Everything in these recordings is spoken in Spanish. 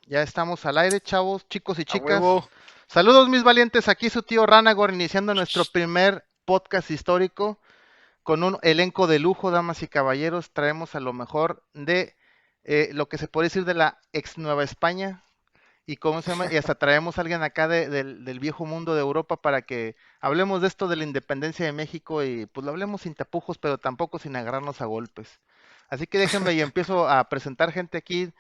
Ya estamos al aire, chavos, chicos y A chicas. huevo. Saludos, mis valientes. Aquí su tío Ranagor iniciando nuestro primer podcast histórico con un elenco de lujo, damas y caballeros. Traemos a lo mejor de lo que se puede decir de la ex Nueva España. Y cómo se llama, y hasta traemos a alguien acá del viejo mundo de Europa para que hablemos de esto de la independencia de México y pues lo hablemos sin tapujos, pero tampoco sin agarrarnos a golpes. Así que déjenme y empiezo a presentar gente aquí.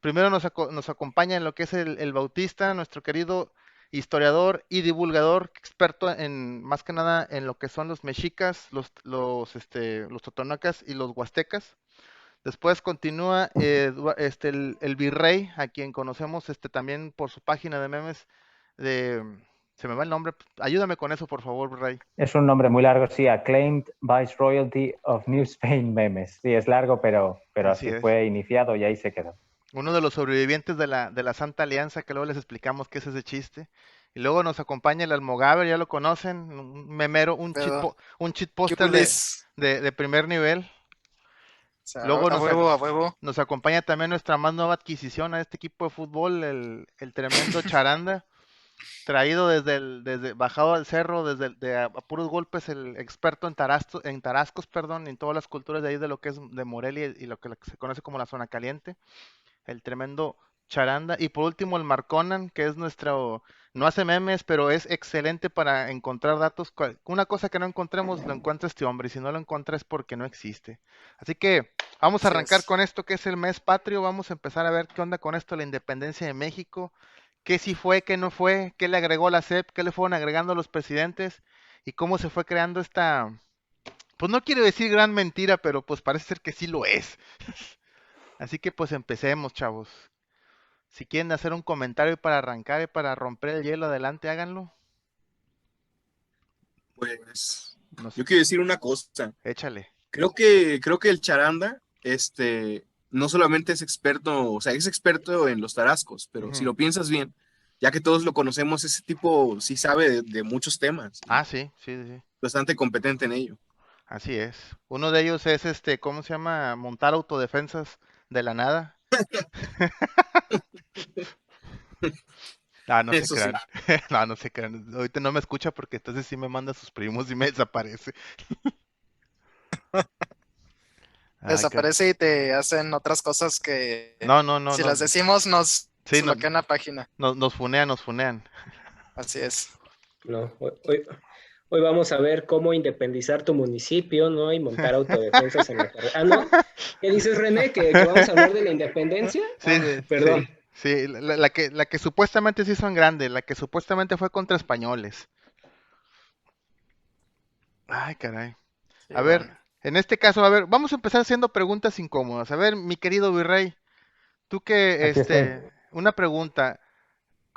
Primero nos acompaña en lo que es el Bautista, nuestro querido historiador y divulgador, experto en más que nada en lo que son los mexicas, los totonacas y los huastecas. Después continúa el Virrey, a quien conocemos también por su página de memes de... Se me va el nombre. Ayúdame con eso, por favor, Virrey. Es un nombre muy largo, sí, Acclaimed Viceroyalty of New Spain Memes. Sí, es largo, pero Así así es. fue iniciado y ahí se quedó. Uno de los sobrevivientes de la Santa Alianza, que luego les explicamos qué es ese chiste. Y luego nos acompaña el Almogáver, ya lo conocen, un memero, Pedo. un cheat ¿Qué poster hules? de primer nivel. O sea, Luego a huevo, a huevo. nos acompaña también nuestra más nueva adquisición a este equipo de fútbol, el tremendo Charanda, traído bajado al cerro, a puros golpes, el experto en tarascos, perdón, en todas las culturas de ahí de lo que es de Morelia y lo que se conoce como la zona caliente, el tremendo Charanda. Y por último el Marconan, que es nuestro, no hace memes, pero es excelente para encontrar datos. Una cosa que no encontremos, lo encuentra este hombre, y si no lo encuentra es porque no existe. Así que vamos a Así arrancar es. con esto que es el mes patrio, vamos a empezar a ver qué onda con esto, la independencia de México, qué sí fue, qué no fue, qué le agregó la CEP, qué le fueron agregando los presidentes y cómo se fue creando pues no quiero decir gran mentira, pero pues parece ser que sí lo es. Así que pues empecemos, chavos. Si quieren hacer un comentario para arrancar y para romper el hielo, adelante, háganlo. Pues Nos, yo quiero decir una cosa. échale. Creo que el charanda, no solamente es experto, o sea, es experto en los tarascos, pero si Ujú. lo piensas bien, ya que todos lo conocemos, ese tipo sí sabe de muchos temas y Ah, sí, sí, sí, sí. bastante competente en ello. Así es. Uno de ellos es ¿cómo se llama? Montar autodefensas de la nada. Ah, no se Eso sí. crean. No, no se crean. Ahorita no me escucha porque entonces sí me manda a sus primos y me desaparece. Ay, cara. Desaparece y te hacen otras cosas que No, no, no, si no. las decimos nos Sí, bloquean la página. nos funean, nos funean. Así es. No, hoy vamos a ver cómo independizar tu municipio, ¿no? Y montar autodefensas en la carretera. Ah, ¿no? ¿Qué dices, René? ¿Que vamos a hablar de la independencia? Sí, Ah, sí, perdón. sí. La que supuestamente se hizo en grande, la que supuestamente fue contra españoles. Ay, caray. Sí, A ver, bueno. en este caso, a ver, vamos a empezar haciendo preguntas incómodas. A ver, mi querido virrey, tú que, Aquí estoy. una pregunta.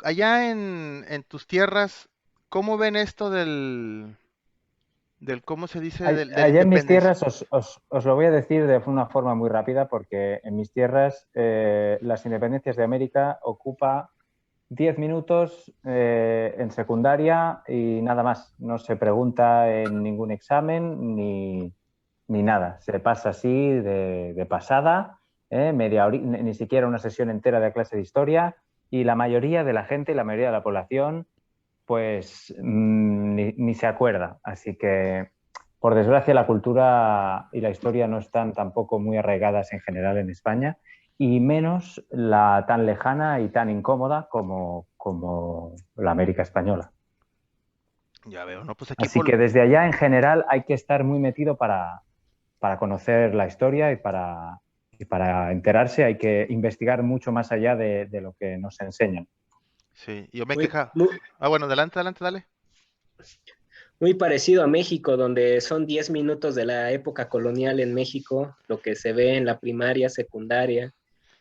Allá en tus tierras, ¿cómo ven esto ¿cómo se dice? Del Allá en mis independencia. tierras os lo voy a decir de una forma muy rápida porque en mis tierras las independencias de América ocupa 10 minutos en secundaria y nada más. No se pregunta en ningún examen ni nada. Se pasa así de pasada, ni siquiera una sesión entera de clase de historia y la mayoría de la gente, la mayoría de la población, pues ni se acuerda. Así que, por desgracia, la cultura y la historia no están tampoco muy arraigadas en general en España y menos la tan lejana y tan incómoda como la América española. Ya veo, ¿no? Pues aquí Así que desde allá, en general, hay que estar muy metido para conocer la historia y para enterarse hay que investigar mucho más allá de lo que nos enseñan. sí, yo me he Muy, quejado. muy, Ah, bueno, adelante, adelante, dale. muy parecido a México, donde son 10 minutos de la época colonial en México, lo que se ve en la primaria, secundaria,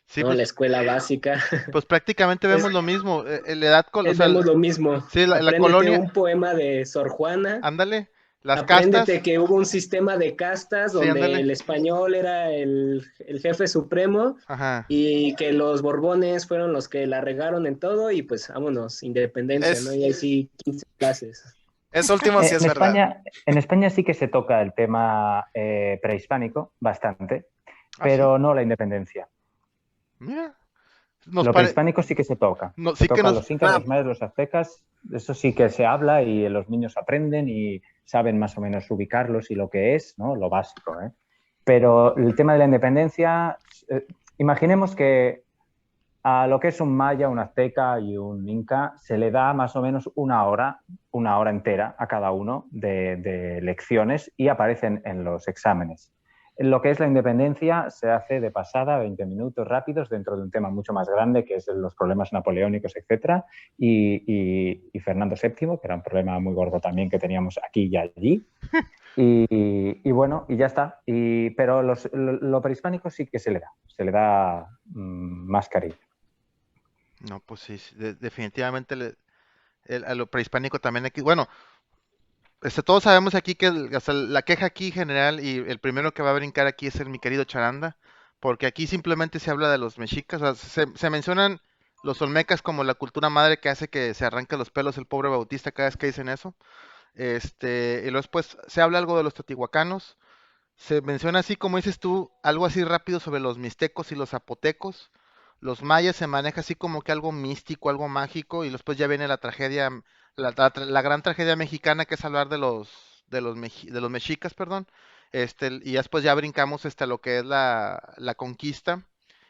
Sí, ¿no? La pues, escuela básica. pues prácticamente Es, vemos lo mismo. La edad, o sea, vemos lo mismo. sí, la Apréndete colonia, un poema de Sor Juana. ándale, las Apréndete castas, que hubo un sistema de castas sí, donde ándale, el español era el jefe supremo ajá. y que los Borbones fueron los que la regaron en todo y pues vámonos, independencia, ¿no? Es, Y ahí sí, 15 clases. eso último sí es verdad. En España sí que se toca el tema prehispánico bastante, Ah, sí, pero no la independencia. mira. nos Lo pare- prehispánico sí que se toca. no, Se sí que toca a nos, los incas, los mayas, los aztecas, eso sí que se habla y los niños aprenden y saben más o menos ubicarlos y lo que es, ¿no? Lo básico, ¿eh? Pero el tema de la independencia, imaginemos que a lo que es un maya, un azteca y un inca se le da más o menos una hora entera a cada uno de lecciones y aparecen en los exámenes. Lo que es la independencia se hace de pasada, 20 minutos rápidos, dentro de un tema mucho más grande, que es los problemas napoleónicos, etc. Y Fernando VII, que era un problema muy gordo también que teníamos aquí y allí. Y bueno, y ya está. Pero lo prehispánico sí que se le da más cariño. no, pues sí, definitivamente a lo prehispánico también aquí, bueno, todos sabemos aquí que o sea, la queja aquí general y el primero que va a brincar aquí es mi querido Charanda, porque aquí simplemente se habla de los mexicas, o sea, se mencionan los olmecas como la cultura madre que hace que se arranque los pelos el pobre Bautista cada vez que dicen eso. Y luego después se habla algo de los teotihuacanos, se menciona así como dices tú, algo así rápido sobre los mixtecos y los zapotecos. Los mayas se maneja así como que algo místico, algo mágico, y después ya viene la tragedia, la gran tragedia mexicana que es hablar de los mexicas, perdón. Y ya después ya brincamos hasta lo que es la conquista,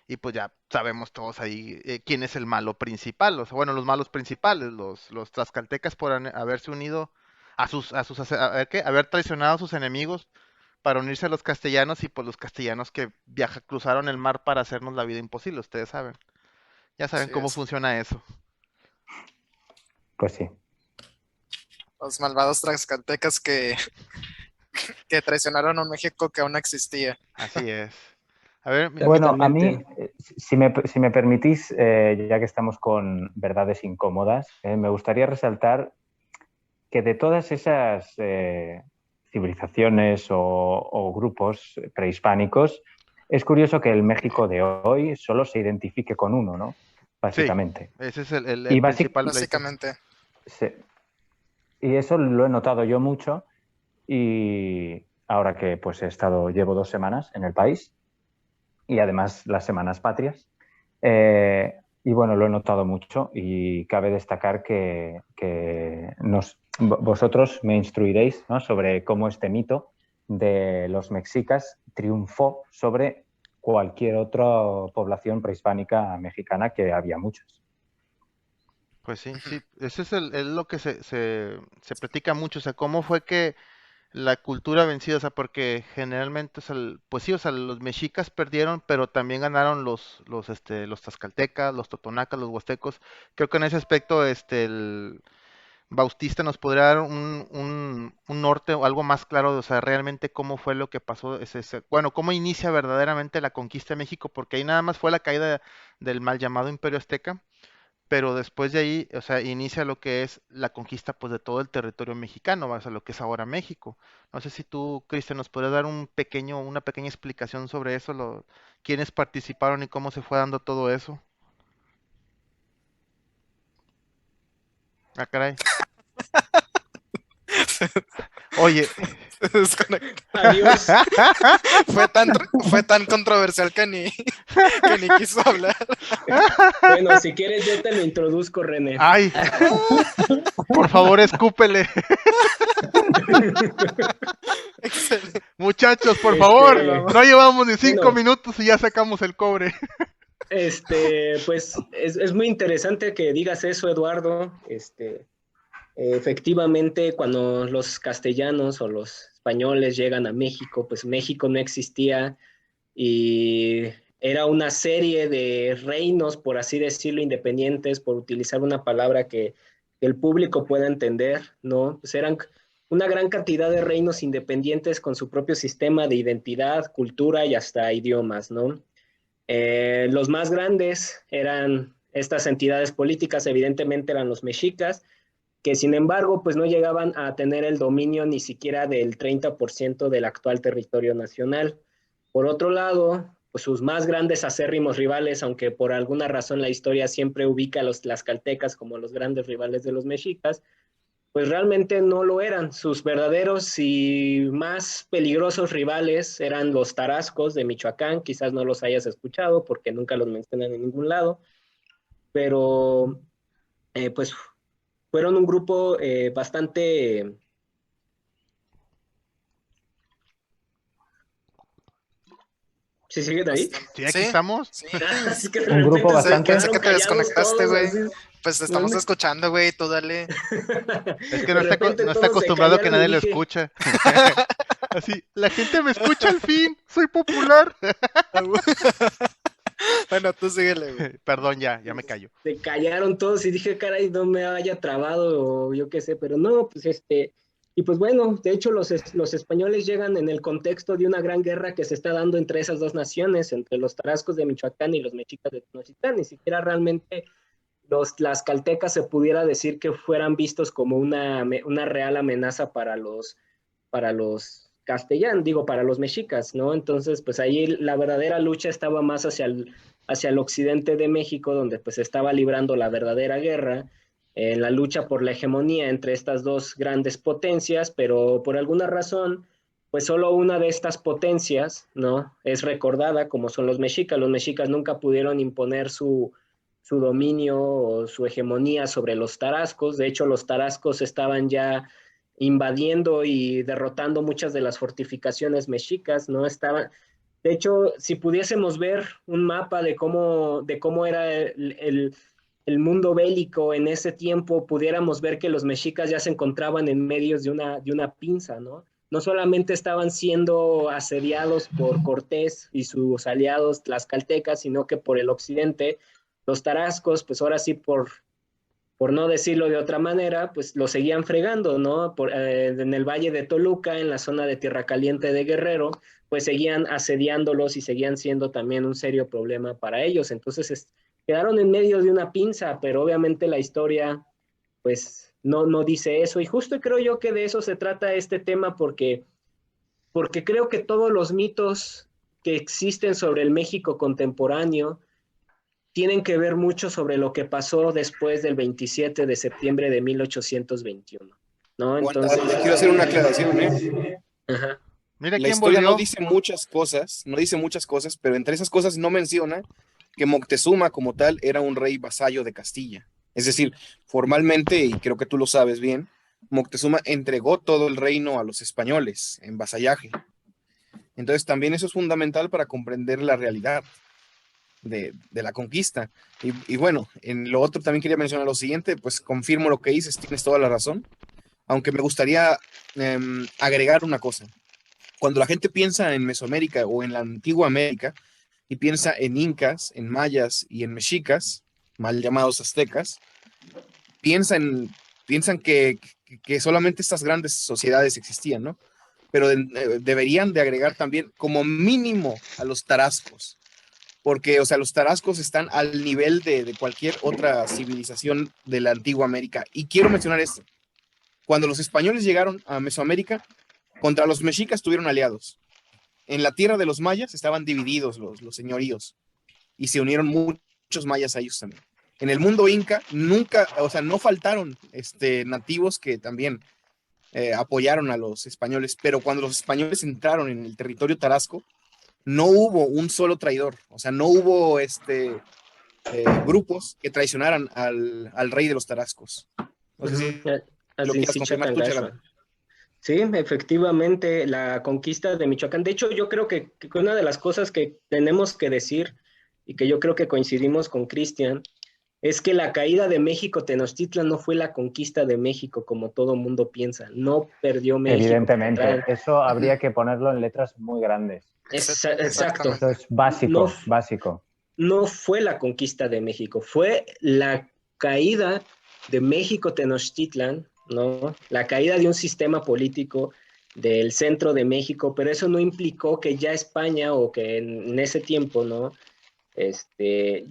y pues ya sabemos todos ahí quién es el malo principal, o sea, bueno, los malos principales, los tlaxcaltecas por haberse unido haber traicionado a sus enemigos para unirse a los castellanos y pues los castellanos que cruzaron el mar para hacernos la vida imposible, ustedes saben. Ya saben Así cómo es. funciona eso. Pues sí. Los malvados tlaxcaltecas que traicionaron a un México que aún no existía. Así es. A ver, Bueno, a mí, Exactamente. si me permitís, ya que estamos con verdades incómodas, me gustaría resaltar que de todas esas civilizaciones o grupos prehispánicos, es curioso que el México de hoy solo se identifique con uno, ¿no? sí, Básicamente. ese es Y el principal pleito. Básicamente. Sí. Y eso lo he notado yo mucho y ahora que pues llevo 2 semanas en el país y además las semanas patrias. Y bueno, lo he notado mucho y cabe destacar que vosotros me instruiréis, ¿no?, sobre cómo este mito de los mexicas triunfó sobre cualquier otra población prehispánica mexicana, que había muchas. Pues sí, sí, ese es lo que se platica mucho, o sea, cómo fue que la cultura vencida, o sea, porque generalmente, o sea, pues sí, o sea, los mexicas perdieron, pero también ganaron los tlaxcaltecas, los totonacas, los huastecos. Creo que en ese aspecto, el Bautista nos podría dar un norte o algo más claro de, o sea, realmente cómo fue lo que pasó, bueno, cómo inicia verdaderamente la conquista de México, porque ahí nada más fue la caída del mal llamado Imperio Azteca, pero después de ahí, o sea, inicia lo que es la conquista, pues, de todo el territorio mexicano, o sea, lo que es ahora México. No sé si tú, Cristian, nos podrías dar una pequeña explicación sobre eso, quiénes participaron y cómo se fue dando todo eso. Ah, caray. Oye, Se desconectó. Adiós. Fue tan controversial que ni quiso hablar. Bueno, si quieres yo te lo introduzco, René. ay, por favor, escúpele. Excelente. Muchachos, por Este, favor, no llevamos ni 5 bueno. minutos y ya sacamos el cobre. Pues es muy interesante que digas eso, Eduardo. Efectivamente, cuando los castellanos o los españoles llegan a México, pues México no existía y era una serie de reinos, por así decirlo, independientes, por utilizar una palabra que el público pueda entender, ¿no? Pues eran una gran cantidad de reinos independientes con su propio sistema de identidad, cultura y hasta idiomas, ¿no? Los más grandes eran estas entidades políticas, evidentemente eran los mexicas, que sin embargo pues no llegaban a tener el dominio ni siquiera del 30% del actual territorio nacional. Por otro lado, pues sus más grandes acérrimos rivales, aunque por alguna razón la historia siempre ubica a los tlaxcaltecas como los grandes rivales de los mexicas, pues realmente no lo eran. Sus verdaderos y más peligrosos rivales eran los tarascos de Michoacán, quizás no los hayas escuchado porque nunca los mencionan en ningún lado, pero pues fueron un grupo bastante... ¿Sí siguen ahí? Sí, aquí Sí, estamos. sí. Así que de Un grupo repente se bastante- Pensé quedaron que te callados desconectaste, todos, güey. así. Pues te estamos ¿Dónde? escuchando, güey, tú dale. Es que De repente no está todos se acostumbrado a que callaron y nadie lo dije, escucha. Así, la gente me escucha al fin, soy popular. Bueno, tú síguele, güey. Perdón, ya me callo. se callaron todos y dije, caray, no me haya trabado o yo qué sé, pero no, pues y pues bueno, de hecho los españoles llegan en el contexto de una gran guerra que se está dando entre esas dos naciones, entre los tarascos de Michoacán y los mexicas de Tenochtitlán, ni siquiera realmente los tlaxcaltecas se pudiera decir que fueran vistos como una real amenaza para los castellanos, digo, para los mexicas, ¿no? Entonces, pues ahí la verdadera lucha estaba más hacia el occidente de México, donde pues estaba librando la verdadera guerra, la lucha por la hegemonía entre estas dos grandes potencias, pero por alguna razón, pues solo una de estas potencias, ¿no? Es recordada como son los mexicas. Los mexicas nunca pudieron imponer su dominio o su hegemonía sobre los tarascos. De hecho, los tarascos estaban ya invadiendo y derrotando muchas de las fortificaciones mexicas, ¿no? Estaban, de hecho, si pudiésemos ver un mapa de cómo era el mundo bélico en ese tiempo, pudiéramos ver que los mexicas ya se encontraban en medio de una pinza, ¿no? No solamente estaban siendo asediados por Cortés y sus aliados tlaxcaltecas, sino que por el occidente, los tarascos, pues ahora sí por no decirlo de otra manera, pues lo seguían fregando, ¿no? En el Valle de Toluca, en la zona de Tierra Caliente de Guerrero, pues seguían asediándolos y seguían siendo también un serio problema para ellos. Entonces quedaron en medio de una pinza, pero obviamente la historia, pues no dice eso. Y justo creo yo que de eso se trata este tema porque creo que todos los mitos que existen sobre el México contemporáneo, tienen que ver mucho sobre lo que pasó después del 27 de septiembre de 1821, ¿no? Entonces, Quiero hacer una aclaración, ¿eh? ajá, Mira La quién historia no volvió. dice muchas cosas, pero entre esas cosas no menciona que Moctezuma como tal era un rey vasallo de Castilla. Es decir, formalmente, y creo que tú lo sabes bien, Moctezuma entregó todo el reino a los españoles en vasallaje. Entonces también eso es fundamental para comprender la realidad de la conquista. Y bueno, en lo otro también quería mencionar lo siguiente, pues confirmo lo que dices, tienes toda la razón, aunque me gustaría agregar una cosa. Cuando la gente piensa en Mesoamérica o en la antigua América y piensa en incas, en mayas y en mexicas, mal llamados aztecas, piensan, piensan que solamente estas grandes sociedades existían, ¿no? Pero deberían de agregar también como mínimo a los tarascos, porque, o sea, los tarascos están al nivel de cualquier otra civilización de la antigua América. Y quiero mencionar esto. Cuando los españoles llegaron a Mesoamérica, contra los mexicas tuvieron aliados. En la tierra de los mayas estaban divididos los señoríos y se unieron muchos mayas a ellos también. En el mundo inca nunca, o sea, no faltaron nativos que también apoyaron a los españoles, pero cuando los españoles entraron en el territorio tarasco, no hubo un solo traidor, o sea, no hubo grupos que traicionaran al rey de los tarascos. No sé si al lo quieras Cincicha confirmar tú, Charanda. Tangazo. Sí, efectivamente, la conquista de Michoacán. De hecho, yo creo que una de las cosas que tenemos que decir y que yo creo que coincidimos con Cristian es que la caída de México Tenochtitlan no fue la conquista de México como todo mundo piensa. No perdió México. Evidentemente, eso habría que ponerlo en letras muy grandes. Exacto. Eso es básico, No, básico. no fue la conquista de México, fue la caída de México Tenochtitlan, ¿no? La caída de un sistema político del centro de México, pero eso no implicó que ya España o que en ese tiempo, ¿no?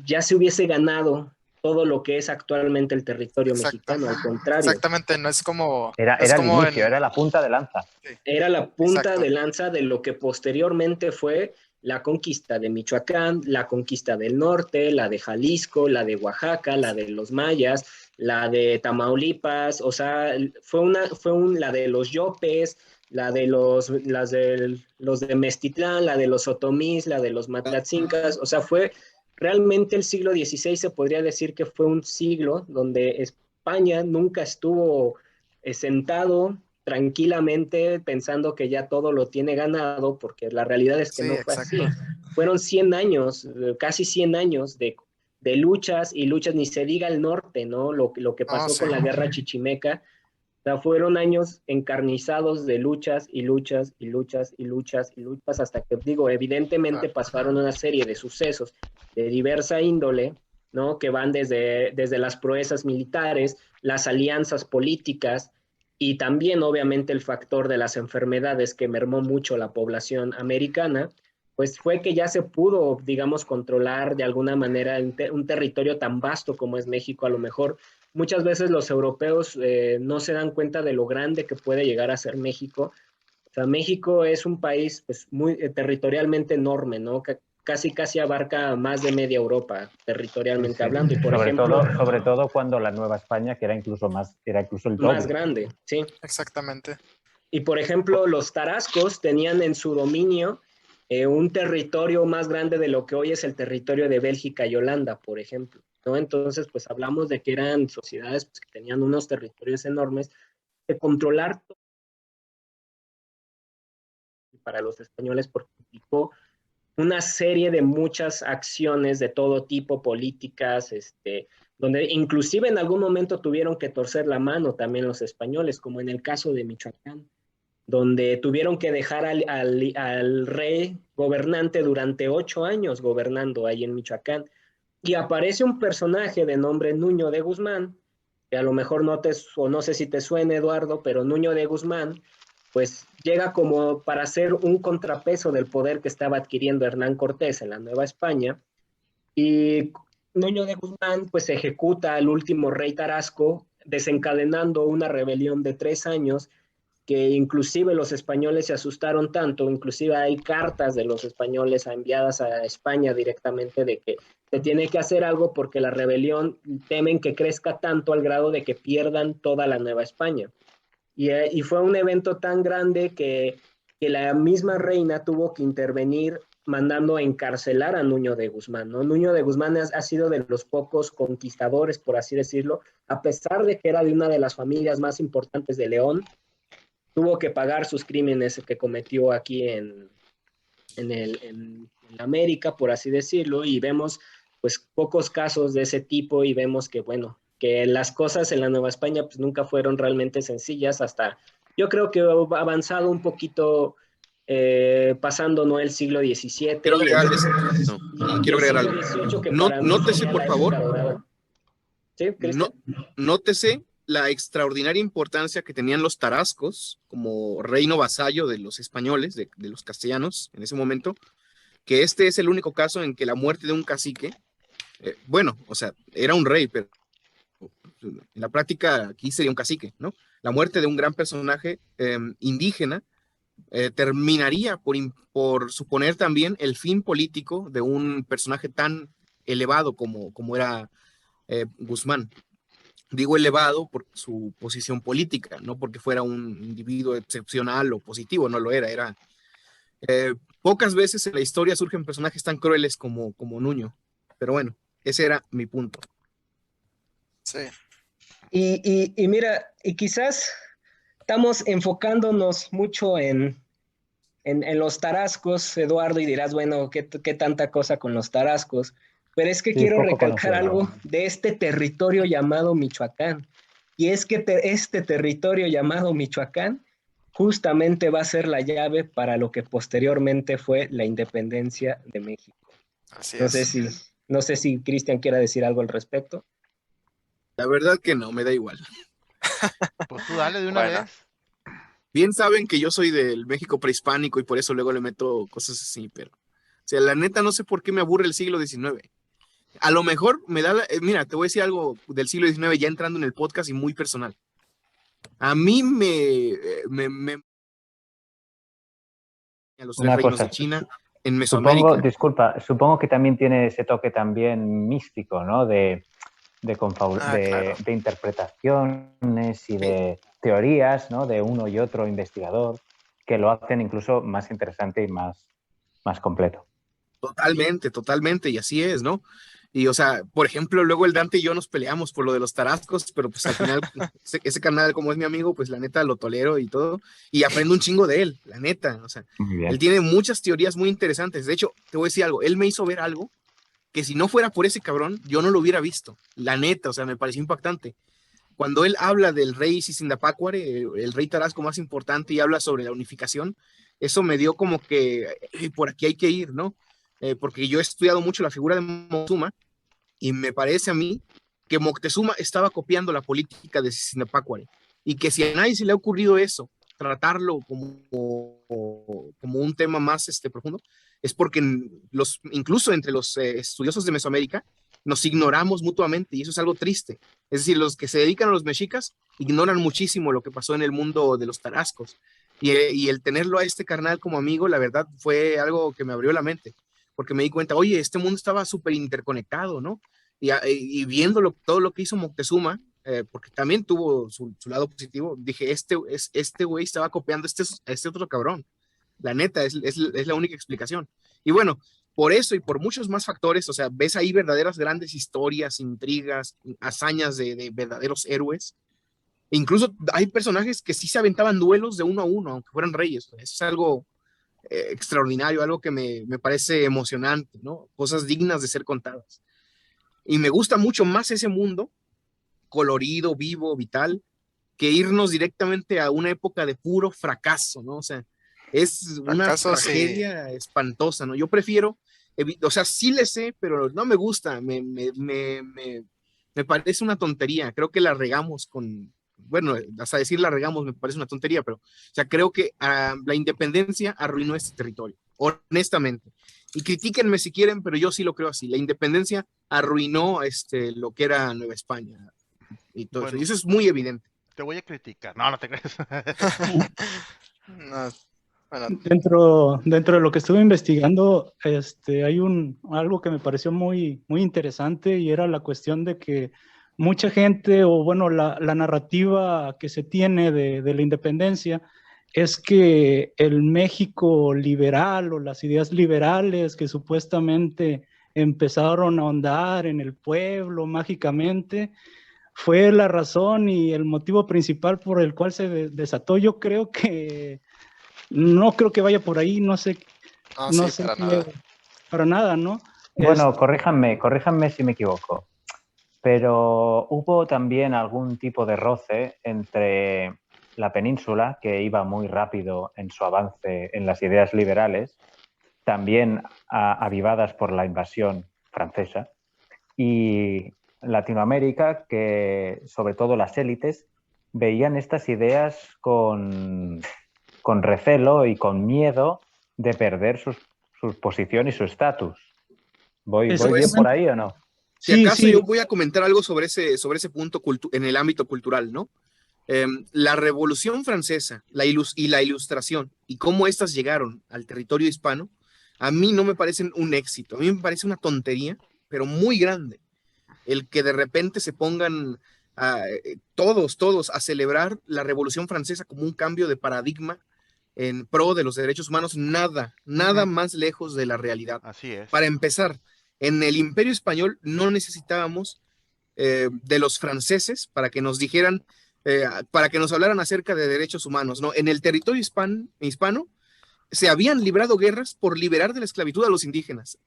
Ya se hubiese ganado todo lo que es actualmente el territorio mexicano, al contrario. Exactamente, no es como... Era es el como inicio, era la punta de lanza. Era la punta Exacto. de lanza de lo que posteriormente fue la conquista de Michoacán, la conquista del norte, la de Jalisco, la de Oaxaca, la de los mayas, la de Tamaulipas, o sea, la de los Yopes, las de los de Mestitlán, la de los Otomís, la de los Matlatzincas, o sea, fue realmente el siglo XVI se podría decir que fue un siglo donde España nunca estuvo sentado tranquilamente pensando que ya todo lo tiene ganado, porque la realidad es que Sí, no fue así. exacto. Fueron 100 años, casi 100 años de luchas y luchas, ni se diga el norte, ¿no? Lo que pasó sí. con la guerra chichimeca. O sea, fueron años encarnizados de luchas y luchas y luchas y luchas y luchas, hasta que, digo, evidentemente pasaron una serie de sucesos de diversa índole, ¿no? Que van desde las proezas militares, las alianzas políticas y también, obviamente, el factor de las enfermedades que mermó mucho la población americana, pues fue que ya se pudo, digamos, controlar de alguna manera un territorio tan vasto como es México. A lo mejor muchas veces los europeos no se dan cuenta de lo grande que puede llegar a ser México. O sea, México es un país pues, muy territorialmente enorme, ¿no? Casi abarca más de media Europa, Sí, territorialmente sí. hablando. Y, por ejemplo, Sobre todo cuando la Nueva España, que era incluso el más doble. grande, ¿sí? Exactamente. Y, por ejemplo, los tarascos tenían en su dominio un territorio más grande de lo que hoy es el territorio de Bélgica y Holanda, por ejemplo, ¿no? Entonces, pues hablamos de que eran sociedades pues, que tenían unos territorios enormes de controlar todo para los españoles porque implicó una serie de muchas acciones de todo tipo, políticas, donde inclusive en algún momento tuvieron que torcer la mano también los españoles, como en el caso de Michoacán, donde tuvieron que dejar al rey gobernante durante 8 años gobernando ahí en Michoacán. Y aparece un personaje de nombre Nuño de Guzmán, que a lo mejor o no sé si te suena, Eduardo, pero Nuño de Guzmán, pues llega como para ser un contrapeso del poder que estaba adquiriendo Hernán Cortés en la Nueva España. Y Nuño de Guzmán, pues ejecuta al último rey tarasco, desencadenando una rebelión de 3 años que inclusive los españoles se asustaron tanto, inclusive hay cartas de los españoles enviadas a España directamente de que se tiene que hacer algo porque la rebelión temen que crezca tanto al grado de que pierdan toda la Nueva España. Y fue un evento tan grande que la misma reina tuvo que intervenir mandando a encarcelar a Nuño de Guzmán, ¿no? Nuño de Guzmán ha sido de los pocos conquistadores, por así decirlo, a pesar de que era de una de las familias más importantes de León, tuvo que pagar sus crímenes que cometió aquí en América, por así decirlo, y vemos pues pocos casos de ese tipo y vemos que, bueno, que las cosas en la Nueva España pues nunca fueron realmente sencillas hasta, yo creo que ha avanzado un poquito pasando, ¿no? El siglo XVII Quiero y agregar eso. y Quiero el agregar siglo algo. XVIII, que para mí Nótese, sería por la favor, época dorada. ¿Sí, Cristian? nótese la extraordinaria importancia que tenían los tarascos como reino vasallo de los españoles, de los castellanos en ese momento, que este es el único caso en que la muerte de un cacique, bueno, o sea, era un rey, pero en la práctica aquí sería un cacique, ¿no? La muerte de un gran personaje indígena terminaría por suponer también el fin político de un personaje tan elevado como era Guzmán. Digo elevado por su posición política, no porque fuera un individuo excepcional o positivo, no lo era, pocas veces en la historia surgen personajes tan crueles como Nuño, pero bueno, ese era mi punto. Sí. Y mira, y quizás estamos enfocándonos mucho en los tarascos, Eduardo, y dirás, bueno, ¿qué tanta cosa con los tarascos? Pero es que Sí, quiero poco recalcar conocido. algo de este territorio llamado Michoacán. Y es que este territorio llamado Michoacán justamente va a ser la llave para lo que posteriormente fue la independencia de México. Así No sé es. si, no sé si Cristian quiera decir algo al respecto. La verdad que no, me da igual. Pues tú dale de una Bueno, vez. Bien saben que yo soy del México prehispánico y por eso luego le meto cosas así, pero, o sea, la neta no sé por qué me aburre el siglo XIX. A lo mejor me da mira, te voy a decir algo del siglo XIX ya entrando en el podcast y muy personal. A mí a los tres Una reinos de cosa, China en Mesoamérica. supongo que también tiene ese toque también místico, ¿no? De claro. interpretaciones y de teorías, ¿no? De uno y otro investigador, que lo hacen incluso más interesante y más completo. Totalmente, totalmente, y así es, ¿no? Y o sea, por ejemplo, luego el Dante y yo nos peleamos por lo de los tarascos, pero pues al final, ese canal, como es mi amigo, pues la neta lo tolero y todo, y aprendo un chingo de él, la neta, o sea, Muy él bien. tiene muchas teorías muy interesantes. De hecho, te voy a decir algo, él me hizo ver algo que si no fuera por ese cabrón, yo no lo hubiera visto, la neta, o sea, me pareció impactante. Cuando él habla del rey Sisindapácuare, el rey tarasco más importante, y habla sobre la unificación, eso me dio como que por aquí hay que ir, ¿no? Porque yo he estudiado mucho la figura de Moctezuma y me parece a mí que Moctezuma estaba copiando la política de Sisindapácuare y que si a nadie se le ha ocurrido eso, tratarlo como un tema más profundo, es porque incluso entre los estudiosos de Mesoamérica nos ignoramos mutuamente y eso es algo triste. Es decir, los que se dedican a los mexicas ignoran muchísimo lo que pasó en el mundo de los tarascos. Y el tenerlo a este carnal como amigo, la verdad, fue algo que me abrió la mente, porque me di cuenta, oye, este mundo estaba súper interconectado, ¿no? Y viendo todo lo que hizo Moctezuma, porque también tuvo su lado positivo, dije, este güey estaba copiando a este otro cabrón. La neta, es la única explicación. Y bueno, por eso y por muchos más factores, o sea, ves ahí verdaderas grandes historias, intrigas, hazañas de verdaderos héroes. E incluso hay personajes que sí se aventaban duelos de uno a uno, aunque fueran reyes. Eso es algo extraordinario, algo que me parece emocionante, ¿no? Cosas dignas de ser contadas. Y me gusta mucho más ese mundo colorido, vivo, vital, que irnos directamente a una época de puro fracaso, ¿no? O sea, es una ¿Acaso sí? tragedia espantosa, ¿no? Yo prefiero, o sea, sí le sé, pero no me gusta, me parece una tontería, creo que la regamos bueno, hasta decir la regamos me parece una tontería, pero, o sea, creo que la independencia arruinó este territorio, honestamente. Y critíquenme si quieren, pero yo sí lo creo así. La independencia arruinó lo que era Nueva España y todo eso. Y Bueno, eso es muy evidente. te voy a criticar. No, no te crees. No, bueno, Dentro de lo que estuve investigando, hay algo que me pareció muy interesante y era la cuestión de que mucha gente, o bueno, la narrativa que se tiene de la independencia es que el México liberal o las ideas liberales que supuestamente empezaron a ahondar en el pueblo mágicamente, fue la razón y el motivo principal por el cual se desató. Yo creo que no creo que vaya por ahí, no sé, no, no sí, sé para nada. para nada, ¿no? Bueno, corríjanme si me equivoco, pero hubo también algún tipo de roce entre la península, que iba muy rápido en su avance en las ideas liberales, también avivadas por la invasión francesa, y Latinoamérica, que sobre todo las élites veían estas ideas con recelo y con miedo de perder su posición y su estatus. ¿Voy bien por ahí o no? Si Sí, acaso sí, yo voy a comentar algo sobre ese punto en el ámbito cultural, ¿no? La Revolución Francesa y la Ilustración y cómo éstas llegaron al territorio hispano, a mí no me parecen un éxito, a mí me parece una tontería, pero muy grande, el que de repente se pongan todos a celebrar la Revolución Francesa como un cambio de paradigma en pro de los derechos humanos, nada más lejos de la realidad. Así es. Para empezar, en el Imperio Español no necesitábamos de los franceses para que nos dijeran, para que nos hablaran acerca de derechos humanos, ¿no? En el territorio hispano se habían librado guerras por liberar de la esclavitud a los indígenas.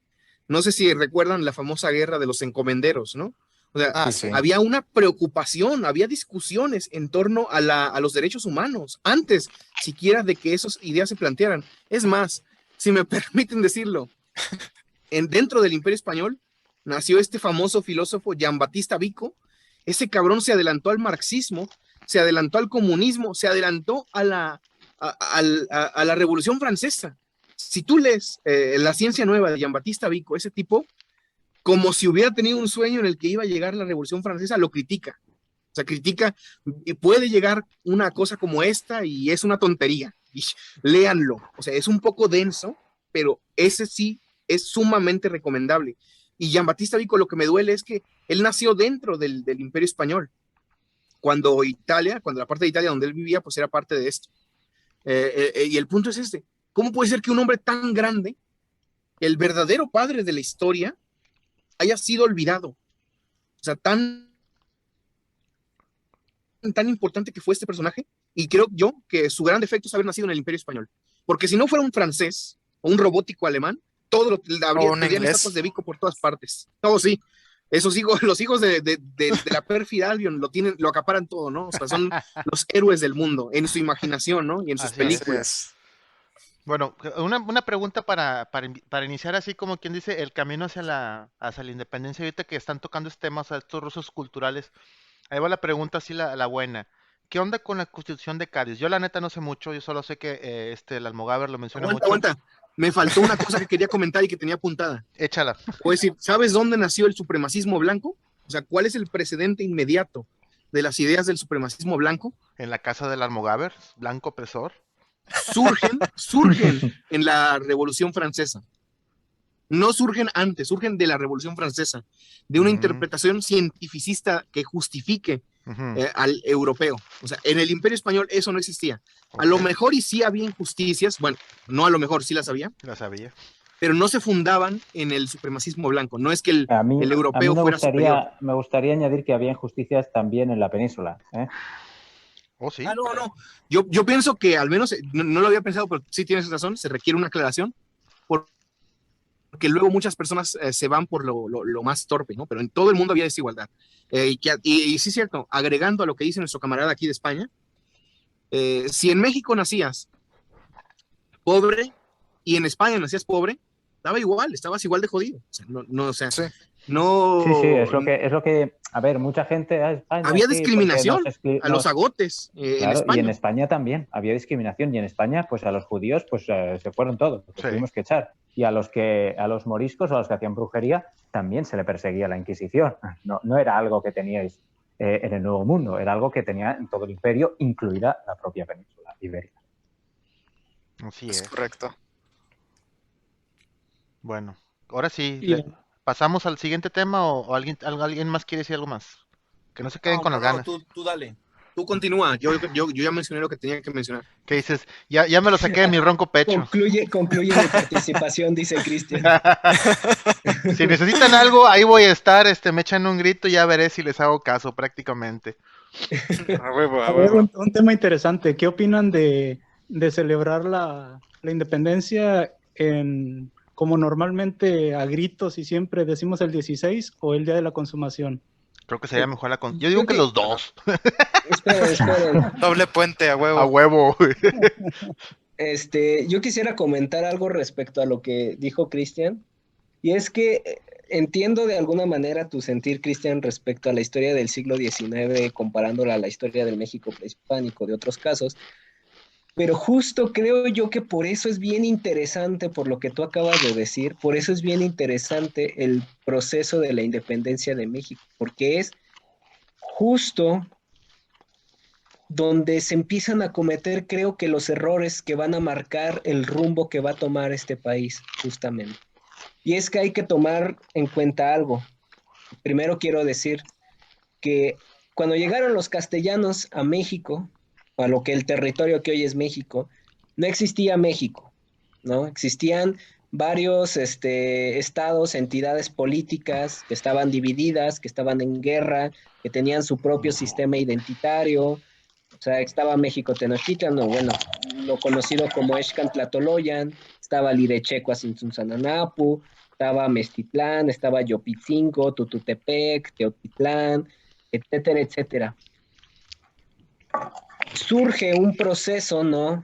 No sé si recuerdan la famosa guerra de los encomenderos, ¿no? O sea, Ah, Sí, sí. sí. había una preocupación, había discusiones en torno a los derechos humanos, antes siquiera de que esas ideas se plantearan. Es más, si me permiten decirlo, dentro del Imperio Español nació este famoso filósofo Jean-Baptiste Vico. Ese cabrón se adelantó al marxismo, se adelantó al comunismo, se adelantó a la Revolución Francesa. Si tú lees La Ciencia Nueva de Jean-Baptiste Vico, ese tipo, como si hubiera tenido un sueño en el que iba a llegar la Revolución Francesa, lo critica. O sea, critica, y puede llegar una cosa como esta y es una tontería. Y léanlo. O sea, es un poco denso, pero ese sí es sumamente recomendable. Y Jean-Baptiste Vico, lo que me duele es que él nació dentro del Imperio Español, cuando la parte de Italia donde él vivía, pues era parte de esto. Y el punto es este, ¿cómo puede ser que un hombre tan grande el verdadero padre de la historia haya sido olvidado. O sea, tan importante que fue este personaje, y creo yo que su gran defecto es haber nacido en el Imperio Español. Porque si no fuera un francés o un robótico alemán, tendrían estatuas de Vico por todas partes. No, sí. Esos hijos, los hijos de la pérfida Albion lo acaparan todo, ¿no? O sea, son los héroes del mundo, en su imaginación, ¿no? Y en sus Así es. películas. Bueno, una pregunta para iniciar así como quien dice el camino hacia la independencia, ahorita que están tocando este tema, o sea, estos rusos culturales. Ahí va la pregunta así la buena. ¿Qué onda con la Constitución de Cádiz? Yo la neta no sé mucho, yo solo sé que el Almogáver lo menciona mucho. Aguanta. Me faltó una cosa que quería comentar y que tenía apuntada. Échala. Voy a decir, ¿sabes dónde nació el supremacismo blanco? O sea, ¿cuál es el precedente inmediato de las ideas del supremacismo blanco? En la casa del Almogáver, blanco opresor. Surgen en la Revolución Francesa. No surgen antes, surgen de la Revolución Francesa, de una interpretación cientificista que justifique al europeo. O sea, en el Imperio Español eso no existía. A lo mejor y sí había injusticias, bueno, no a lo mejor, sí las había. Las había. Pero no se fundaban en el supremacismo blanco. No es que el europeo fuera superior. Me gustaría añadir que había injusticias también en la península. Oh, sí. No. Yo pienso que al menos, no lo había pensado, pero sí tienes razón, se requiere una aclaración, porque luego muchas personas se van por lo más torpe, ¿no? Pero en todo el mundo había desigualdad. Y sí es cierto, agregando a lo que dice nuestro camarada aquí de España, si en México nacías pobre y en España nacías pobre, estabas igual de jodido. O sea, sí. Es lo que, a ver, mucha gente había discriminación a los agotes en España. Y en España también había discriminación, y en España pues a los judíos pues se fueron todos, los tuvimos que echar, y a los moriscos o a los que hacían brujería también se le perseguía la Inquisición. No era algo que teníais en el Nuevo Mundo, era algo que tenía en todo el imperio, incluida la propia península ibérica. Así es. Correcto. Bueno, ahora sí, ¿pasamos al siguiente tema o alguien más quiere decir algo más? Que no se queden con las ganas. Tú dale. Tú continúa. Yo ya mencioné lo que tenía que mencionar. ¿Qué dices? Ya me lo saqué de mi ronco pecho. Concluye mi participación, dice Cristian. Si necesitan algo, ahí voy a estar. Me echan un grito y ya veré si les hago caso prácticamente. A ver, un tema interesante. ¿Qué opinan de celebrar la independencia como normalmente a gritos y siempre decimos el 16 o el día de la consumación? Creo que sería mejor yo digo que los dos. Esperen. Doble puente, a huevo. A huevo. Yo quisiera comentar algo respecto a lo que dijo Cristian, y es que entiendo de alguna manera tu sentir, Cristian, respecto a la historia del siglo XIX, comparándola a la historia del México prehispánico, de otros casos. Pero justo creo yo que por eso es bien interesante, por lo que tú acabas de decir, por eso es bien interesante el proceso de la independencia de México, porque es justo donde se empiezan a cometer, creo que los errores que van a marcar el rumbo que va a tomar este país, justamente. Y es que hay que tomar en cuenta algo. Primero quiero decir que cuando llegaron los castellanos a México, a lo que el territorio que hoy es México, no existía México, ¿no? Existían varios estados, entidades políticas que estaban divididas, que estaban en guerra, que tenían su propio sistema identitario. O sea, estaba México Tenochtitlan, lo conocido como Xcantlatoloyan, estaba Lirechecuacintzunzananapu, estaba Mestitlán, estaba Yopitzinco, Tututepec, Teotitlán, etcétera, etcétera. Surge un proceso, ¿no?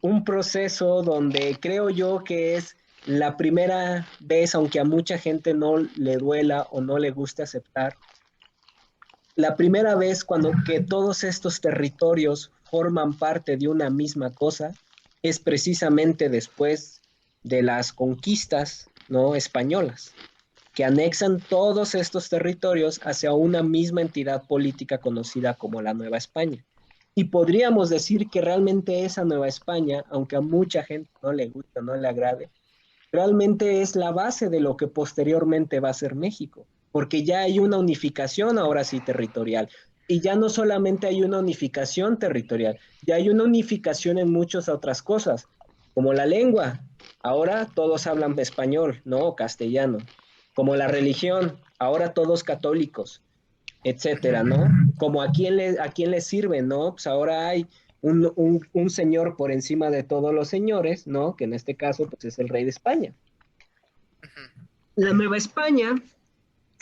Un proceso donde creo yo que es la primera vez, aunque a mucha gente no le duela o no le guste aceptar, la primera vez que todos estos territorios forman parte de una misma cosa es precisamente después de las conquistas, ¿no?, españolas, que anexan todos estos territorios hacia una misma entidad política conocida como la Nueva España. Y podríamos decir que realmente esa Nueva España, aunque a mucha gente no le gusta, no le agrade, realmente es la base de lo que posteriormente va a ser México, porque ya hay una unificación ahora sí territorial. Y ya no solamente hay una unificación territorial, ya hay una unificación en muchas otras cosas. Como la lengua, ahora todos hablan español, ¿no? O castellano. Como la religión, ahora todos católicos, etcétera, ¿no? Como a quién le sirve, ¿no? Pues ahora hay un señor por encima de todos los señores, ¿no? Que en este caso, pues es el rey de España. La Nueva España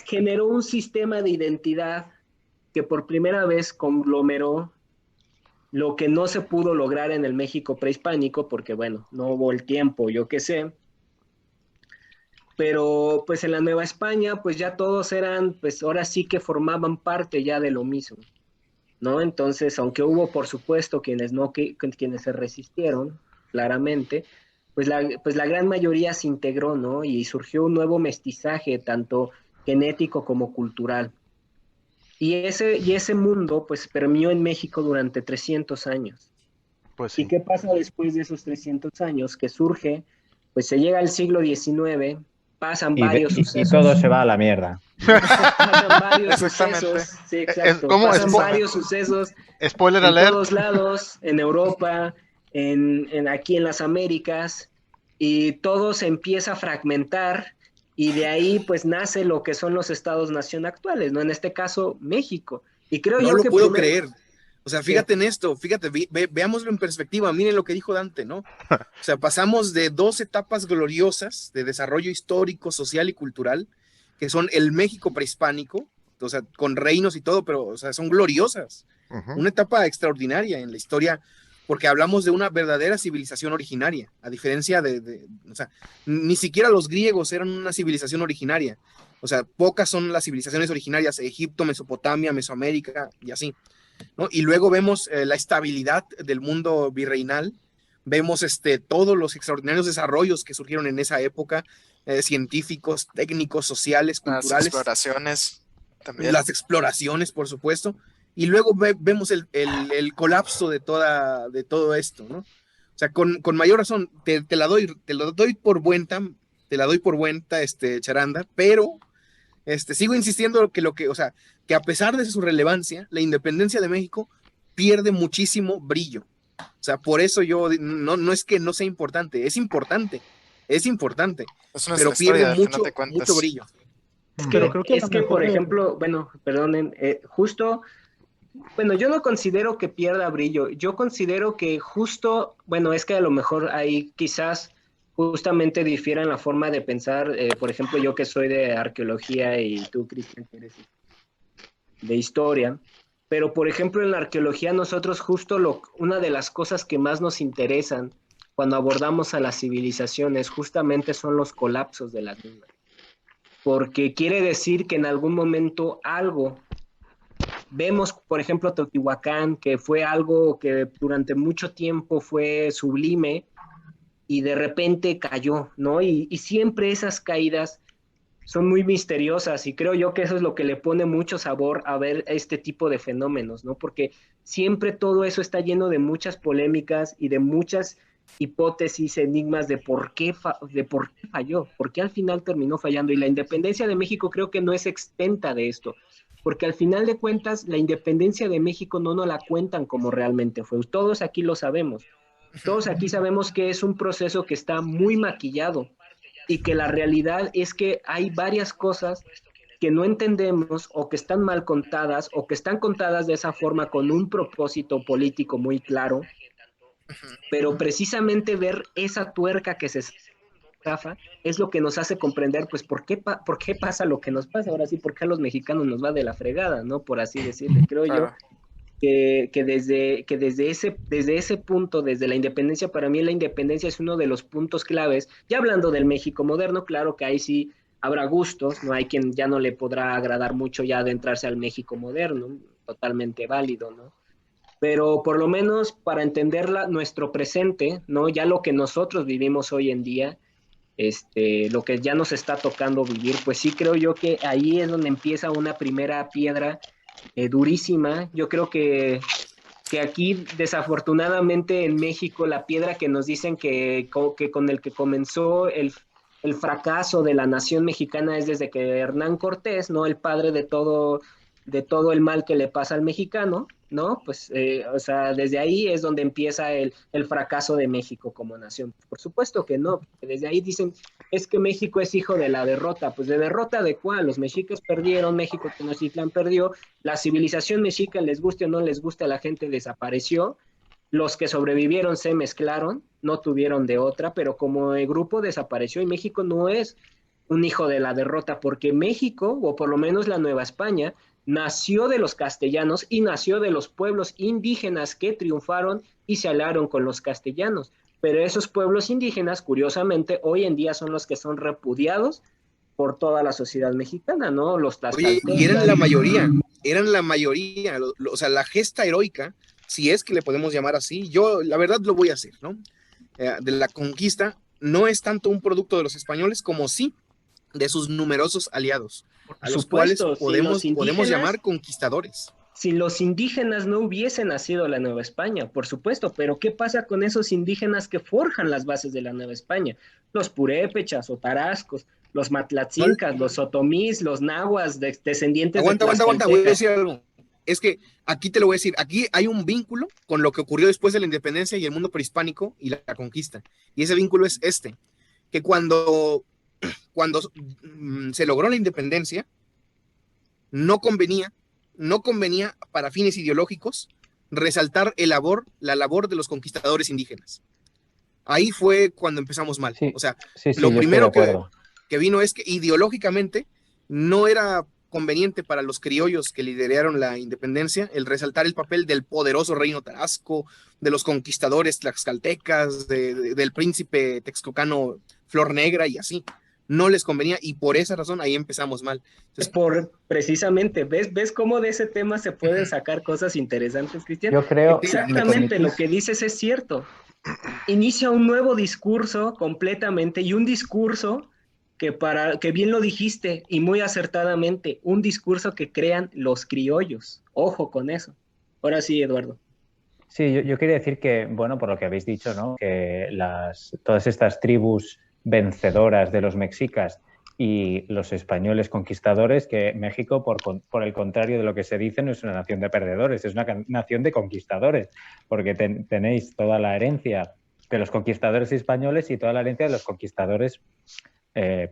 generó un sistema de identidad que por primera vez conglomeró lo que no se pudo lograr en el México prehispánico, porque bueno, no hubo el tiempo, yo qué sé. Pero pues en la Nueva España, pues ya todos eran, pues ahora sí que formaban parte ya de lo mismo, ¿no? Entonces, aunque hubo, por supuesto, quienes se resistieron, claramente, pues la gran mayoría se integró, ¿no? Y surgió un nuevo mestizaje, tanto genético como cultural. Y ese mundo, pues, permeó en México durante 300 años. Pues ¿Y sí. qué pasa después de esos 300 años? Que surge, pues se llega al siglo XIX, pasan varios Y sucesos. todo se va a la mierda. Pasan varios Exactamente. sucesos, sí, exacto. ¿cómo? Pasan Spo- varios sucesos Spoiler en alert. todos lados, en Europa, aquí en las Américas, y todo se empieza a fragmentar, y de ahí pues nace lo que son los estados-nación actuales, ¿no? En este caso, México. Y creo No yo lo que puedo primero, creer. O sea, fíjate en esto, fíjate, veámoslo en perspectiva, miren lo que dijo Dante, ¿no? O sea, pasamos de 2 etapas gloriosas de desarrollo histórico, social y cultural, que son el México prehispánico, o sea, con reinos y todo, pero, o sea, son gloriosas. Una etapa extraordinaria en la historia, porque hablamos de una verdadera civilización originaria, a diferencia o sea, ni siquiera los griegos eran una civilización originaria. O sea, pocas son las civilizaciones originarias, Egipto, Mesopotamia, Mesoamérica y así, ¿no? Y luego vemos la estabilidad del mundo virreinal, vemos todos los extraordinarios desarrollos que surgieron en esa época, científicos, técnicos, sociales, Las culturales, exploraciones también. las exploraciones, por supuesto, y luego vemos el colapso de todo esto, ¿no? O sea, con mayor razón, te lo doy por buenta, Charanda, pero sigo insistiendo o sea, que a pesar de su relevancia, la independencia de México pierde muchísimo brillo. O sea, por eso yo no es que no sea importante, es importante, Es nuestra pero pierde historia, al final mucho, de cuentas. mucho brillo. Pero creo que a es lo que, por mejor ejemplo, bueno, perdonen, justo, bueno, yo no considero que pierda brillo, yo considero que justo, bueno, es que a lo mejor ahí quizás justamente difieran la forma de pensar, por ejemplo, yo que soy de arqueología y tú, Cristian, que eres de historia, pero por ejemplo en la arqueología nosotros justo una de las cosas que más nos interesan cuando abordamos a las civilizaciones justamente son los colapsos de las mismas, porque quiere decir que en algún momento algo, vemos por ejemplo Teotihuacán, que fue algo que durante mucho tiempo fue sublime y de repente cayó, ¿no? Y siempre esas caídas son muy misteriosas y creo yo que eso es lo que le pone mucho sabor a ver este tipo de fenómenos, ¿no? Porque siempre todo eso está lleno de muchas polémicas y de muchas hipótesis, enigmas de por qué falló, por qué al final terminó fallando. Y la independencia de México creo que no es exenta de esto, porque al final de cuentas la independencia de México no nos la cuentan como realmente fue. Todos aquí lo sabemos. Todos aquí sabemos que es un proceso que está muy maquillado y que la realidad es que hay varias cosas que no entendemos o que están mal contadas o que están contadas de esa forma con un propósito político muy claro, pero precisamente ver esa tuerca que se zafa es lo que nos hace comprender pues por qué pasa lo que nos pasa, ahora sí, por qué a los mexicanos nos va de la fregada, ¿no? Por así decirlo, creo yo. Claro. Desde ese punto, desde la independencia, para mí la independencia es uno de los puntos claves. Ya hablando del México moderno, claro que ahí sí habrá gustos, no hay quien ya no le podrá agradar mucho ya adentrarse al México moderno, totalmente válido, ¿no? Pero por lo menos para entenderla, nuestro presente, ¿no? Ya lo que nosotros vivimos hoy en día, lo que ya nos está tocando vivir, pues sí creo yo que ahí es donde empieza una primera piedra durísima. Yo creo que aquí desafortunadamente en México la piedra que nos dicen que con el que comenzó el fracaso de la nación mexicana es desde que Hernán Cortés, ¿no? El padre de todo de todo el mal que le pasa al mexicano, ¿no? Pues, o sea, desde ahí es donde empieza el fracaso de México como nación. Por supuesto que no, porque desde ahí dicen, es que México es hijo de la derrota. Pues, ¿de derrota de cuál? Los mexicas perdieron, México Tenochtitlan perdió, la civilización mexica, les guste o no les guste, la gente desapareció, los que sobrevivieron se mezclaron, no tuvieron de otra, pero como el grupo desapareció y México no es un hijo de la derrota, porque México, o por lo menos la Nueva España, nació de los castellanos y nació de los pueblos indígenas que triunfaron y se aliaron con los castellanos. Pero esos pueblos indígenas, curiosamente, hoy en día son los que son repudiados por toda la sociedad mexicana, ¿no? Los Oye, y tlaxcaltecas. eran la mayoría, o sea, la gesta heroica, si es que le podemos llamar así, yo la verdad lo voy a hacer, ¿no? De la conquista no es tanto un producto de los españoles como sí de sus numerosos aliados, a los cuales podemos llamar conquistadores. Si los indígenas no hubiesen nacido la Nueva España, por supuesto, pero ¿qué pasa con esos indígenas que forjan las bases de la Nueva España? Los purépechas o tarascos, los matlatzincas, los otomís, los nahuas, descendientes de Aguanta, voy a decir algo. Es que aquí te lo voy a decir, aquí hay un vínculo con lo que ocurrió después de la independencia y el mundo prehispánico y la conquista. Y ese vínculo es que cuando se logró la independencia, no convenía para fines ideológicos resaltar la labor de los conquistadores indígenas. Ahí fue cuando empezamos mal. Sí, o sea, sí, lo primero que vino es que ideológicamente no era conveniente para los criollos que lideraron la independencia el resaltar el papel del poderoso reino tarasco, de los conquistadores tlaxcaltecas, del príncipe texcocano Flor Negra y así. No les convenía y por esa razón ahí empezamos mal. Entonces, precisamente, ¿ves cómo de ese tema se pueden sacar cosas interesantes, Cristian? Yo creo... Exactamente, lo que dices es cierto. Inicia un nuevo discurso completamente, y un discurso que bien lo dijiste y muy acertadamente, un discurso que crean los criollos. Ojo con eso. Ahora sí, Eduardo. Sí, yo quería decir que, bueno, por lo que habéis dicho, ¿no? Que todas estas tribus vencedoras de los mexicas y los españoles conquistadores, que México, por el contrario de lo que se dice, no es una nación de perdedores, es una nación de conquistadores, porque tenéis toda la herencia de los conquistadores españoles y toda la herencia de los conquistadores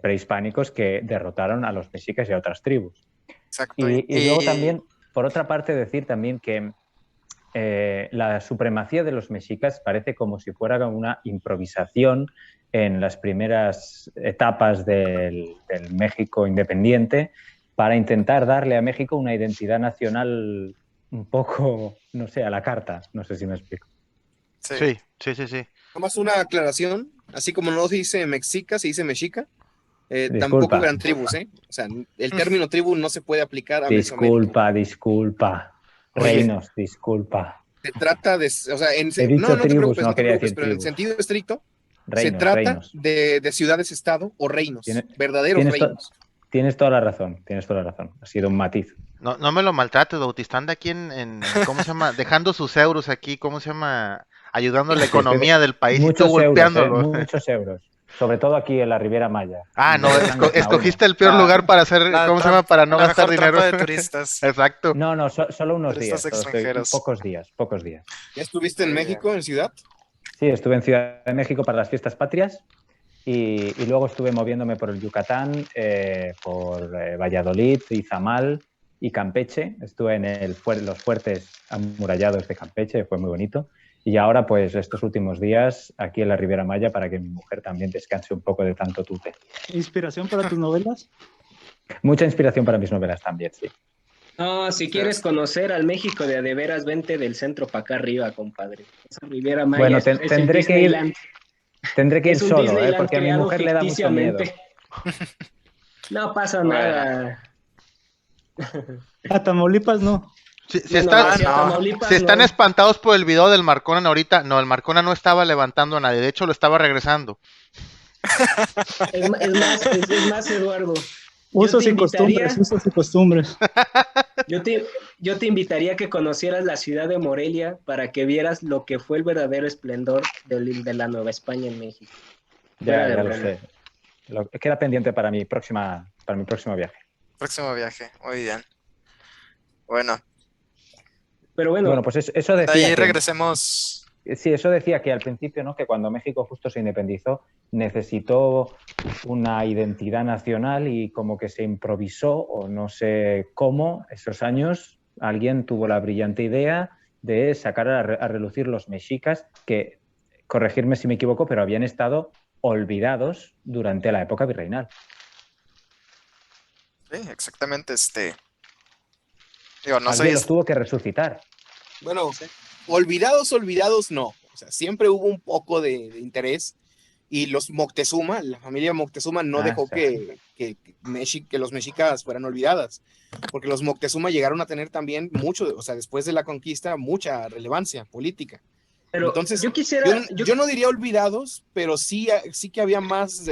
prehispánicos que derrotaron a los mexicas y a otras tribus. Exacto. Y luego también, por otra parte, decir también que la supremacía de los mexicas parece como si fuera una improvisación en las primeras etapas del México independiente para intentar darle a México una identidad nacional un poco, no sé, a la carta. No sé si me explico. Sí. Nomás una aclaración, así como no se dice mexica, se dice mexica. Disculpa. Tampoco eran tribus, O sea, el término tribu no se puede aplicar a Mesoamérica. Disculpa. Reinos, disculpa. Se trata de, o sea, He dicho tribus, no quería decir pero en tribus. sentido estricto, Reinos, se trata reinos. De ciudades-estado o reinos, verdaderos reinos. Tienes toda la razón. Ha sido un matiz. No me lo maltrates, Bautista, anda aquí ¿cómo se llama? Dejando sus euros aquí, ¿cómo se llama? Ayudando a la economía del país y tú golpeándolo. Muchos euros. Sobre todo aquí en la Riviera Maya. No, escogiste el peor lugar para hacer, ¿cómo se llama? Para no gastar dinero. De turistas. Exacto. No, solo unos turistas días. Extranjeros. Pocos días. ¿Ya estuviste en México, en ciudad? Sí, estuve en Ciudad de México para las fiestas patrias y luego estuve moviéndome por el Yucatán, por Valladolid, Izamal y Campeche. Estuve en los fuertes amurallados de Campeche, fue muy bonito. Y ahora, pues, estos últimos días aquí en la Riviera Maya para que mi mujer también descanse un poco de tanto tute. ¿Inspiración para tus novelas? Mucha inspiración para mis novelas también, sí. No, si quieres conocer al México de veras, vente del centro para acá arriba, compadre. Esa Riviera Maya. Bueno, tendré que ir solo, porque a mi mujer le da mucho miedo. No pasa nada. A Tamaulipas no. Si están espantados por el video del Marconan ahorita, no, el Marconan no estaba levantando a nadie, de hecho lo estaba regresando. Es más, Eduardo. Usos y costumbres. Yo te invitaría a que conocieras la ciudad de Morelia para que vieras lo que fue el verdadero esplendor de la Nueva España en México. Ya lo sé. Queda pendiente para mi próximo viaje. Próximo viaje, muy bien. Bueno, Pero bueno, Bueno, pues eso de decía ahí que, regresemos. sí, eso decía que al principio, ¿no? Que cuando México justo se independizó, necesitó una identidad nacional y como que se improvisó, o no sé cómo, esos años alguien tuvo la brillante idea de sacar a relucir los mexicas, que, corregirme si me equivoco, pero habían estado olvidados durante la época virreinal. Sí, exactamente, digo, no Alguien sé, los tuvo que resucitar. Bueno, olvidados no. O sea, siempre hubo un poco de interés. Y los Moctezuma, la familia Moctezuma no dejó Sí. que los mexicas fueran olvidadas, porque los Moctezuma llegaron a tener también mucho, o sea, después de la conquista, mucha relevancia política. pero Entonces, yo quisiera, yo no diría olvidados, pero sí que había más,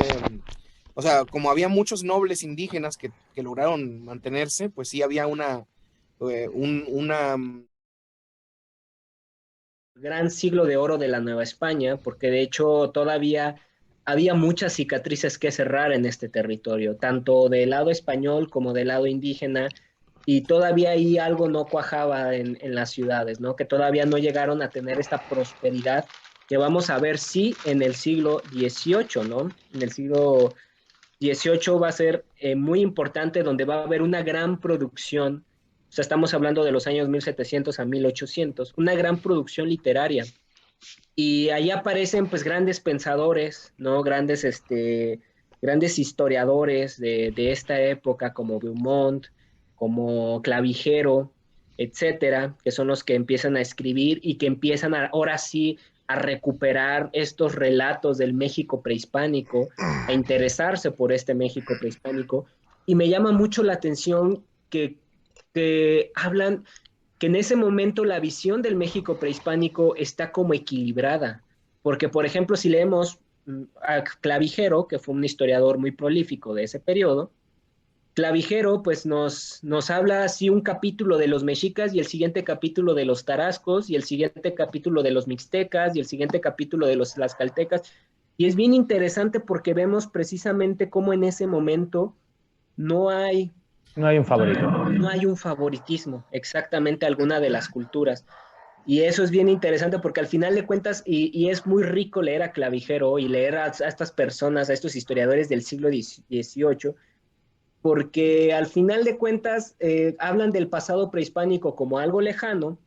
o sea, como había muchos nobles indígenas que lograron mantenerse, pues sí había una gran siglo de oro de la Nueva España, porque de hecho todavía había muchas cicatrices que cerrar en este territorio, tanto del lado español como del lado indígena, y todavía ahí algo no cuajaba en las ciudades, ¿no? Que todavía no llegaron a tener esta prosperidad que vamos a ver sí en el siglo XVIII, ¿no? En el siglo XVIII va a ser muy importante, donde va a haber una gran producción. O sea, estamos hablando de los años 1700 a 1800, una gran producción literaria. Y ahí aparecen pues grandes pensadores, ¿no? Grandes historiadores de esta época, como Beaumont, como Clavijero, etcétera, que son los que empiezan a escribir y que empiezan ahora sí a recuperar estos relatos del México prehispánico, a interesarse por este México prehispánico. Y me llama mucho la atención que hablan que en ese momento la visión del México prehispánico está como equilibrada, porque por ejemplo si leemos a Clavijero, que fue un historiador muy prolífico de ese periodo, Clavijero pues nos habla así un capítulo de los mexicas y el siguiente capítulo de los tarascos y el siguiente capítulo de los mixtecas y el siguiente capítulo de los tlaxcaltecas, y es bien interesante porque vemos precisamente cómo en ese momento no hay No hay un favorito. no hay un favoritismo exactamente a alguna de las culturas. Y eso es bien interesante porque al final de cuentas, y es muy rico leer a Clavijero y leer a estas personas, a estos historiadores del siglo XVIII, porque al final de cuentas hablan del pasado prehispánico como algo lejano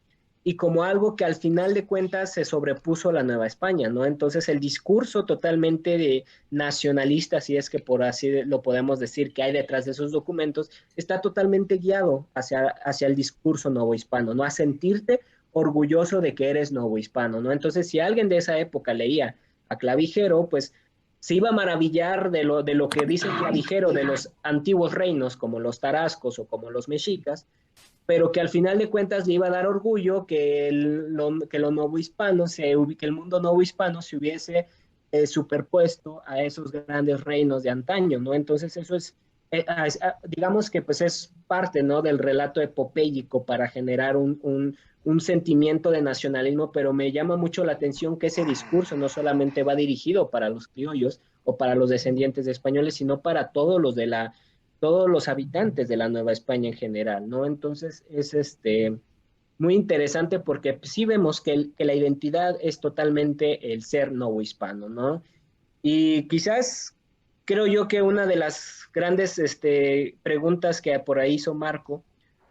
y como algo que al final de cuentas se sobrepuso a la Nueva España, ¿no? Entonces el discurso totalmente de nacionalista, si es que por así lo podemos decir, que hay detrás de esos documentos, está totalmente guiado hacia el discurso novohispano, ¿no? A sentirte orgulloso de que eres novohispano, ¿no? Entonces si alguien de esa época leía a Clavijero, pues se iba a maravillar de lo que dice Clavijero de los antiguos reinos, como los tarascos o como los mexicas, pero que al final de cuentas le iba a dar orgullo que lo novohispano, que el mundo novohispano se hubiese superpuesto a esos grandes reinos de antaño, ¿no? Entonces eso es, digamos que pues es parte, ¿no? Del relato epopéyico para generar un sentimiento de nacionalismo, pero me llama mucho la atención que ese discurso no solamente va dirigido para los criollos o para los descendientes de españoles, sino para todos los habitantes de la Nueva España en general, ¿no? Entonces es muy interesante porque sí vemos que la identidad es totalmente el ser novohispano, ¿no? Y quizás creo yo que una de las grandes preguntas que por ahí hizo Marco,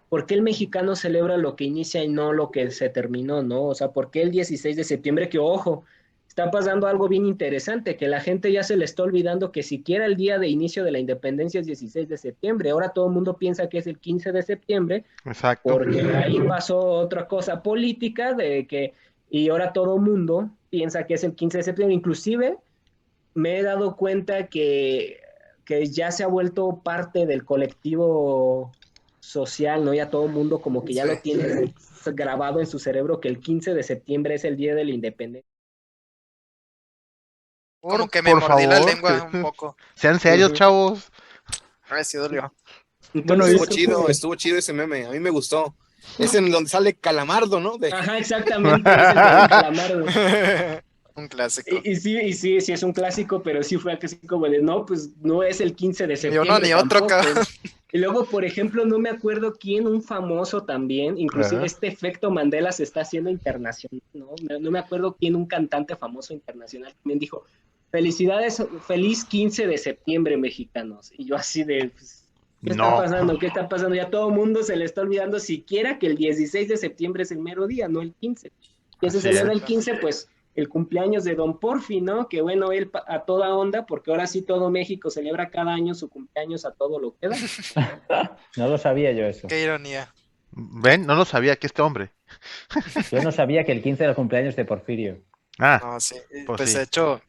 ¿por qué el mexicano celebra lo que inicia y no lo que se terminó, no? O sea, ¿por qué el 16 de septiembre? Que ojo, está pasando algo bien interesante, que la gente ya se le está olvidando que siquiera el día de inicio de la independencia es 16 de septiembre. Ahora todo el mundo piensa que es el 15 de septiembre, Exacto. porque ahí pasó otra cosa política y ahora todo el mundo piensa que es el 15 de septiembre. Inclusive me he dado cuenta que ya se ha vuelto parte del colectivo social, ¿no? Ya todo el mundo como que ya lo tiene grabado en su cerebro que el 15 de septiembre es el día de la independencia. Como que me Por mordí la favor, lengua un poco. sean serios, chavos. A ver si dolió. Bueno, Entonces, estuvo chido ese meme, a mí me gustó. Es en donde sale Calamardo, ¿no? ajá, exactamente, es el de Calamardo. Un clásico. Sí, es un clásico, pero sí fue así como de, no, pues no es el 15 de Ni septiembre. uno ni otro, tampoco. cabrón. Y luego, por ejemplo, no me acuerdo quién, un famoso también, inclusive Ajá. este efecto Mandela se está haciendo internacional, ¿no? No me acuerdo quién, un cantante famoso internacional también dijo, felicidades, feliz 15 de septiembre, mexicanos. Y yo así de, pues, ¿qué está No, pasando? ¿Qué está pasando? Ya todo el mundo se le está olvidando siquiera que el 16 de septiembre es el mero día, no el 15. ¿Quién se así celebra es. el 15? Pues el cumpleaños de Don Porfi, ¿no? Que bueno, él a toda onda, porque ahora sí todo México celebra cada año su cumpleaños a todo lo que da. No lo sabía yo eso. Qué ironía. Ven, no lo sabía que este hombre. Yo no sabía que el 15 era el cumpleaños de Porfirio. Ah, No, sí. pues Pues sí. de hecho,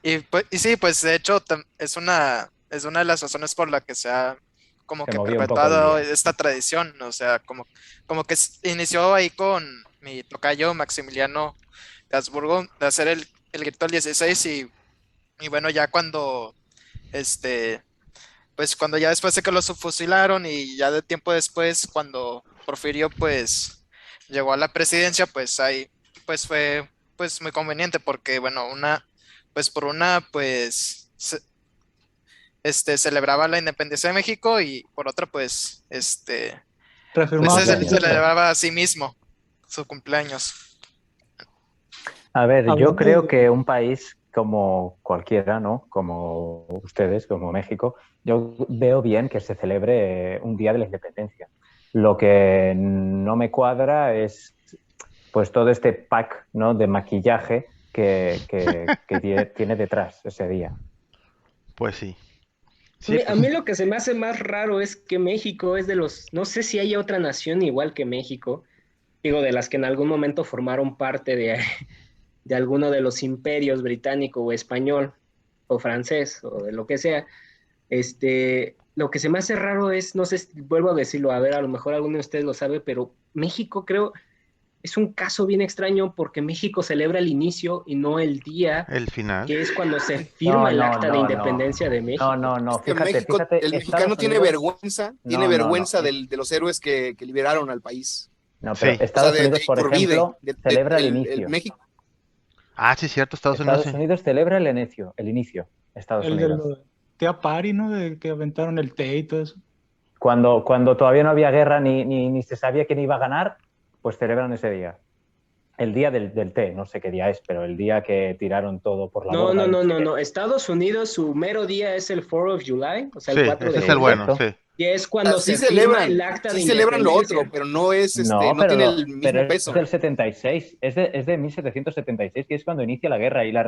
y sí, pues de hecho es una de las razones por la que se ha como Se que movió un poco el perpetuado día. esta tradición, o sea, como que inició ahí con mi tocayo Maximiliano de Habsburgo de hacer el grito del 16 y bueno, ya cuando este pues cuando ya después de que lo fusilaron y ya de tiempo después, cuando Porfirio pues llegó a la presidencia, pues ahí pues fue pues muy conveniente porque bueno, pues por una pues celebraba la independencia de México y por otra pues pues Reafirmaba su se Cumpleaños. tierra. celebraba a sí mismo su cumpleaños. A ver, yo Hablando creo de- que un país como cualquiera, ¿no? Como ustedes, como México, yo veo bien que se celebre un día de la independencia. Lo que no me cuadra es pues todo este pack, ¿no? De maquillaje que tiene detrás ese día. Pues sí. Sí, A pues mí lo que se me hace más raro es que México es de los, no sé si hay otra nación igual que México, digo, de las que en algún momento formaron parte de alguno de los imperios británico o español o francés o de lo que sea. Lo que se me hace raro es, no sé, vuelvo a decirlo, a ver, a lo mejor alguno de ustedes lo sabe, pero México creo es un caso bien extraño porque México celebra el inicio y no el día, el final. que es cuando se No, firma el no, acta de no, no. independencia de No, México. no, Es no. que Fíjate, México, fíjate, el mexicano Estados Unidos. tiene No, no, no. vergüenza de los héroes que liberaron al país. No, pero Sí. O sea, Estados Unidos, de por Iturbide, ejemplo, celebra el el inicio. México. Ah, sí, cierto, Estados Unidos Estados sí. Unidos celebra el inicio. El inicio. Estados el de Unidos. los Tea Party, ¿no? De que aventaron el té y todo eso. Cuando todavía no había guerra ni se sabía quién iba a ganar, pues celebran ese día. El día del té, no sé qué día es, pero el día que tiraron todo por la No, borda no, y no no, sé no, qué. no. Estados Unidos, su mero día es el 4 of July, o sea, Sí, el 4 de ese es Sí, el julio, bueno, exacto. sí. y es cuando Sí se firma celebran, el acta de sí celebran lo otro, independencia. pero no es, No, no tiene pero el mismo es peso. del 76, es de 1776, que es cuando inicia la guerra y el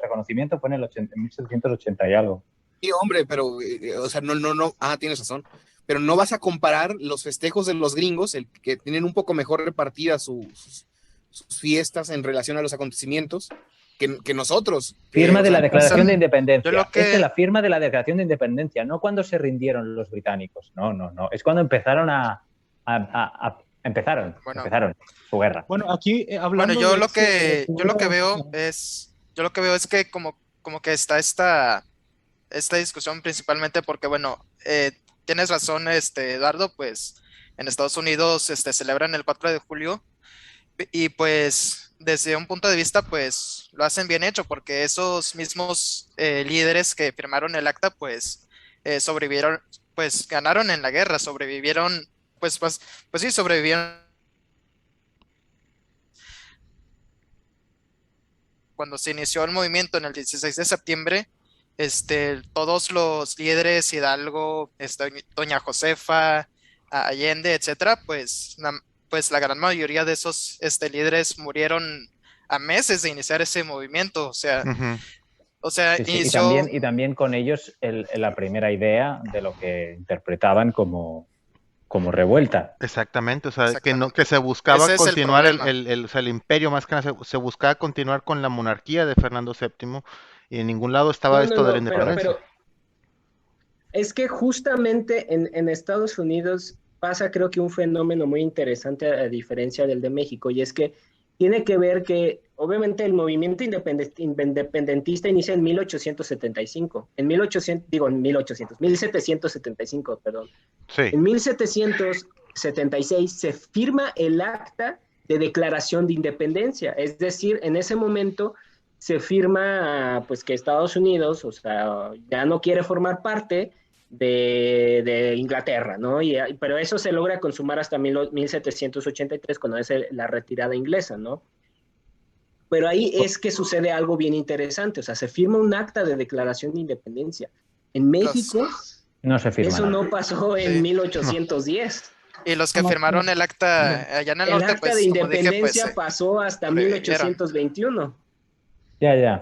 reconocimiento fue en 1780 y algo. Sí, hombre, pero, o sea, no, tienes razón. Pero no vas a comparar los festejos de los gringos, el que tienen un poco mejor repartidas sus fiestas en relación a los acontecimientos, que nosotros. Firma O de sea, la Declaración de Yo Independencia. lo Es de que la firma de la Declaración de Independencia, no cuando se rindieron los británicos. No, no, no. Es cuando empezaron empezaron bueno, su guerra. Bueno, aquí Bueno, hablando yo de lo eso, que yo lo que veo Ajá. es que como que está esta discusión principalmente porque bueno, tienes razón, Eduardo, pues en Estados Unidos celebran el 4 de julio y pues desde un punto de vista pues lo hacen bien hecho porque esos mismos líderes que firmaron el acta pues sobrevivieron, pues ganaron en la guerra, sobrevivieron, pues sí, sobrevivieron cuando se inició el movimiento en el 16 de septiembre, todos los líderes, Hidalgo, Doña Josefa, Allende, etcétera, pues la gran mayoría de esos líderes murieron a meses de iniciar ese movimiento. Ujú. O sea, Sí, sí. inició. Y también con ellos la primera idea de lo que interpretaban como revuelta. Exactamente, o sea, Exactamente. que se buscaba Ese es el continuar problema. o sea, el imperio, más que nada, se buscaba continuar con la monarquía de Fernando VII y en ningún lado estaba No, no, esto de la no, independencia. pero es que justamente en Estados Unidos pasa creo que un fenómeno muy interesante a diferencia del de México, y es que tiene que ver que obviamente el movimiento independentista inicia en 1875, en 1800, digo en 1800, 1775, perdón. Sí, En 1776 se firma el acta de declaración de independencia, es decir, en ese momento se firma pues que Estados Unidos, o sea, ya no quiere formar parte de Inglaterra, ¿no? Pero eso se logra consumar hasta 1783, cuando es la retirada inglesa, ¿no? Pero ahí es que sucede algo bien interesante, o sea, se firma un acta de declaración de independencia. En México, No se firma eso nada. no pasó en Sí. 1810. Y los que firmaron el acta allá en el norte, acta pues, de como dije, independencia pues, pasó hasta sobrevivieron. 1821. Ya.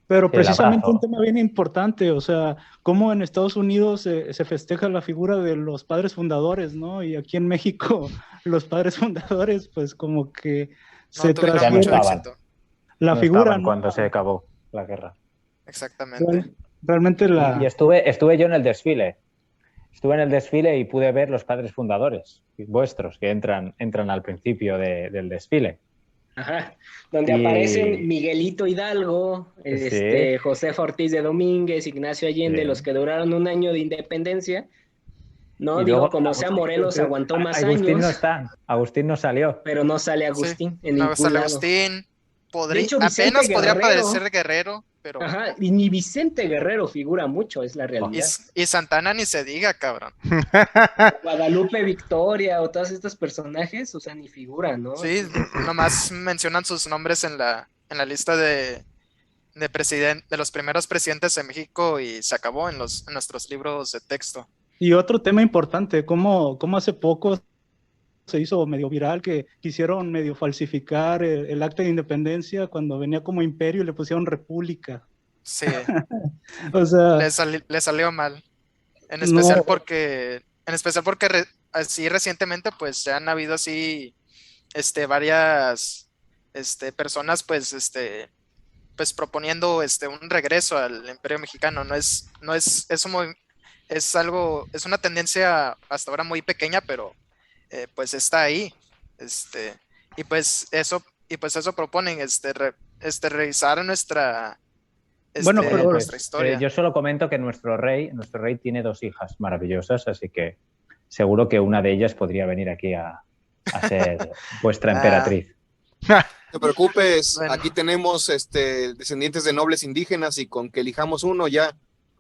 Pero Sí, el precisamente un abrazo. tema bien importante, o sea, cómo en Estados Unidos se festeja la figura de los padres fundadores, ¿no? Y aquí en México los padres fundadores, pues como que No se tuvieron Ya no mucho transfiere estaban. éxito. la No figura, estaban ¿no? cuando se acabó la guerra. Exactamente. Realmente Y estuve yo en el desfile. Estuve en el desfile y pude ver los padres fundadores vuestros que entran al principio del desfile. Ajá. Donde Y- aparecen Miguelito Hidalgo, Sí. Josefa Ortiz de Domínguez, Ignacio Allende, Sí. los que duraron un año de independencia, ¿no? Y Digo, luego como sea, Morelos aguantó más Agustín no años, está. Agustín no salió. pero no sale Sí, Agustín en no ningún sale lado. Agustín. De hecho, Vicente Apenas podría Guerrero, parecer Guerrero, pero. ajá, y ni Vicente Guerrero figura mucho, es la Y, realidad. y Santana ni se diga, cabrón. Guadalupe Victoria o todos estos personajes, o sea, ni figuran, ¿no? Sí, nomás mencionan sus nombres en la lista de los primeros presidentes de México y se acabó en nuestros libros de texto. Y otro tema importante, cómo hace poco se hizo medio viral que quisieron medio falsificar el acta de independencia cuando venía como imperio y le pusieron república. Sí, O sea, le salió mal. En No. especial porque así recientemente pues ya han habido así varias personas pues proponiendo un regreso al Imperio Mexicano. Es una tendencia hasta ahora muy pequeña, pero pues está ahí. Y pues eso proponen revisar Bueno, pero nuestra historia. Yo solo comento que nuestro rey tiene 2 hijas maravillosas, así que seguro que una de ellas podría venir aquí a ser vuestra emperatriz. No te preocupes, Bueno. aquí tenemos descendientes de nobles indígenas y con que elijamos uno ya.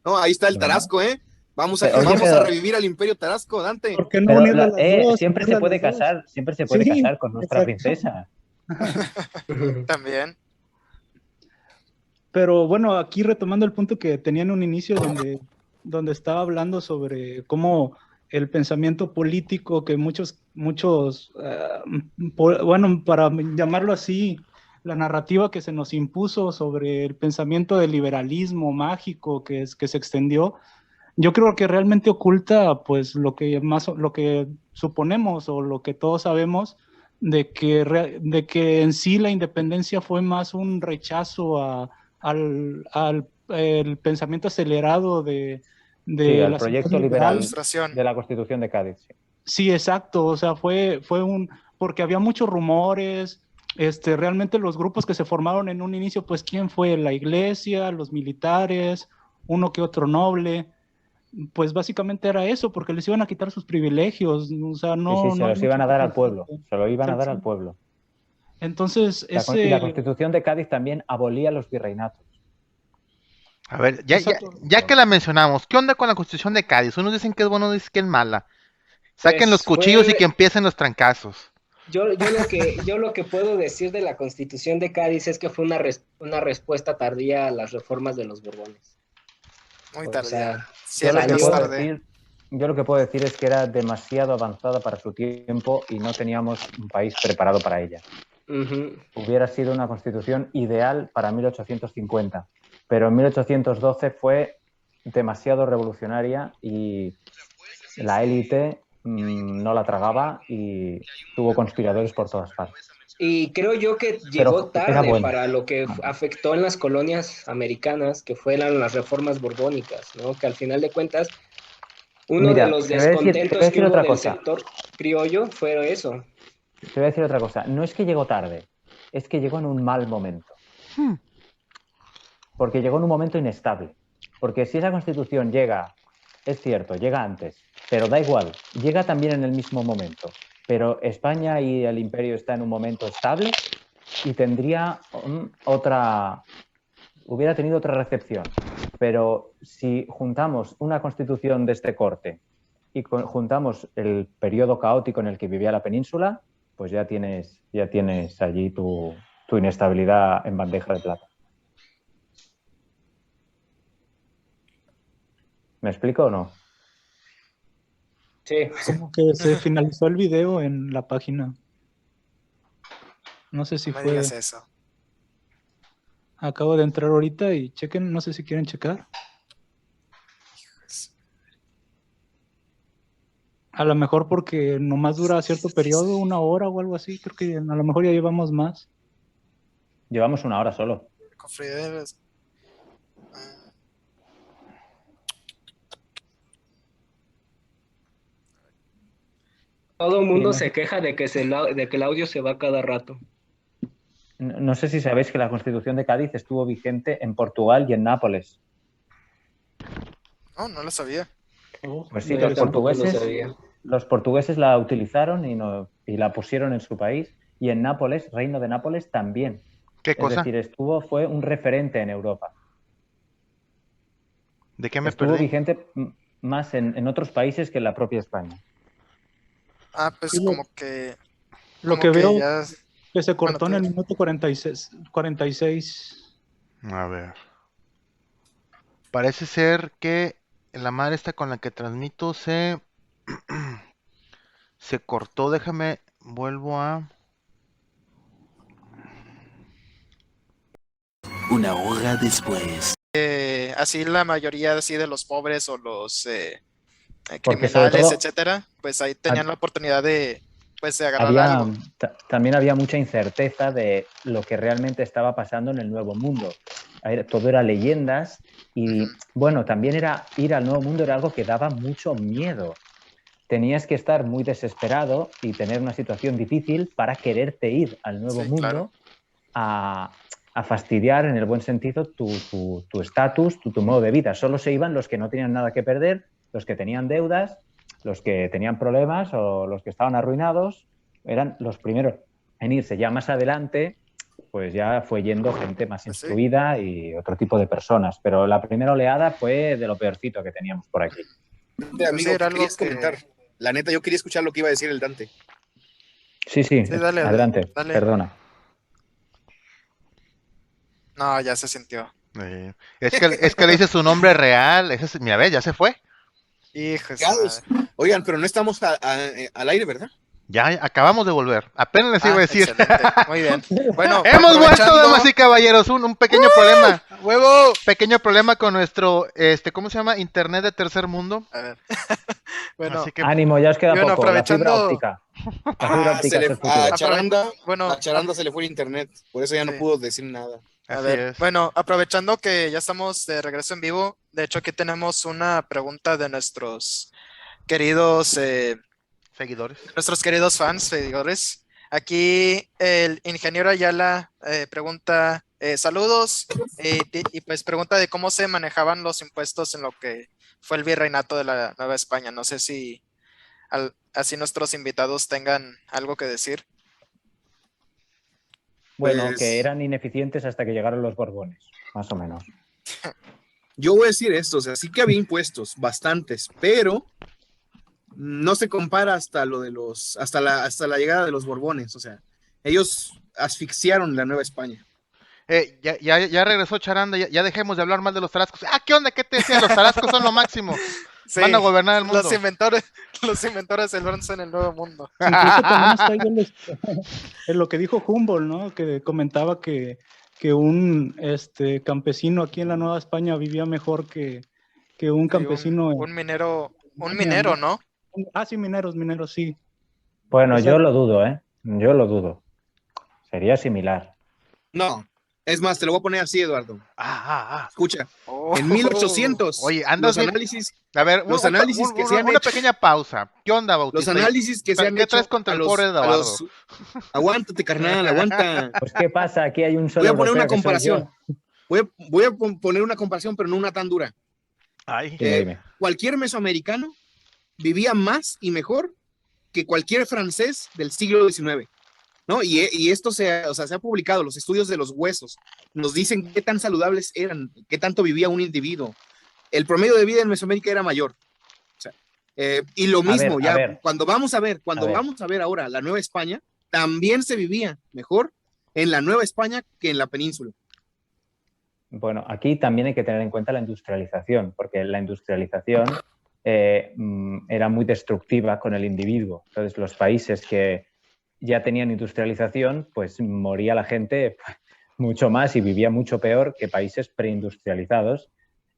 No, ahí está el Bueno. Tarasco, ¿eh? Vamos a Pero- revivir al Imperio Tarasco, Dante. ¿por qué no Pero unir las dos? siempre se Unirlas puede las dos. casar, siempre se puede Sí, casar con nuestra exacto. princesa. También. Pero bueno, aquí retomando el punto que tenía en un inicio donde estaba hablando sobre cómo el pensamiento político que muchos, bueno, para llamarlo así, la narrativa que se nos impuso sobre el pensamiento del liberalismo mágico que se extendió, yo creo que realmente oculta pues lo que suponemos o lo que todos sabemos de que en sí la independencia fue más un rechazo al el pensamiento acelerado de Al la proyecto sociedad liberal Ilustración. de la Constitución de Cádiz. Sí. Sí, exacto, o sea, porque había muchos rumores, realmente los grupos que se formaron en un inicio, pues, ¿quién fue? La iglesia, los militares, uno que otro noble, pues básicamente era eso, porque les iban a quitar sus privilegios, o sea, no... Sí, se no hay los iban mucho a dar que al pueblo, pensar. se lo iban a dar al pueblo. Entonces, Y la Constitución de Cádiz también abolía los virreinatos. A ver, ya que la mencionamos, ¿qué onda con la Constitución de Cádiz? Unos dicen que es buena, otros dicen que es mala. Saquen Pues los cuchillos y que empiecen los trancazos. Yo lo que puedo decir de la Constitución de Cádiz es que fue una respuesta tardía a las reformas de los Borbones. Muy O tardía. sea, 100 Yo lo que años puedo tarde. decir, yo lo que puedo decir es que era demasiado avanzada para su tiempo y no teníamos un país preparado para ella. Ujú. Hubiera sido una constitución ideal para 1850, pero en 1812 fue demasiado revolucionaria y la élite no la tragaba y tuvo conspiradores por todas partes. Y creo yo que Pero llegó era tarde buena. para lo que afectó en las colonias americanas, que fueron las reformas borbónicas, ¿no? Que al final de cuentas, uno Mira, de los te voy a decir descontentos que hubo otra del cosa. sector criollo fue eso. Te voy a decir otra cosa. No es que llegó tarde, es que llegó en un mal momento. Porque llegó en un momento inestable. Porque si esa constitución llega, es cierto, llega antes, pero da igual, llega también en el mismo momento. Pero España y el imperio están en un momento estable y hubiera tenido otra recepción. pero si juntamos una constitución de este corte y juntamos el periodo caótico en el que vivía la península, pues ya tienes allí tu inestabilidad en bandeja de plata. ¿Me explico o no? Sí. Como que se finalizó el video en la página. No sé si No me fue... digas eso. Acabo de entrar ahorita y chequen, no sé si quieren checar. A lo mejor porque nomás dura cierto periodo, 1 hora o algo así. Creo que a lo mejor ya llevamos más. Llevamos 1 hora solo. Confrideres. Todo el mundo Sí, se queja de que el audio se va cada rato. No sé si sabéis que la Constitución de Cádiz estuvo vigente en Portugal y en Nápoles. No, no lo sabía. Pues sí, No, yo tampoco lo sabía. los portugueses la utilizaron y la pusieron en su país, y en Nápoles, Reino de Nápoles, también. ¿Qué Es cosa? decir, fue un referente en Europa. ¿De qué me Estuvo perdí? vigente más en otros países que en la propia España. Ah, pues Sí, como que... Lo como que veo ya... que se cortó Bueno, en el minuto 46. A ver. Parece ser que la madre esta con la que transmito se cortó. Déjame, vuelvo a... Una hora después. así la mayoría así de los pobres o los Porque sobre criminales, todo etcétera, pues ahí tenían la oportunidad de, pues, de agarrar algo. también había mucha incerteza de lo que realmente estaba pasando en el Nuevo Mundo. Todo era leyendas y, bueno, también ir al Nuevo Mundo era algo que daba mucho miedo. Tenías que estar muy desesperado y tener una situación difícil para quererte ir al Nuevo Sí, Mundo, claro. a fastidiar, en el buen sentido, tu estatus, tu modo de vida. Solo se iban los que no tenían nada que perder, los que tenían deudas, los que tenían problemas o los que estaban arruinados. Eran los primeros en irse. Ya más adelante, pues ya fue yendo gente más Pues sí. instruida y otro tipo de personas. Pero la primera oleada fue de lo peorcito que teníamos por aquí. Amigo, Sí, era ¿qué algo querías que... comentar? La neta, yo quería escuchar lo que iba a decir el Dante. Sí, Sí, dale, adelante, dale. perdona. No, ya se sintió. Es que le dice su nombre real. Mira, ve, ya se fue. Hijo de su madre. Oigan, pero no estamos al aire, ¿verdad? Ya acabamos de volver. Apenas les iba a decir. Excelente. Muy bien. Bueno, Hemos vuelto, aprovechando- damas y caballeros. Un pequeño problema. ¡Huevo! Pequeño problema con nuestro, ¿cómo se llama? Internet de tercer mundo. A ver. Bueno, Así que Ánimo, ya os queda bueno, poco. La fibra aprovechando- óptica. La fibra óptica es el futuro. A Charanda, bueno, a Charanda se le fue el internet, por eso ya no Sí. pudo decir nada. a así ver, es. bueno, aprovechando que ya estamos de regreso en vivo, de hecho aquí tenemos una pregunta de nuestros queridos Seguidores. fans, seguidores. Aquí el ingeniero Ayala pregunta, saludos, y pues pregunta de cómo se manejaban los impuestos en lo que fue el virreinato de la Nueva España. No sé si así nuestros invitados tengan algo que decir. Bueno, Pues- que eran ineficientes hasta que llegaron los Borbones, más o menos. Yo voy a decir esto, o sea, sí que había impuestos, bastantes, pero no se compara hasta hasta la llegada de los Borbones, o sea, ellos asfixiaron la Nueva España. Ya regresó Charanda, ya dejemos de hablar mal de los tarascos. ¿Qué onda? ¿Qué te decía? Los tarascos son lo máximo. Sí, Van a gobernar el mundo. los inventores del bronce en el Nuevo Mundo. Incluso también está ahí en lo que dijo Humboldt, ¿no? Que comentaba que un campesino aquí en la Nueva España vivía mejor que un campesino. Un minero, ¿no? Sí, mineros, sí. Bueno, Exacto. yo lo dudo, ¿eh? Yo lo dudo. Sería similar. No, es más, te lo voy a poner así, Eduardo. Escucha, Oh. en 1800, Oye, andas los bien- análisis, A ver, Los análisis que se han una hecho. pequeña pausa. ¿Qué onda, Bautista? los análisis que se han ¿Qué hecho traes contra a el los- pobre a Eduardo? los- Aguántate, carnal, aguanta. Pues, ¿qué pasa? Aquí hay un solo Voy a poner europeo una que soy comparación. yo. Voy a poner una comparación, pero no una tan dura. Ay, Dime. Cualquier mesoamericano vivía más y mejor que cualquier francés del siglo XIX. ¿no? Y esto o sea, se ha publicado, los estudios de los huesos nos dicen qué tan saludables eran, qué tanto vivía un individuo. El promedio de vida en Mesoamérica era mayor. O sea, y lo mismo, cuando vamos a ver ahora la Nueva España, también se vivía mejor en la Nueva España que en la península. Bueno, aquí también hay que tener en cuenta la industrialización, porque la industrialización era muy destructiva con el individuo. Entonces, los países que ya tenían industrialización, pues moría la gente mucho más y vivía mucho peor que países preindustrializados.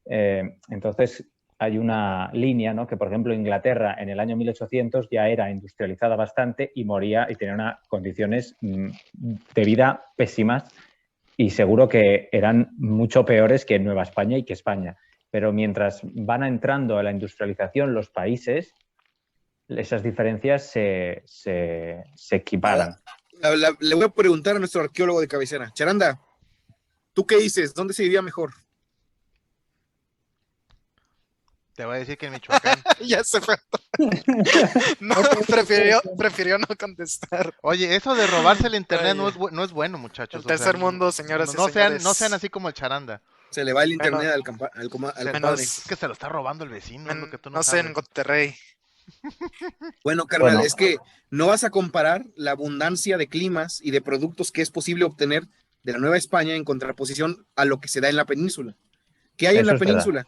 Entonces, hay una línea, ¿no? Que, por ejemplo, Inglaterra en el año 1800 ya era industrializada bastante y moría y tenía unas condiciones de vida pésimas y seguro que eran mucho peores que Nueva España y que España. Pero mientras van entrando a la industrialización los países, esas diferencias se equiparan. Le voy a preguntar a nuestro arqueólogo de cabecera. Charanda, ¿tú qué dices? ¿Dónde se vivía mejor? Te voy a decir que en Michoacán. Ya se fue. No, prefirió no contestar. Oye, eso de robarse el internet no es bueno, muchachos. El tercer mundo, señoras y señores. No sean así como el Charanda. Se le va el internet al compadre. Es que se lo está robando el vecino. Es lo que tú no sé, en Monterrey. Bueno, carnal, es que no vas a comparar la abundancia de climas y de productos que es posible obtener de la Nueva España en contraposición a lo que se da en la península. ¿Qué hay en la península?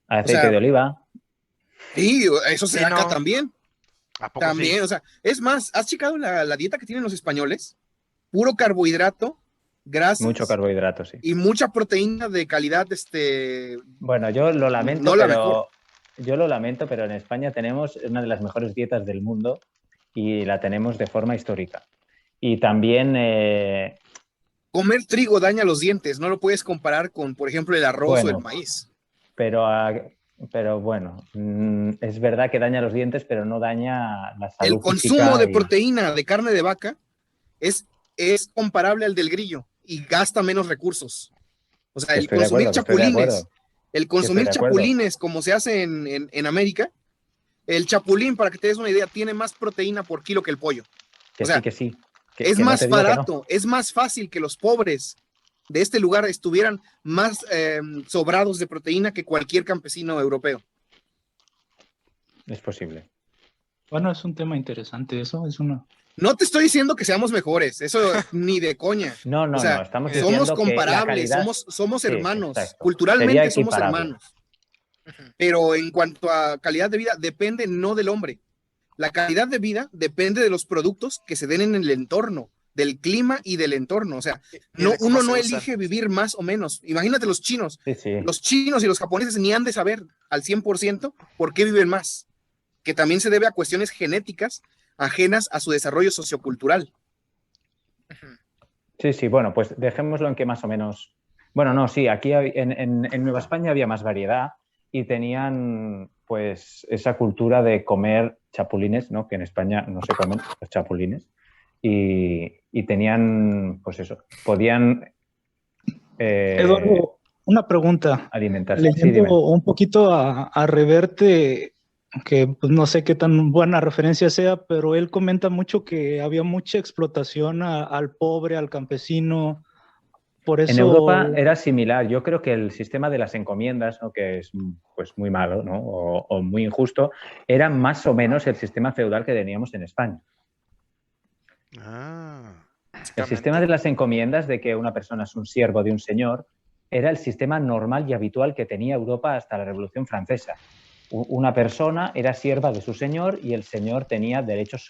Aceite de oliva. Sí, eso se da acá también. ¿A poco también, sí? O sea, es más, ¿has checado la dieta que tienen los españoles? Puro carbohidrato, grasas. Mucho carbohidrato, sí. Y mucha proteína de calidad, Bueno, yo lo lamento, no pero en España tenemos una de las mejores dietas del mundo y la tenemos de forma histórica. Y también... Comer trigo daña los dientes, no lo puedes comparar con, por ejemplo, el arroz o el maíz. Pero bueno, es verdad que daña los dientes, pero no daña la salud. El consumo de proteína de carne de vaca es comparable al del grillo y gasta menos recursos. O sea, el consumir chapulines como se hace en América, el chapulín, para que te des una idea, tiene más proteína por kilo que el pollo. Es más barato, es más fácil que los pobres de este lugar estuvieran más sobrados de proteína que cualquier campesino europeo. Es posible. Bueno, es un tema interesante, eso es una... No te estoy diciendo que seamos mejores, eso ni de coña. No, estamos diciendo somos comparables, calidad... somos hermanos, culturalmente somos hermanos. Pero en cuanto a calidad de vida, depende no del hombre. La calidad de vida depende de los productos que se den en el entorno, del clima y del entorno. O sea, uno no elige vivir más o menos. Imagínate los chinos. Sí. Los chinos y los japoneses ni han de saber al 100% por qué viven más, que también se debe a cuestiones genéticas ajenas a su desarrollo sociocultural. Sí, bueno, pues dejémoslo en que más o menos... Bueno, no, sí, aquí en Nueva España había más variedad y tenían pues esa cultura de comer chapulines, ¿no? Que en España no se comen los chapulines. Y tenían, pues eso, podían... Eduardo, una pregunta. Alimentarse. Leyendo un poquito a Reverte, que pues, no sé qué tan buena referencia sea, pero él comenta mucho que había mucha explotación al pobre, al campesino. Por eso... En Europa era similar. Yo creo que el sistema de las encomiendas, ¿no? Que es pues muy malo, ¿no? o muy injusto, era más o menos el sistema feudal que teníamos en España. El sistema de las encomiendas, de que una persona es un siervo de un señor, era el sistema normal y habitual que tenía Europa hasta la Revolución Francesa. Una persona era sierva de su señor y el señor tenía derechos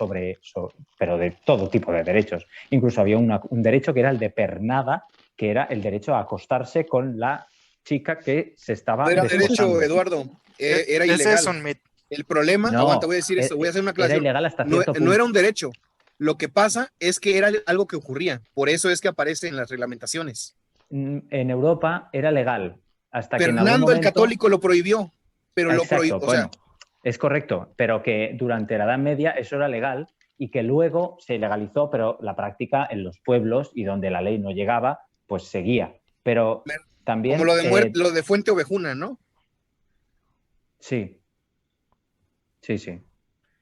pero de todo tipo de derechos. Incluso había un derecho que era el de pernada, que era el derecho a acostarse con la chica que se estaba desposando. Era derecho, Eduardo, era ilegal. El problema, aguanta, voy a decir esto, voy a hacer una aclaración. Era ilegal hasta cierto punto. No era un derecho. Lo que pasa es que era algo que ocurría. Por eso es que aparece en las reglamentaciones. En Europa era legal. Hasta Fernando que en algún momento... el Católico lo prohibió. Pero Exacto, lo prohibió. Bueno, es correcto, pero que durante la Edad Media eso era legal y que luego se legalizó, pero la práctica en los pueblos y donde la ley no llegaba, pues seguía. Pero también... Como lo de Fuente Ovejuna, ¿no? Sí.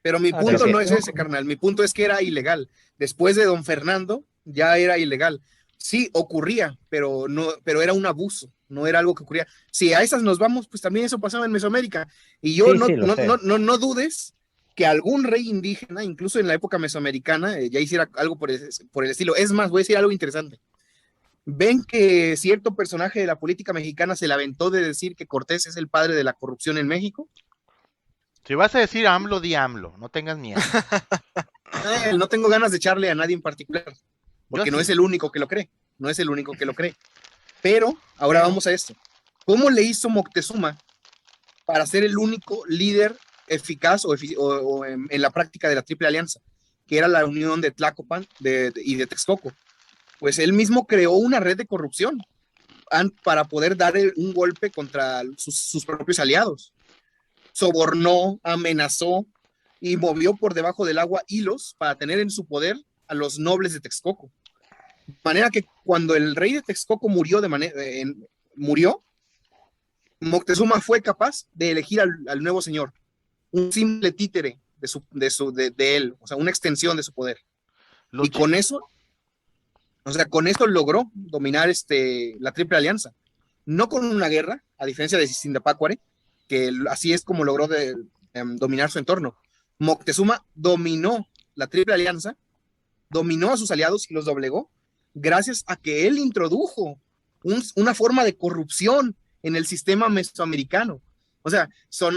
Pero mi Ah, punto sí. no es ese, carnal. Mi punto es que era ilegal. Después de don Fernando, ya era ilegal. Sí, ocurría, pero era un abuso, no era algo que ocurría. Si a esas nos vamos, pues también eso pasaba en Mesoamérica. Y yo Sí, sí, lo sé. no dudes que algún rey indígena, incluso en la época mesoamericana, ya hiciera algo por el estilo. Es más, voy a decir algo interesante. Ven que cierto personaje de la política mexicana se la aventó de decir que Cortés es el padre de la corrupción en México. Si vas a decir AMLO, di AMLO, no tengas miedo. No tengo ganas de echarle a nadie en particular, porque Yo no sí. es el único que lo cree, no es el único que lo cree. Pero ahora vamos a esto. ¿Cómo le hizo Moctezuma para ser el único líder eficaz o en la práctica de la Triple Alianza, que era la unión de Tlacopan y de Texcoco? Pues él mismo creó una red de corrupción para poder dar un golpe contra sus propios aliados. Sobornó, amenazó y movió por debajo del agua hilos para tener en su poder a los nobles de Texcoco. De manera que cuando el rey de Texcoco murió, Moctezuma fue capaz de elegir al nuevo señor, un simple títere de él, o sea, una extensión de su poder. Los Y con eso, o sea, con esto logró dominar la Triple Alianza. No con una guerra, a diferencia de Sindapácuare, que así es como logró dominar su entorno. Moctezuma dominó la Triple Alianza, dominó a sus aliados y los doblegó, gracias a que él introdujo una forma de corrupción en el sistema mesoamericano. O sea,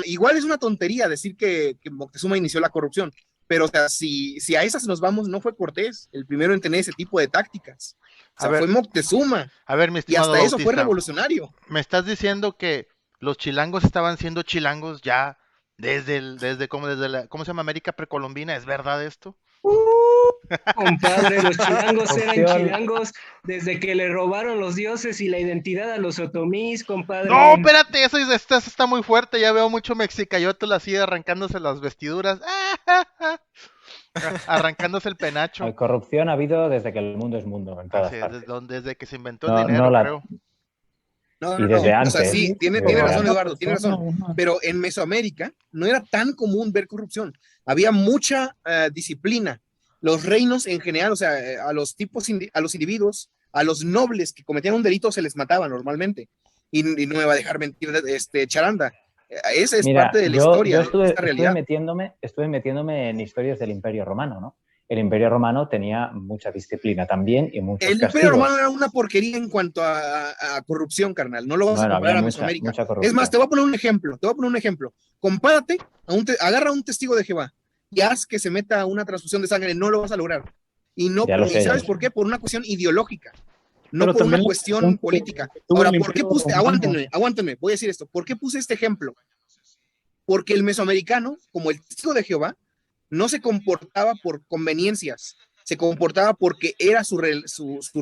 igual es una tontería decir que Moctezuma inició la corrupción, pero o sea, si a esas nos vamos, no fue Cortés el primero en tener ese tipo de tácticas. O sea, fue Moctezuma. A ver, mi Y estimado hasta eso fue Bautista, revolucionario. me estás diciendo que los chilangos estaban siendo chilangos ya ¿cómo se llama? América precolombina, ¿es verdad esto? Compadre, los chilangos eran Opción. chilangos desde que le robaron los dioses y la identidad a los otomís, compadre. No, espérate, eso está muy fuerte, ya veo mucho mexicayotl así arrancándose las vestiduras, arrancándose el penacho. Corrupción ha habido desde que el mundo es mundo, en todas Así es, partes. desde que se inventó No, el dinero, no la- creo. No, Y desde O antes. sea, sí, tiene Desde razón, antes. Eduardo, tiene razón. Pero en Mesoamérica no era tan común ver corrupción. Había mucha disciplina. Los reinos en general, o sea, a los individuos, a los nobles que cometían un delito se les mataba normalmente. Y no me va a dejar mentir Charanda. Esa es Mira, parte de la yo historia, de esta estuve realidad. metiéndome en historias del Imperio Romano, ¿no? El Imperio Romano tenía mucha disciplina también y muchos El Imperio castigos. Romano era una porquería en cuanto a corrupción, carnal. No lo vas a Bueno, comparar había a mucha Mesoamérica. corrupción. Es más, te voy a poner un ejemplo. Compárate, agarra a un testigo de Jehová y haz que se meta una transfusión de sangre. No lo vas a lograr. Y no, Ya lo sé, ya ¿sabes lo por sé. qué? Por una cuestión ideológica, no Pero por una también la cuestión cuestión que política. tuvo Ahora, el ¿por qué Imperio puse? Romano. Aguántenme, voy a decir esto. ¿Por qué puse este ejemplo? Porque el mesoamericano, como el testigo de Jehová, no se comportaba por conveniencias, se comportaba porque era su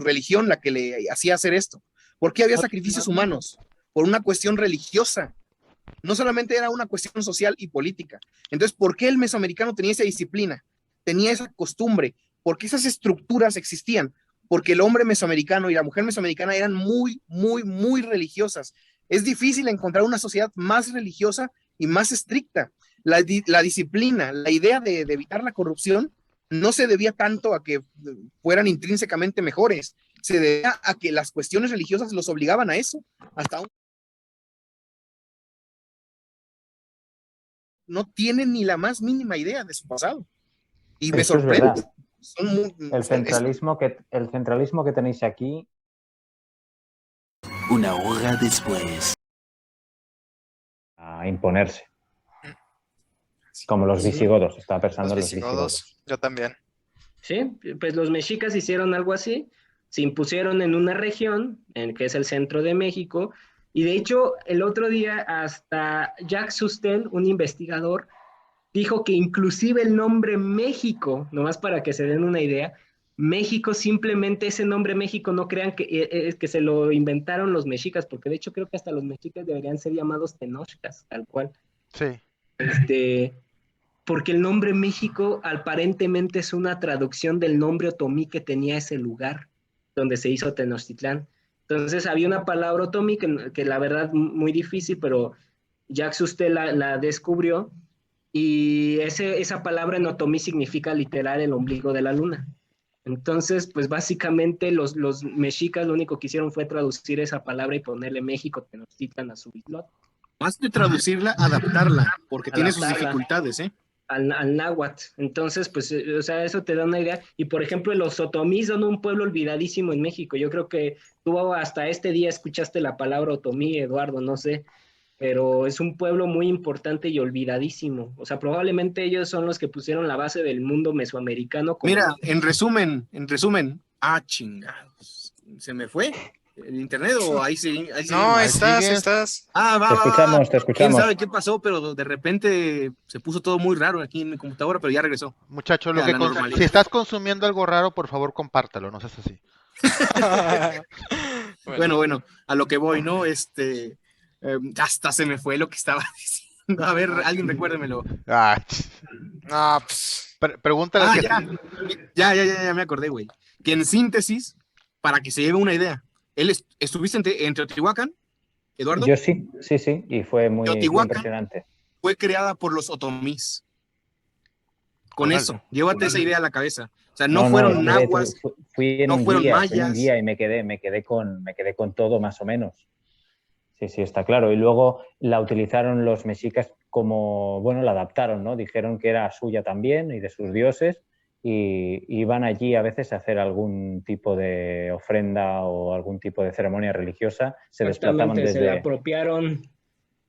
religión la que le hacía hacer esto. ¿Por qué había sacrificios humanos? Por una cuestión religiosa. No solamente era una cuestión social y política. Entonces, ¿por qué el mesoamericano tenía esa disciplina? Tenía esa costumbre. ¿Por qué esas estructuras existían? Porque el hombre mesoamericano y la mujer mesoamericana eran muy, muy, muy religiosas. Es difícil encontrar una sociedad más religiosa y más estricta. La disciplina, la idea de evitar la corrupción, no se debía tanto a que fueran intrínsecamente mejores, se debía a que las cuestiones religiosas los obligaban a eso. Hasta no tienen ni la más mínima idea de su pasado. Y me Esto es sorprende. verdad. El centralismo que tenéis aquí. Una hora después. A imponerse. Como los visigodos. Estaba pensando en Los los visigodos. visigodos, yo también. Sí, pues los mexicas hicieron algo así, se impusieron en una región, que es el centro de México, y de hecho el otro día hasta Jacques Sustel, un investigador, dijo que inclusive el nombre México, nomás para que se den una idea, México, simplemente ese nombre México, no crean que se lo inventaron los mexicas, porque de hecho creo que hasta los mexicas deberían ser llamados tenochcas, tal cual. Sí. Porque el nombre México aparentemente es una traducción del nombre otomí que tenía ese lugar donde se hizo Tenochtitlán. Entonces había una palabra otomí que la verdad muy difícil, pero Jacques Usted la descubrió y esa palabra en otomí significa literal el ombligo de la luna. Entonces, pues básicamente los mexicas lo único que hicieron fue traducir esa palabra y ponerle México Tenochtitlan a su islote. Más que traducirla, adaptarla, porque tiene sus Adaptarla. dificultades, ¿eh? Al náhuatl. Entonces, pues, o sea, eso te da una idea. Y por ejemplo, los otomís son un pueblo olvidadísimo en México. Yo creo que tú hasta este día escuchaste la palabra otomí, Eduardo, no sé, pero es un pueblo muy importante y olvidadísimo. O sea, probablemente ellos son los que pusieron la base del mundo mesoamericano. Mira, en resumen, chingados, ¿se me fue el internet o ahí sí? No, ahí Ahí estás, sigues. ahí estás. Va. Te escuchamos. ¿Quién sabe qué pasó? Pero de repente se puso todo muy raro aquí en mi computadora, pero ya regresó. Muchacho, A la normalidad. si estás consumiendo algo raro, por favor, compártalo, no seas así. Bueno, a lo que voy, ¿no? Hasta se me fue lo que estaba diciendo. A ver, alguien recuérdemelo. Ah, No, pues, pregúntale que Ya me acordé, güey. Que en síntesis, para que se lleve una idea, ¿estuviste en Teotihuacán, Eduardo? Yo sí, y fue muy Teotihuacán impresionante. fue creada por los otomís. Con Órale. eso, llévate esa idea a la cabeza. O sea, no fueron nahuas, Fui en no un fueron guía, mayas. y me quedé con todo más o menos. Sí, está claro. Y luego la utilizaron los mexicas como, bueno, la adaptaron, ¿no? Dijeron que era suya también y de sus dioses y iban allí a veces a hacer algún tipo de ofrenda o algún tipo de ceremonia religiosa. Se desplazaban Exactamente, se la desde... apropiaron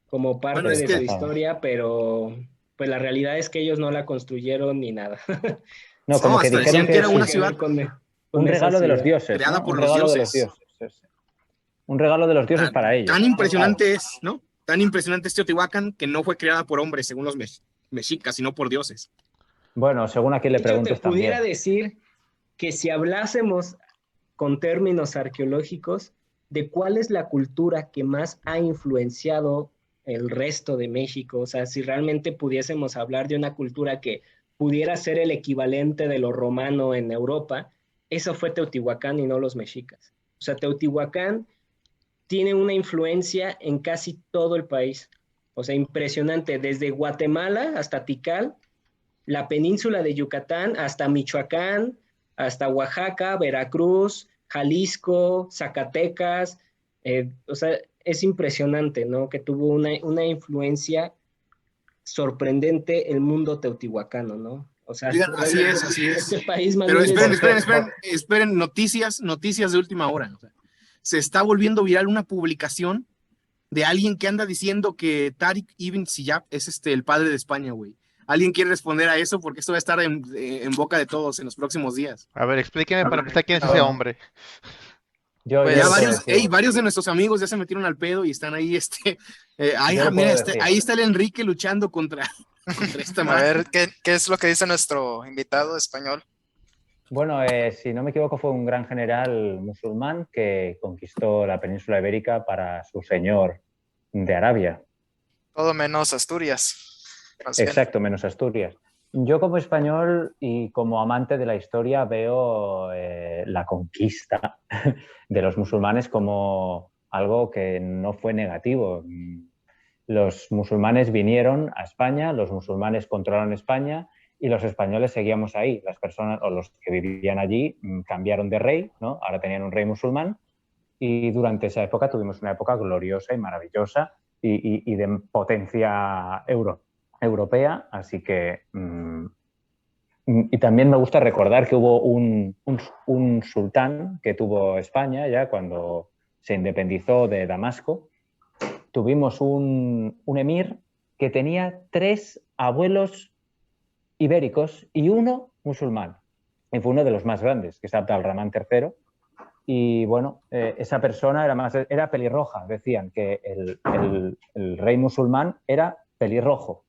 como parte Bueno, es de que- su historia, pero pues la realidad es que ellos no la construyeron ni nada. No, como No, que hasta dijeron decían que era es una Que ciudad ver con un esa regalo de los ciudad. dioses, creada ¿no? por Un los regalo de dioses. los dioses. Sí. Un regalo de los dioses para ellos. Tan impresionante es, ¿no? Tan impresionante es Teotihuacán que no fue creada por hombres, según los mexicas, sino por dioses. Bueno, según a quién le Yo te preguntes pudiera también. decir que si hablásemos con términos arqueológicos de cuál es la cultura que más ha influenciado el resto de México, o sea, si realmente pudiésemos hablar de una cultura que pudiera ser el equivalente de lo romano en Europa, eso fue Teotihuacán y no los mexicas. O sea, Teotihuacán tiene una influencia en casi todo el país. O sea, impresionante, desde Guatemala hasta Tikal, la península de Yucatán hasta Michoacán, hasta Oaxaca, Veracruz, Jalisco, Zacatecas. O sea, es impresionante, ¿no? Que tuvo una influencia sorprendente el mundo teotihuacano, ¿no? O sea, Oigan, así es. este país más Pero bien esperen, noticias de última hora. O sea, se está volviendo viral una publicación de alguien que anda diciendo que Tariq Ibn Ziyad es el padre de España, güey. ¿Alguien quiere responder a eso? Porque esto va a estar en boca de todos en los próximos días. A ver, explíqueme para empezar quién es ese hombre. Yo Pues, Ya les puedo varios, decir. varios de nuestros amigos ya se metieron al pedo y están ahí, Yo lo mira, puedo decir. ahí está el Enrique luchando contra esta a madre. ver, ¿qué es lo que dice nuestro invitado español? Bueno, si no me equivoco, fue un gran general musulmán que conquistó la península ibérica para su señor de Arabia. Todo menos Asturias. Más bien. Exacto, menos Asturias. Yo como español y como amante de la historia veo la conquista de los musulmanes como algo que no fue negativo. Los musulmanes vinieron a España, los musulmanes controlaron España y los españoles seguíamos ahí. Las personas o los que vivían allí cambiaron de rey, ¿no? Ahora tenían un rey musulmán y durante esa época tuvimos una época gloriosa y maravillosa y de potencia europea, así que y también me gusta recordar que hubo un sultán que tuvo España ya cuando se independizó de Damasco. Tuvimos un emir que tenía 3 abuelos ibéricos y uno musulmán, y fue uno de los más grandes, que es Abd al-Rahman III. Y bueno, esa persona era pelirroja, decían que el rey musulmán era pelirrojo.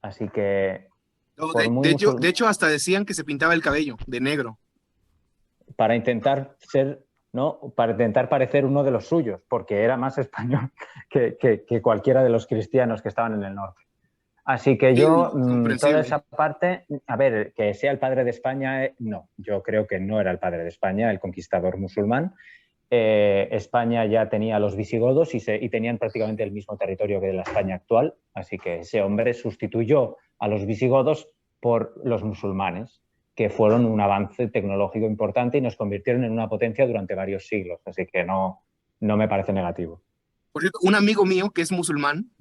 Así que... No, de hecho, hasta decían que se pintaba el cabello de negro. Para intentar ser, ¿no? Para intentar parecer uno de los suyos, porque era más español que cualquiera de los cristianos que estaban en el norte. Así que yo, toda esa parte, a ver, que sea el padre de España, no, yo creo que no era el padre de España, el conquistador musulmán, España ya tenía los visigodos y tenían prácticamente el mismo territorio que la España actual, así que ese hombre sustituyó a los visigodos por los musulmanes, que fueron un avance tecnológico importante y nos convirtieron en una potencia durante varios siglos, así que no me parece negativo. Por cierto, un amigo mío que es musulmán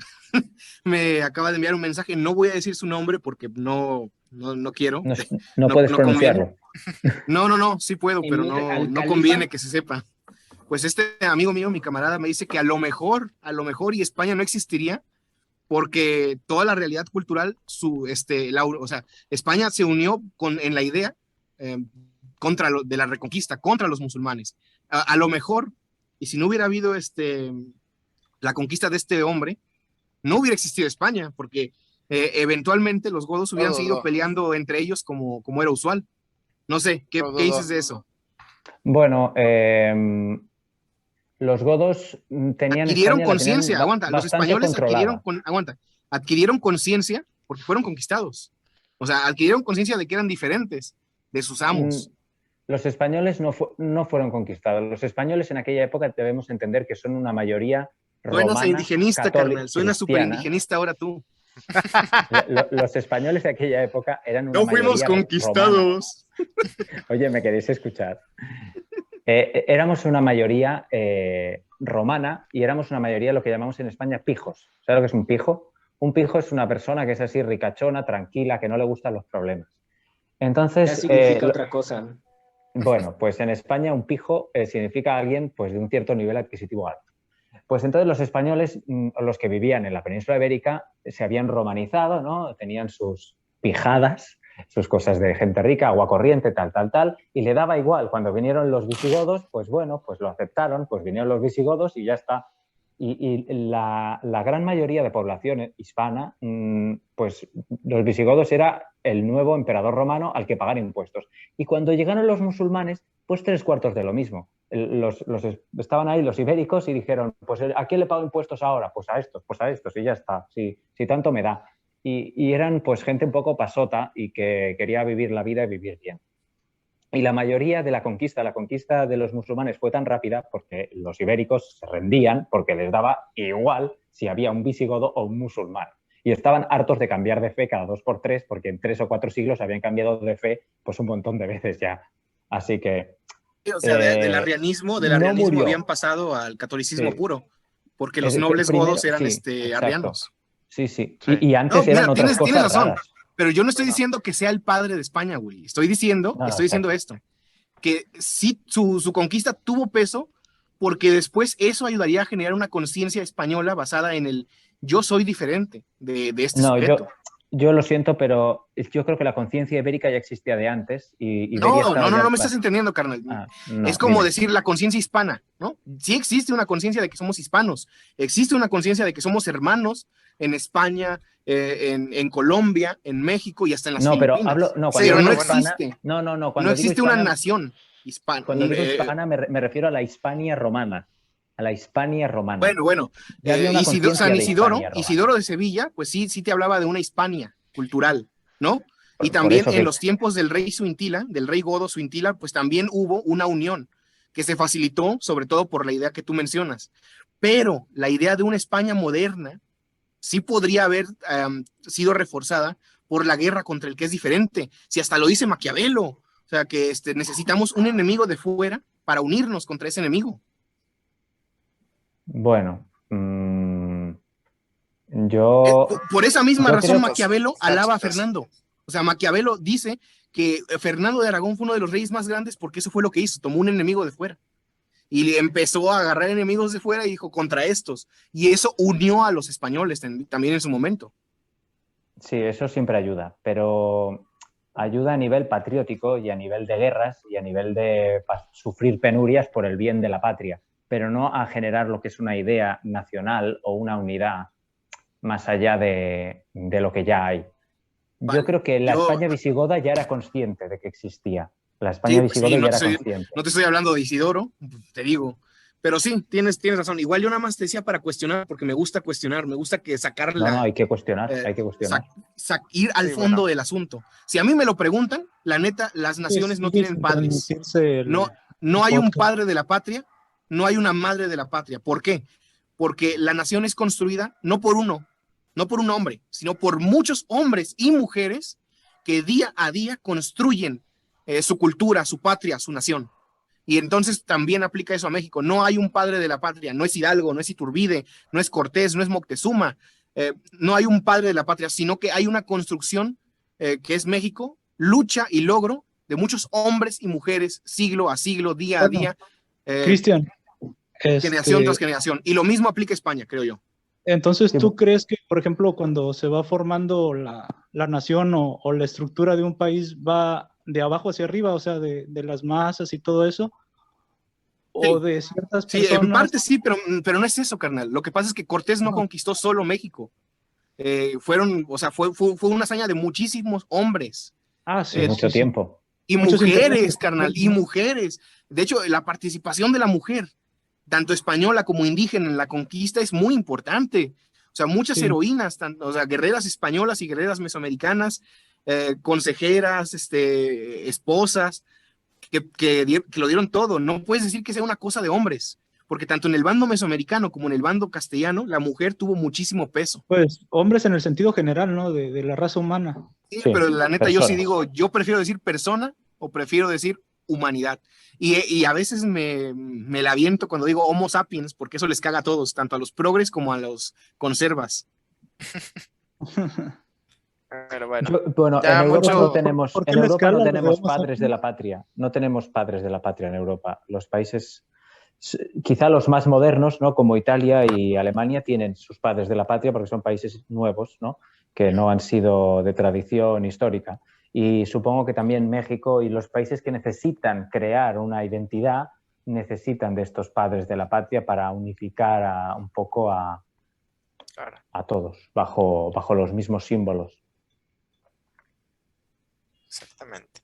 me acaba de enviar un mensaje, no voy a decir su nombre porque no quiero. No puedes pronunciarlo. No, sí puedo, pero no conviene que se sepa. Pues este amigo mío, mi camarada, me dice que a lo mejor y España no existiría porque toda la realidad cultural, España se unió en la idea de la reconquista, contra los musulmanes. A lo mejor, y si no hubiera habido la conquista de este hombre, no hubiera existido España, porque eventualmente los godos hubieran seguido peleando entre ellos como era usual. No sé, ¿qué dices de eso? Bueno, los godos adquirieron conciencia, los españoles adquirieron conciencia porque fueron conquistados. O sea, adquirieron conciencia de que eran diferentes de sus amos. Los españoles no fueron conquistados. Los españoles en aquella época debemos entender que son una mayoría romana. Suenas a indigenista, carnal. Suenas súper indigenista ahora tú. Los españoles de aquella época eran una mayoría no fuimos conquistados. Romana. Oye, ¿me queréis escuchar? Éramos una mayoría romana y éramos una mayoría lo que llamamos en España pijos. ¿Sabes lo que es un pijo? Un pijo es una persona que es así ricachona, tranquila, que no le gustan los problemas. Entonces, ¿qué significa otra cosa? Bueno, pues en España un pijo significa alguien pues, de un cierto nivel adquisitivo alto. Pues entonces los españoles, los que vivían en la península ibérica, se habían romanizado, ¿no? Tenían sus pijadas, sus cosas de gente rica, agua corriente, tal, y le daba igual. Cuando vinieron los visigodos, pues bueno, pues lo aceptaron, pues vinieron los visigodos y ya está. Y la gran mayoría de población hispana, pues los visigodos era el nuevo emperador romano al que pagar impuestos. Y cuando llegaron los musulmanes, pues 3/4 de lo mismo. Estaban ahí los ibéricos y dijeron, pues ¿a quién le pago impuestos ahora? Pues a estos, y ya está, si tanto me da. Y eran pues gente un poco pasota y que quería vivir la vida y vivir bien. Y la mayoría de la conquista de los musulmanes fue tan rápida porque los ibéricos se rendían porque les daba igual si había un visigodo o un musulmán. Y estaban hartos de cambiar de fe cada 2 por 3 porque en 3 o 4 siglos habían cambiado de fe pues un montón de veces ya. Así que... O sea, del arrianismo habían pasado al catolicismo puro, porque los nobles godos eran arrianos. Sí. Y antes eran otras cosas tienes razón. raras. Pero yo no estoy diciendo que sea el padre de España, güey. Estoy diciendo esto, que sí, su conquista tuvo peso porque después eso ayudaría a generar una conciencia española basada en el yo soy diferente de este sujeto. Yo lo siento, pero yo creo que la conciencia ibérica ya existía de antes. No me estás entendiendo, carnal. Es como decir la conciencia hispana, ¿no? Sí existe una conciencia de que somos hispanos, existe una conciencia de que somos hermanos en España, en Colombia, en México y hasta en las Filipinas. Pero no existe. No existe una nación hispana. Cuando digo hispana me refiero a la Hispania romana. A la Hispania romana. Bueno. San Isidoro de Sevilla, pues sí te hablaba de una Hispania cultural, ¿no? Y también en los tiempos del rey Suintila, del rey godo Suintila, pues también hubo una unión que se facilitó, sobre todo por la idea que tú mencionas. Pero la idea de una España moderna sí podría haber sido reforzada por la guerra contra el que es diferente. Si hasta lo dice Maquiavelo, o sea que necesitamos un enemigo de fuera para unirnos contra ese enemigo. Bueno, yo... Por esa misma razón Maquiavelo alaba a Fernando. O sea, Maquiavelo dice que Fernando de Aragón fue uno de los reyes más grandes porque eso fue lo que hizo, tomó un enemigo de fuera. Y empezó a agarrar enemigos de fuera y dijo contra estos. Y eso unió a los españoles también en su momento. Sí, eso siempre ayuda, pero ayuda a nivel patriótico y a nivel de guerras y a nivel de sufrir penurias por el bien de la patria, pero no a generar lo que es una idea nacional o una unidad más allá de lo que ya hay. Yo creo que la España visigoda ya era consciente de que existía. La España visigoda ya era consciente. No te estoy hablando de Isidoro, te digo. Pero sí, tienes razón. Igual yo nada más te decía para cuestionar, porque me gusta cuestionar, me gusta que sacarla. No, hay que cuestionar, hay que cuestionar. Ir al fondo del asunto. Si a mí me lo preguntan, la neta, las naciones no tienen padres. No hay un padre de la patria no hay una madre de la patria. ¿Por qué? Porque la nación es construida no por uno, no por un hombre, sino por muchos hombres y mujeres que día a día construyen su cultura, su patria, su nación. Y entonces también aplica eso a México. No hay un padre de la patria, no es Hidalgo, no es Iturbide, no es Cortés, no es Moctezuma, no hay un padre de la patria, sino que hay una construcción que es México, lucha y logro de muchos hombres y mujeres, siglo a siglo, día a día, Cristian, generación tras generación. Y lo mismo aplica a España, creo yo. Entonces, ¿tú crees que, por ejemplo, cuando se va formando la nación o la estructura de un país va de abajo hacia arriba, o sea, de las masas y todo eso? ¿O de ciertas personas? Sí, en parte sí, pero no es eso, carnal. Lo que pasa es que Cortés no conquistó solo México. Fue una hazaña de muchísimos hombres. Sí, mucho tiempo. Y mujeres, carnal, y mujeres. De hecho, la participación de la mujer, tanto española como indígena en la conquista, es muy importante. O sea, muchas heroínas, guerreras españolas y guerreras mesoamericanas, consejeras, esposas, que lo dieron todo. No puedes decir que sea una cosa de hombres, porque tanto en el bando mesoamericano como en el bando castellano, la mujer tuvo muchísimo peso. Pues hombres en el sentido general, ¿no? De la raza humana. Sí, pero la neta, yo sí digo, yo prefiero decir persona o prefiero decir humanidad. Y a veces me la aviento cuando digo homo sapiens, porque eso les caga a todos, tanto a los progres como a los conservas. Pero bueno, en Europa no tenemos, padres de la patria. No tenemos padres de la patria en Europa. Los países, quizá los más modernos, ¿no? Como Italia y Alemania, tienen sus padres de la patria porque son países nuevos, ¿no? Que no han sido de tradición histórica. Y supongo que también México y los países que necesitan crear una identidad necesitan de estos padres de la patria para unificar un poco a todos bajo los mismos símbolos. Exactamente.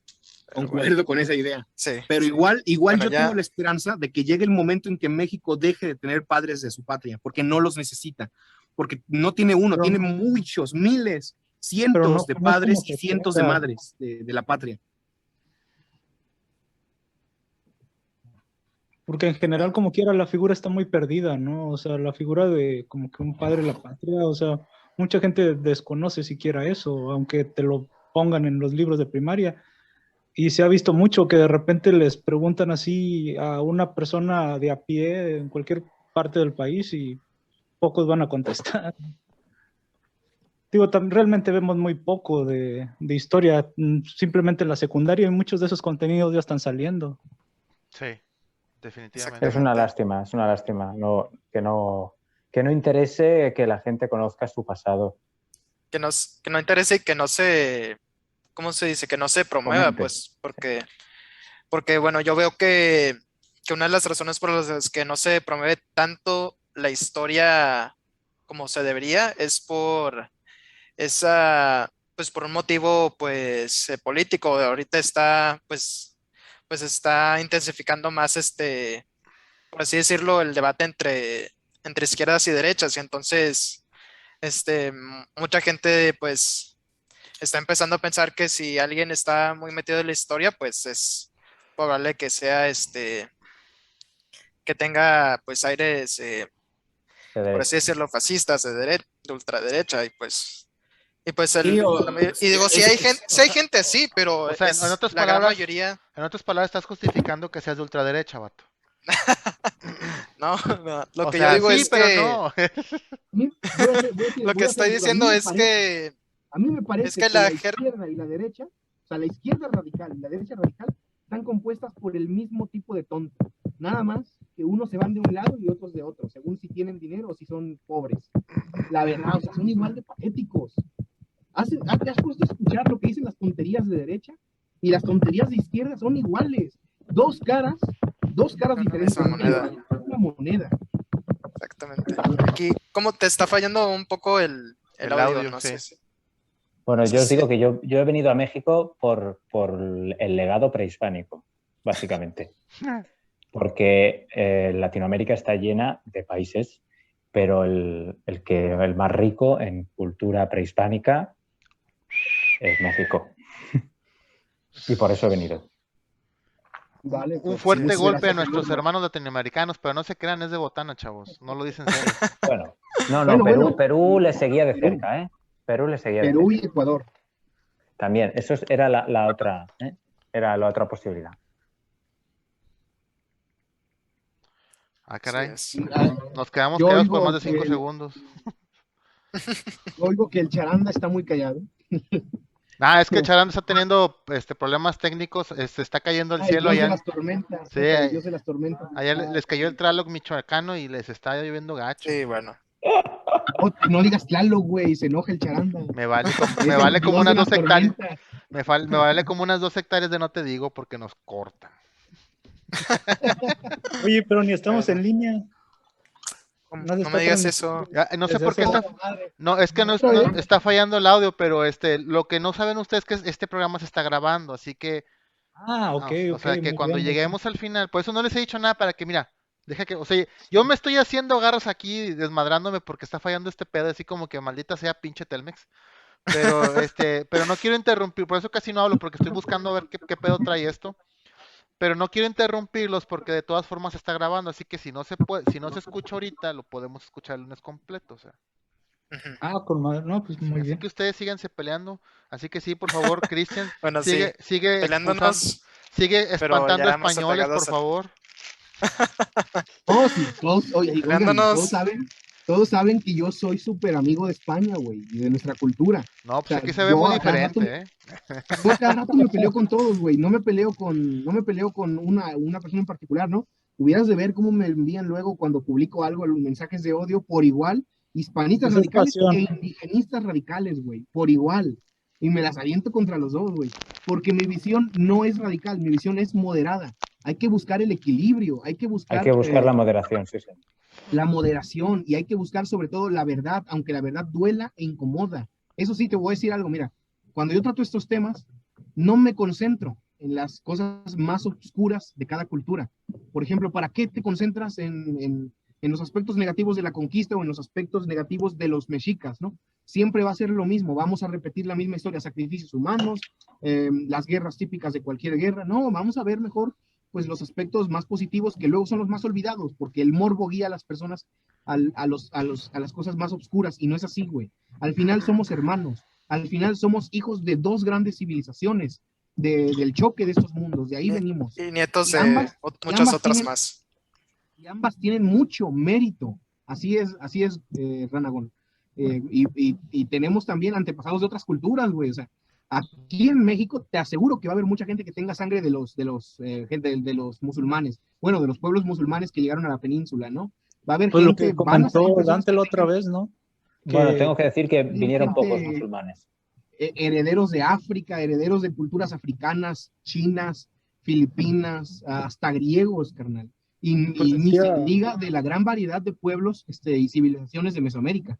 Concuerdo con esa idea. Sí. Pero igual yo tengo la esperanza de que llegue el momento en que México deje de tener padres de su patria, porque no los necesita. Porque no tiene uno, tiene muchos, miles, cientos de padres y cientos de madres de la patria. Porque en general, como quiera, la figura está muy perdida, ¿no? O sea, la figura de como que un padre de la patria, o sea, mucha gente desconoce siquiera eso, aunque te lo pongan en los libros de primaria. Y se ha visto mucho que de repente les preguntan así a una persona de a pie en cualquier parte del país y pocos van a contestar. Digo, realmente vemos muy poco de historia, simplemente en la secundaria, y muchos de esos contenidos ya están saliendo. Sí, definitivamente. Es una lástima que no interese que la gente conozca su pasado. Que no interese y que no se, ¿cómo se dice? Que no se promueva, pues, porque bueno, yo veo que una de las razones por las que no se promueve tanto la historia como se debería es por por un motivo, pues, político. Ahorita está, pues está intensificando más, por así decirlo, el debate entre izquierdas y derechas, y entonces, mucha gente, pues, está empezando a pensar que si alguien está muy metido en la historia, pues es probable que sea, que tenga, pues, aires, por así decirlo, fascistas, de ultraderecha, y pues digo, si hay gente así, pero o sea, en otras la gran mayoría. En otras palabras, estás justificando que seas de ultraderecha, vato. No, lo que yo digo es que no. Lo que estoy diciendo es que a mí me parece que la izquierda y la derecha, o sea, la izquierda radical y la derecha radical están compuestas por el mismo tipo de tontos. Nada más que unos se van de un lado y otros de otro, según si tienen dinero o si son pobres. La verdad, o sea, son igual de patéticos. ¿Te has puesto a escuchar lo que dicen las tonterías de derecha? Y las tonterías de izquierda son iguales. Dos caras diferentes. Una moneda. Exactamente. Aquí, ¿cómo te está fallando un poco el audio? No sé si... Bueno, yo os digo que yo he venido a México por el legado prehispánico, básicamente. Porque Latinoamérica está llena de países, pero el más rico en cultura prehispánica es México. Y por eso he venido. Vale, Un pues, fuerte muchas golpe a gracias, nuestros enorme. hermanos latinoamericanos, pero no se crean, es de botana, chavos. No lo dicen serio. Bueno, no, Bueno, Perú, bueno. Perú le seguía de Perú. cerca, ¿eh? Perú le seguía de Perú cerca. y Ecuador. También, eso era la otra, ¿eh? Era la otra posibilidad. Ah, caray. Así es. Nos quedamos Yo callados por oigo más de 5 que- segundos. Oigo que el charanda está muy callado. Ah, es que Charanda está teniendo problemas técnicos, está cayendo el Ah, cielo el dios de allá. las tormentas. Sí, el dios de las tormentas. Allá les cayó el Tlaloc michoacano y les está lloviendo gacho. Sí, bueno. No digas Tlaloc, güey, se enoja el charanda. Me vale como, Es me el vale como dios de unas las 2 hectáreas. tormentas. Me vale como unas 2 hectáreas de no te digo porque nos cortan. Oye, pero ni estamos en línea. No me digas eso. Ya, no sé Desde por qué hace- está. No, es que no, está fallando el audio, pero lo que no saben ustedes es que este programa se está grabando, así que, Ok, o sea, que muy cuando bien. lleguemos al final, por eso no les he dicho nada para que, mira, deja que, o sea, yo me estoy haciendo garras aquí, desmadrándome porque está fallando este pedo, así como que maldita sea pinche Telmex. Pero, pero no quiero interrumpir, por eso casi no hablo, porque estoy buscando a ver qué pedo trae esto. Pero no quiero interrumpirlos porque de todas formas se está grabando, así que si no se escucha ahorita, lo podemos escuchar el lunes completo, o sea. Ujú. Con madre. No, pues muy Así bien. que ustedes síganse peleando. Así que sí, por favor, Cristian, Bueno, sí, sigue peleándonos, sigue pero espantando ya más españoles, por apegados al- favor. Oh, sí, oigan, Peleándonos. todos saben que yo soy súper amigo de España, güey, y de nuestra cultura. No, O pues sea, aquí se ve yo muy a cada rato diferente, ¿eh? Yo a cada rato me peleo con todos, güey. No me peleo con una persona en particular, ¿no? Hubieras de ver cómo me envían luego cuando publico algo, los mensajes de odio por igual, hispanistas Esa es radicales pasión. e indigenistas radicales, güey, por igual. Y me las aviento contra los dos, güey. Porque mi visión no es radical, mi visión es moderada. Hay que buscar el equilibrio, hay que Hay buscar que buscar la moderación, sí, sí. la moderación y hay que buscar sobre todo la verdad, aunque la verdad duela e incomoda. Eso sí, te voy a decir algo, mira, cuando yo trato estos temas, no me concentro en las cosas más oscuras de cada cultura. Por ejemplo, ¿para qué te concentras en los aspectos negativos de la conquista o en los aspectos negativos de los mexicas, ¿no? Siempre va a ser lo mismo, vamos a repetir la misma historia, sacrificios humanos, las guerras típicas de cualquier guerra. No, vamos a ver mejor pues los aspectos más positivos que luego son los más olvidados, porque el morbo guía a las personas a las cosas más oscuras, y no es así, güey. Al final somos hermanos, al final somos hijos de dos grandes civilizaciones, del choque de estos mundos, de ahí venimos. Y nietos Y de ambas- muchas otras tienen- más. Y ambas tienen mucho mérito. Así es, Ranagón. Y tenemos también antepasados de otras culturas, güey. O sea, aquí en México te aseguro que va a haber mucha gente que tenga sangre de los musulmanes. Bueno, de los pueblos musulmanes que llegaron a la península, ¿no? Va a haber Pues lo gente, que van a salir comentó personas Dante la que otra vez, ¿no? Bueno, Que- tengo que decir que vinieron gente- pocos musulmanes. herederos de África, herederos de culturas africanas, chinas, filipinas, hasta griegos, carnal. Y Pues ni decía- se diga de la gran variedad de pueblos y civilizaciones de Mesoamérica.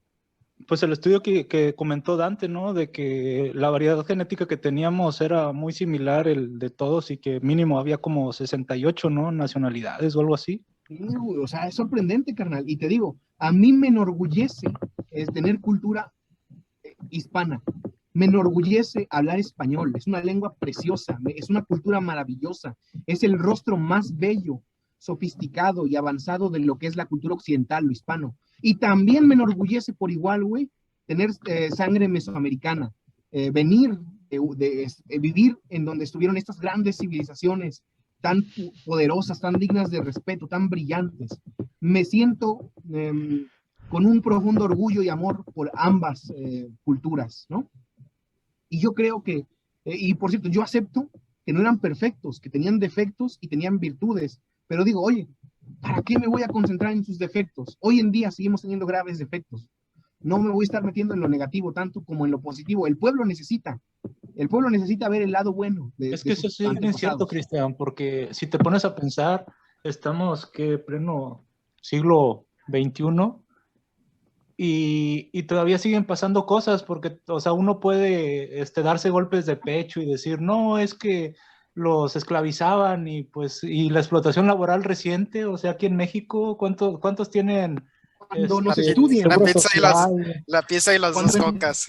Pues el estudio que comentó Dante, ¿no? De que la variedad genética que teníamos era muy similar el de todos y que mínimo había como 68, ¿no? Nacionalidades o algo así. Sí, güey, o sea, es sorprendente, carnal. Y te digo, a mí me enorgullece tener cultura hispana. Me enorgullece hablar español. Es una lengua preciosa, es una cultura maravillosa. Es el rostro más bello, sofisticado y avanzado de lo que es la cultura occidental, lo hispano. Y también me enorgullece por igual, güey, tener sangre mesoamericana, vivir en donde estuvieron estas grandes civilizaciones tan poderosas, tan dignas de respeto, tan brillantes. Me siento con un profundo orgullo y amor por ambas culturas, ¿no? Y yo creo que, y por cierto, yo acepto que no eran perfectos, que tenían defectos y tenían virtudes, pero digo, oye, ¿para qué me voy a concentrar en sus defectos? Hoy en día seguimos teniendo graves defectos. No me voy a estar metiendo en lo negativo tanto como en lo positivo. El pueblo necesita ver el lado bueno. Es que eso sí es cierto, Cristian, porque si te pones a pensar, estamos que pleno siglo XXI y todavía siguen pasando cosas porque, o sea, uno puede darse golpes de pecho y decir, no, es que los esclavizaban y pues y la explotación laboral reciente, o sea, aquí en México, ¿cuántos tienen? Cuando nos estudien. La pieza y las dos cocas.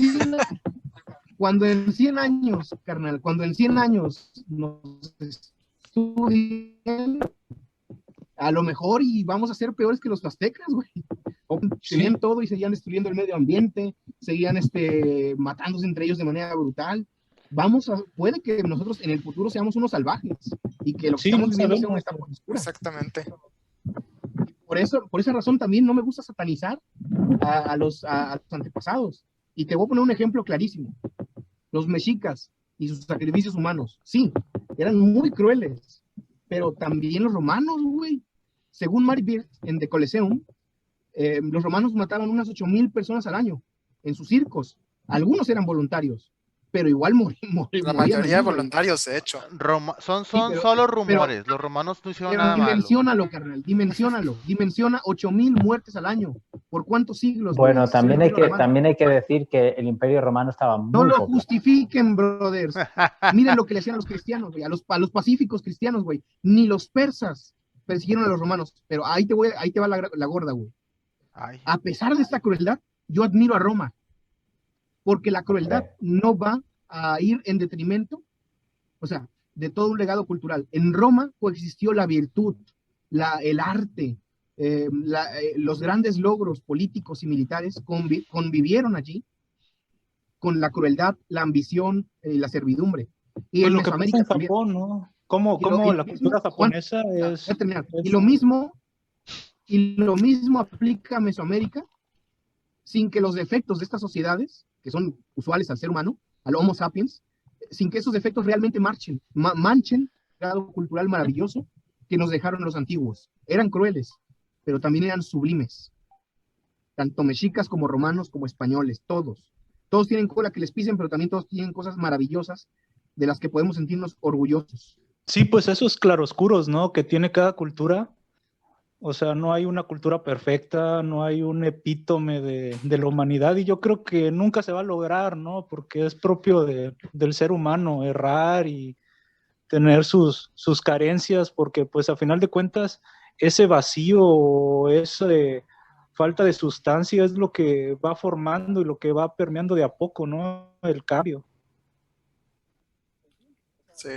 Cuando en 100 años, carnal, cuando en 100 años nos destruyendo. A lo mejor y vamos a ser peores que los aztecas, güey. Tenían todo y seguían destruyendo el medio ambiente, seguían matándose entre ellos de manera brutal. Puede que nosotros en el futuro seamos unos salvajes y que lo que Sí, estamos no viviendo sea sabemos. una etapa oscura. Exactamente. Por esa razón también no me gusta satanizar a los antepasados. Y te voy a poner un ejemplo clarísimo. Los mexicas y sus sacrificios humanos, sí, eran muy crueles, pero también los romanos, güey. Según Mary Beard en The Colosseum, los romanos mataban unas 8,000 personas al año en sus circos. Algunos eran voluntarios, pero igual morían. La mayoría de voluntarios, de hecho. Son Sí, pero- solo rumores. Los romanos no hicieron Pero nada malo. dimensiónalo, carnal, dimensiónalo. Dimensiona 8,000 muertes al año. ¿Por cuántos siglos? Bueno, güey? también Sí, hay, lo que, romano. también hay que decir que el Imperio Romano estaba muy No lo poblado. justifiquen, brothers. Miren lo que le hacían a los cristianos, güey, a los pacíficos cristianos, güey. Ni los persas persiguieron a los romanos. Pero ahí te va la gorda, güey. Ay, A pesar de esta crueldad, yo admiro a Roma. Porque la crueldad no va a ir en detrimento, o sea, de todo un legado cultural. En Roma coexistió la virtud, el arte, los grandes logros políticos y militares convivieron allí con la crueldad, la ambición y la servidumbre. Y Pues en lo que pasa Mesoamérica en también. Japón, ¿no? Cómo Y lo la mismo, cultura japonesa Ya, es... voy a terminar. es- Y lo mismo aplica a Mesoamérica, sin que los defectos de estas sociedades, que son usuales al ser humano, al Homo sapiens, sin que esos defectos realmente manchen el legado cultural maravilloso que nos dejaron los antiguos. Eran crueles, pero también eran sublimes. Tanto mexicas como romanos como españoles, todos. Todos tienen cola que les pisen, pero también todos tienen cosas maravillosas de las que podemos sentirnos orgullosos. Sí, pues esos claroscuros, ¿no? Que tiene cada cultura. O sea, no hay una cultura perfecta, no hay un epítome de la humanidad y yo creo que nunca se va a lograr, ¿no? Porque es propio del ser humano errar y tener sus carencias, porque pues a final de cuentas ese vacío o esa falta de sustancia es lo que va formando y lo que va permeando de a poco, ¿no? El cambio. Sí.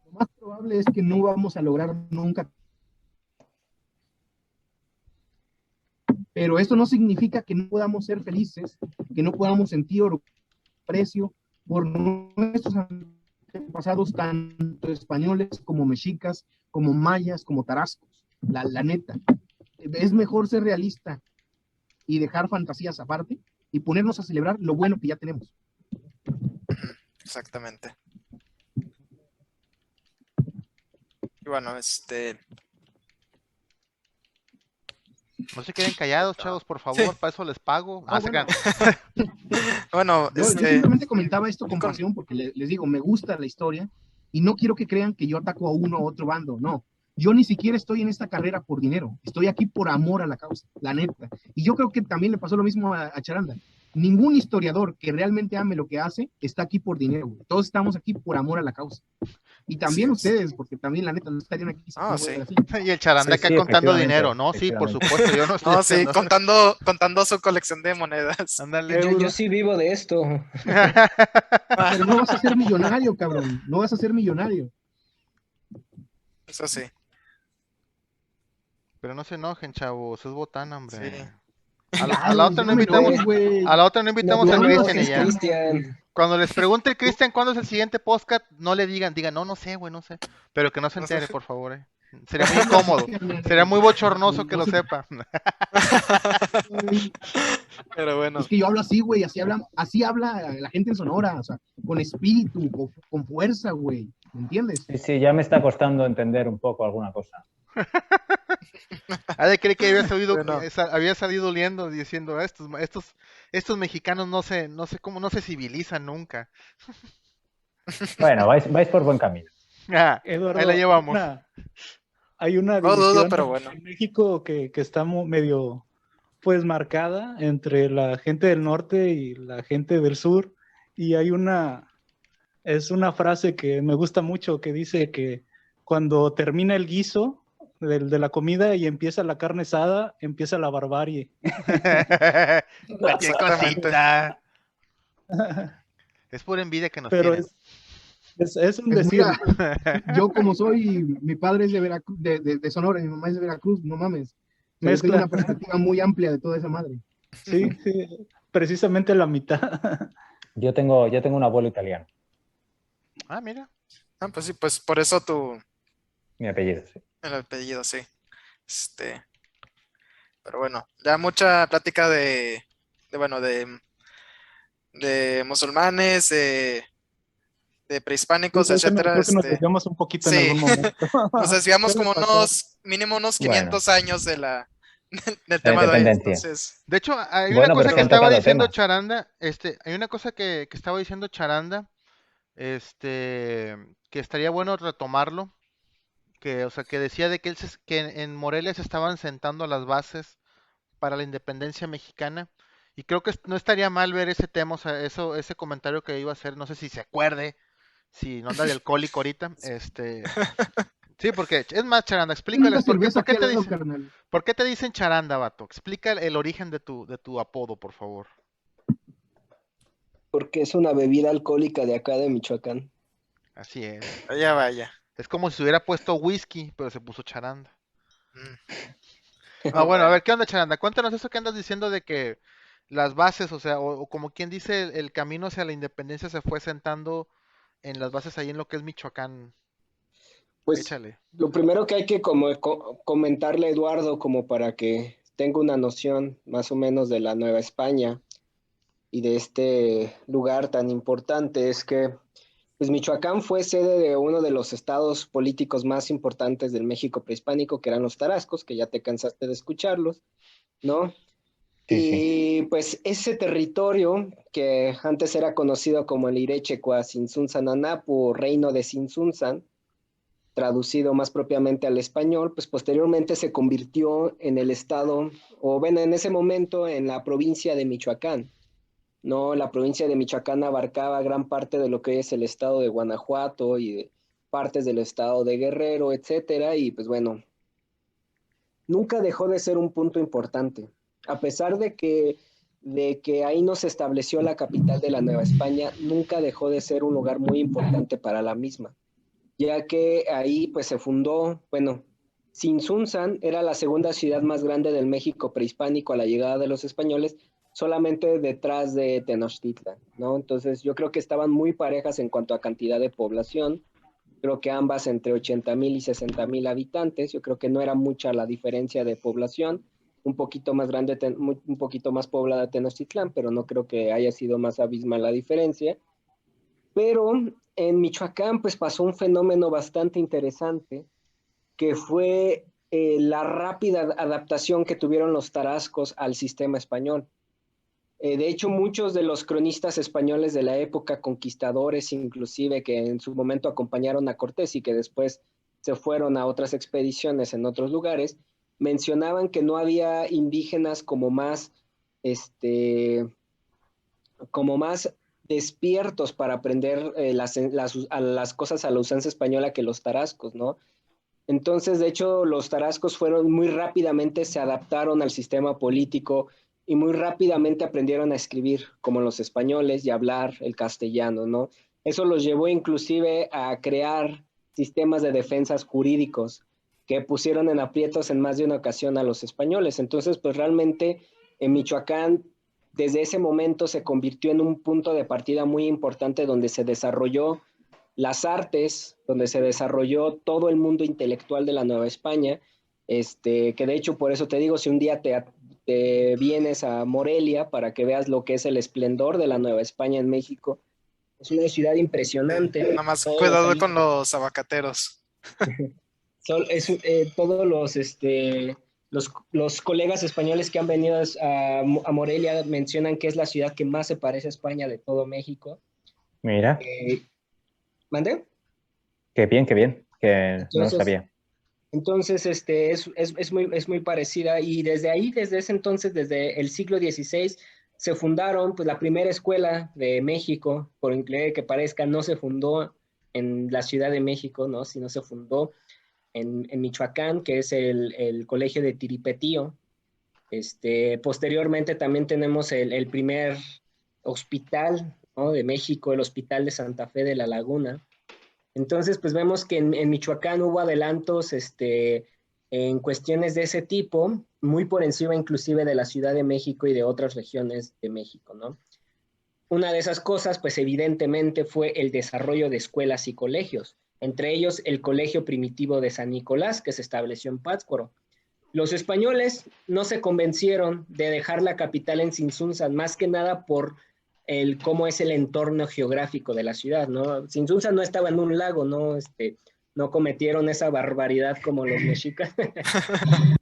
Lo más probable es que no vamos a lograr nunca. Pero esto no significa que no podamos ser felices, que no podamos sentir aprecio por nuestros antepasados, tanto españoles como mexicas, como mayas, como tarascos. La neta, es mejor ser realista y dejar fantasías aparte y ponernos a celebrar lo bueno que ya tenemos. Exactamente. Y bueno, no se queden callados, chavos, por favor. Sí. Para eso les pago. Ah, Se bueno. crean. bueno, Yo simplemente comentaba esto con con- pasión porque les digo, me gusta la historia y no quiero que crean que yo ataco a uno u otro bando, no. Yo ni siquiera estoy en esta carrera por dinero, estoy aquí por amor a la causa, la neta. Y yo creo que también le pasó lo mismo a Charanda. Ningún historiador que realmente ame lo que hace está aquí por dinero, güey. Todos estamos aquí por amor a la causa. Y también Así es. ustedes, porque también la neta no estarían aquí. Si Ah, no sí. fuera así. Y el charanda Sí, acá sí, contando efectivamente, dinero, ¿no? Sí, por efectivamente. supuesto, yo no estoy No, sí, haciendo- contando su colección de monedas. Ándale. Yo sí vivo de esto. Pero no vas a ser millonario, cabrón. No vas a ser millonario. Eso sí. Pero no se enojen, chavos, es botana, hombre. Sí. A la otra no invitamos, güey. a la otra no invitamos No a te Cristian y enojes, ya. Cristian. Cuando les pregunte Cristian cuándo es el siguiente podcast, no le digan, no sé, güey, no sé. Pero que no se No sé. entere, por favor, Sería muy incómodo, sería muy bochornoso que lo sepa. Pero bueno, Es que yo hablo así, güey, así habla la gente en Sonora, o sea, con espíritu, con fuerza, güey, ¿me entiendes? Sí, sí, ya me está costando entender un poco alguna cosa. Ha de creer que Bueno. había salido oliendo diciendo estos mexicanos no sé cómo no se civilizan nunca. Bueno, vais por buen camino. Ah, Eduardo, ahí la llevamos. Hay una No dudo, división pero bueno. en México que está medio pues marcada entre la gente del norte y la gente del sur, y es una frase que me gusta mucho que dice que cuando termina el guiso de la comida y empieza la carne asada, empieza la barbarie. Cualquier cosita. Es pura envidia que nos Pero tienen. Es un Pues decir. mira, yo como soy, mi padre es de Veracruz, de Sonora y mi mamá es de Veracruz, no mames. O sea, yo tengo Mezcla. una perspectiva muy amplia de toda esa madre. Sí, sí, precisamente la mitad. Yo tengo un abuelo italiano, Ah, mira. Ah, pues sí, pues por eso tu mi apellido, sí. el apellido, sí. Pero bueno, ya mucha plática bueno, de musulmanes, de Sí, prehispánicos, etcétera. creo que nos desviamos un poquito en Sí, algún momento. nos desviamos Suele como pasar. mínimo unos Bueno, 500 años del la tema de hoy. independencia. Entonces, De hecho, hay una Bueno, pero cosa es que que han estaba tocado diciendo temas. Charanda, hay una cosa que estaba diciendo Charanda, que estaría bueno retomarlo, que, o sea, que decía de que que en Morelia se estaban sentando las bases para la independencia mexicana, y creo que no estaría mal ver ese tema, o sea, ese comentario que iba a hacer, no sé si se acuerde, si no anda de alcohólico ahorita, sí, porque, es más, Charanda, Única explícales, cerveza por qué que ha te dado, dicen, carnal. por qué te dicen Charanda, vato? Explica el origen de tu apodo, por favor. Porque es una bebida alcohólica de acá de Michoacán. Así es. vaya, vaya. Es como si se hubiera puesto whisky, pero se puso charanda. Mm, Ah, bueno, a ver, ¿qué onda, charanda? Cuéntanos eso que andas diciendo de que las bases, o sea, o como quien dice, el camino hacia la independencia se fue sentando en las bases ahí en lo que es Michoacán. Pues Échale. lo primero que hay que comentarle a Eduardo, como para que tenga una noción más o menos de la Nueva España y de este lugar tan importante, es que pues Michoacán fue sede de uno de los estados políticos más importantes del México prehispánico, que eran los tarascos, que ya te cansaste de escucharlos, ¿no? Sí, sí. Y pues ese territorio, que antes era conocido como el Irechequa Sinsunzananapu, o Reino de Sinsunzan, traducido más propiamente al español, pues posteriormente se convirtió en el estado, o bueno, en ese momento en la provincia de Michoacán. No, la provincia de Michoacán abarcaba gran parte de lo que es el estado de Guanajuato y de partes del estado de Guerrero, etcétera, y pues bueno, nunca dejó de ser un punto importante, a pesar de que ahí no se estableció la capital de la Nueva España, nunca dejó de ser un lugar muy importante para la misma, ya que ahí pues se fundó, bueno, Sinsunzan era la segunda ciudad más grande del México prehispánico a la llegada de los españoles, solamente detrás de Tenochtitlan, ¿no? Entonces yo creo que estaban muy parejas en cuanto a cantidad de población, creo que ambas entre 80,000 y 60,000 habitantes, yo creo que no era mucha la diferencia de población, un poquito más grande, un poquito más poblada Tenochtitlán, pero no creo que haya sido más abismal la diferencia. Pero en Michoacán pues pasó un fenómeno bastante interesante, que fue la rápida adaptación que tuvieron los tarascos al sistema español. De hecho, muchos de los cronistas españoles de la época, conquistadores inclusive, que en su momento acompañaron a Cortés y que después se fueron a otras expediciones en otros lugares, mencionaban que no había indígenas como más despiertos para aprender las cosas a la usanza española que los tarascos, ¿no? Entonces, de hecho, los tarascos fueron muy rápidamente, se adaptaron al sistema político y muy rápidamente aprendieron a escribir como los españoles y a hablar el castellano, ¿no? Eso los llevó inclusive a crear sistemas de defensas jurídicos que pusieron en aprietos en más de una ocasión a los españoles. Entonces, pues realmente en Michoacán, desde ese momento se convirtió en un punto de partida muy importante donde se desarrolló las artes, donde se desarrolló todo el mundo intelectual de la Nueva España, que de hecho por eso te digo, si un día te vienes a Morelia para que veas lo que es el esplendor de la Nueva España en México, es una ciudad impresionante. nada más Todos cuidado ahí, con los abacateros. todos los colegas españoles que han venido a Morelia mencionan que es la ciudad que más se parece a España de todo México. Mira, ¿Mande? qué bien, que no lo Entonces, sabía. Entonces, es muy parecida y desde ese entonces, desde el siglo XVI, se fundaron, pues la primera escuela de México, por increíble que parezca, no se fundó en la Ciudad de México, ¿no? Sino se fundó en Michoacán, que es el Colegio de Tiripetío. Posteriormente también tenemos el primer hospital, ¿no? De México, el Hospital de Santa Fe de la Laguna, Entonces, pues vemos que en Michoacán hubo adelantos en cuestiones de ese tipo, muy por encima inclusive de la Ciudad de México y de otras regiones de México, ¿no? Una de esas cosas, pues evidentemente fue el desarrollo de escuelas y colegios, entre ellos el Colegio Primitivo de San Nicolás, que se estableció en Pátzcuaro. Los españoles no se convencieron de dejar la capital en Tzintzuntzan, más que nada por cómo es el entorno geográfico de la ciudad, ¿no? Tzintzuntzan no estaba en un lago, ¿no? No cometieron esa barbaridad como los mexicas,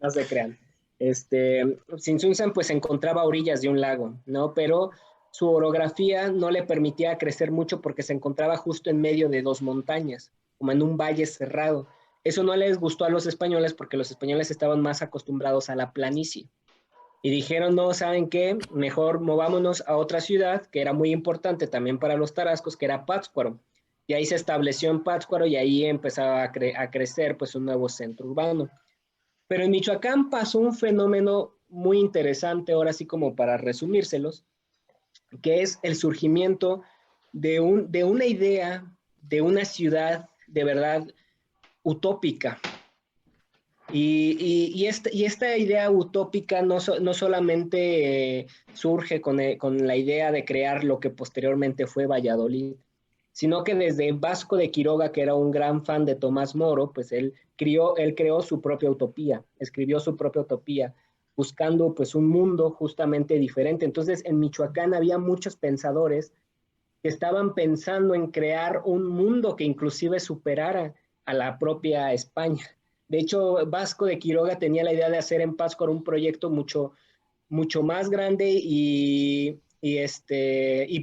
no se crean. Tzintzuntzan pues se encontraba a orillas de un lago, ¿no? Pero su orografía no le permitía crecer mucho porque se encontraba justo en medio de dos montañas, como en un valle cerrado. Eso no les gustó a los españoles porque los españoles estaban más acostumbrados a la planicie. Y dijeron, no, ¿saben qué? Mejor movámonos a otra ciudad que era muy importante también para los tarascos, que era Pátzcuaro. Y ahí se estableció en Pátzcuaro y ahí empezaba a crecer pues un nuevo centro urbano. Pero en Michoacán pasó un fenómeno muy interesante, ahora sí como para resumírselos, que es el surgimiento de una idea, de una ciudad de verdad utópica. Y esta idea utópica no solamente surge con la idea de crear lo que posteriormente fue Valladolid, sino que desde Vasco de Quiroga, que era un gran fan de Tomás Moro, pues él creó su propia utopía, escribió su propia utopía, buscando pues un mundo justamente diferente. Entonces en Michoacán había muchos pensadores que estaban pensando en crear un mundo que inclusive superara a la propia España. De hecho, Vasco de Quiroga tenía la idea de hacer en Pátzcuaro un proyecto mucho más grande y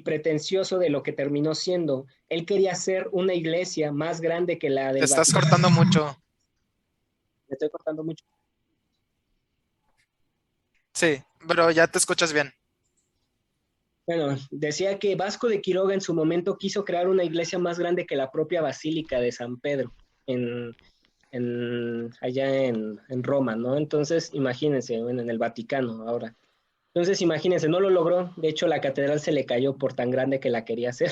pretencioso de lo que terminó siendo. Él quería hacer una iglesia más grande que la de... Te estás cortando mucho. Me estoy cortando mucho. Sí, pero ya te escuchas bien. Bueno, decía que Vasco de Quiroga en su momento quiso crear una iglesia más grande que la propia Basílica de San Pedro allá en Roma, ¿no? Entonces, imagínense, bueno, en el Vaticano ahora. Entonces, imagínense, no lo logró. De hecho, la catedral se le cayó por tan grande que la quería hacer.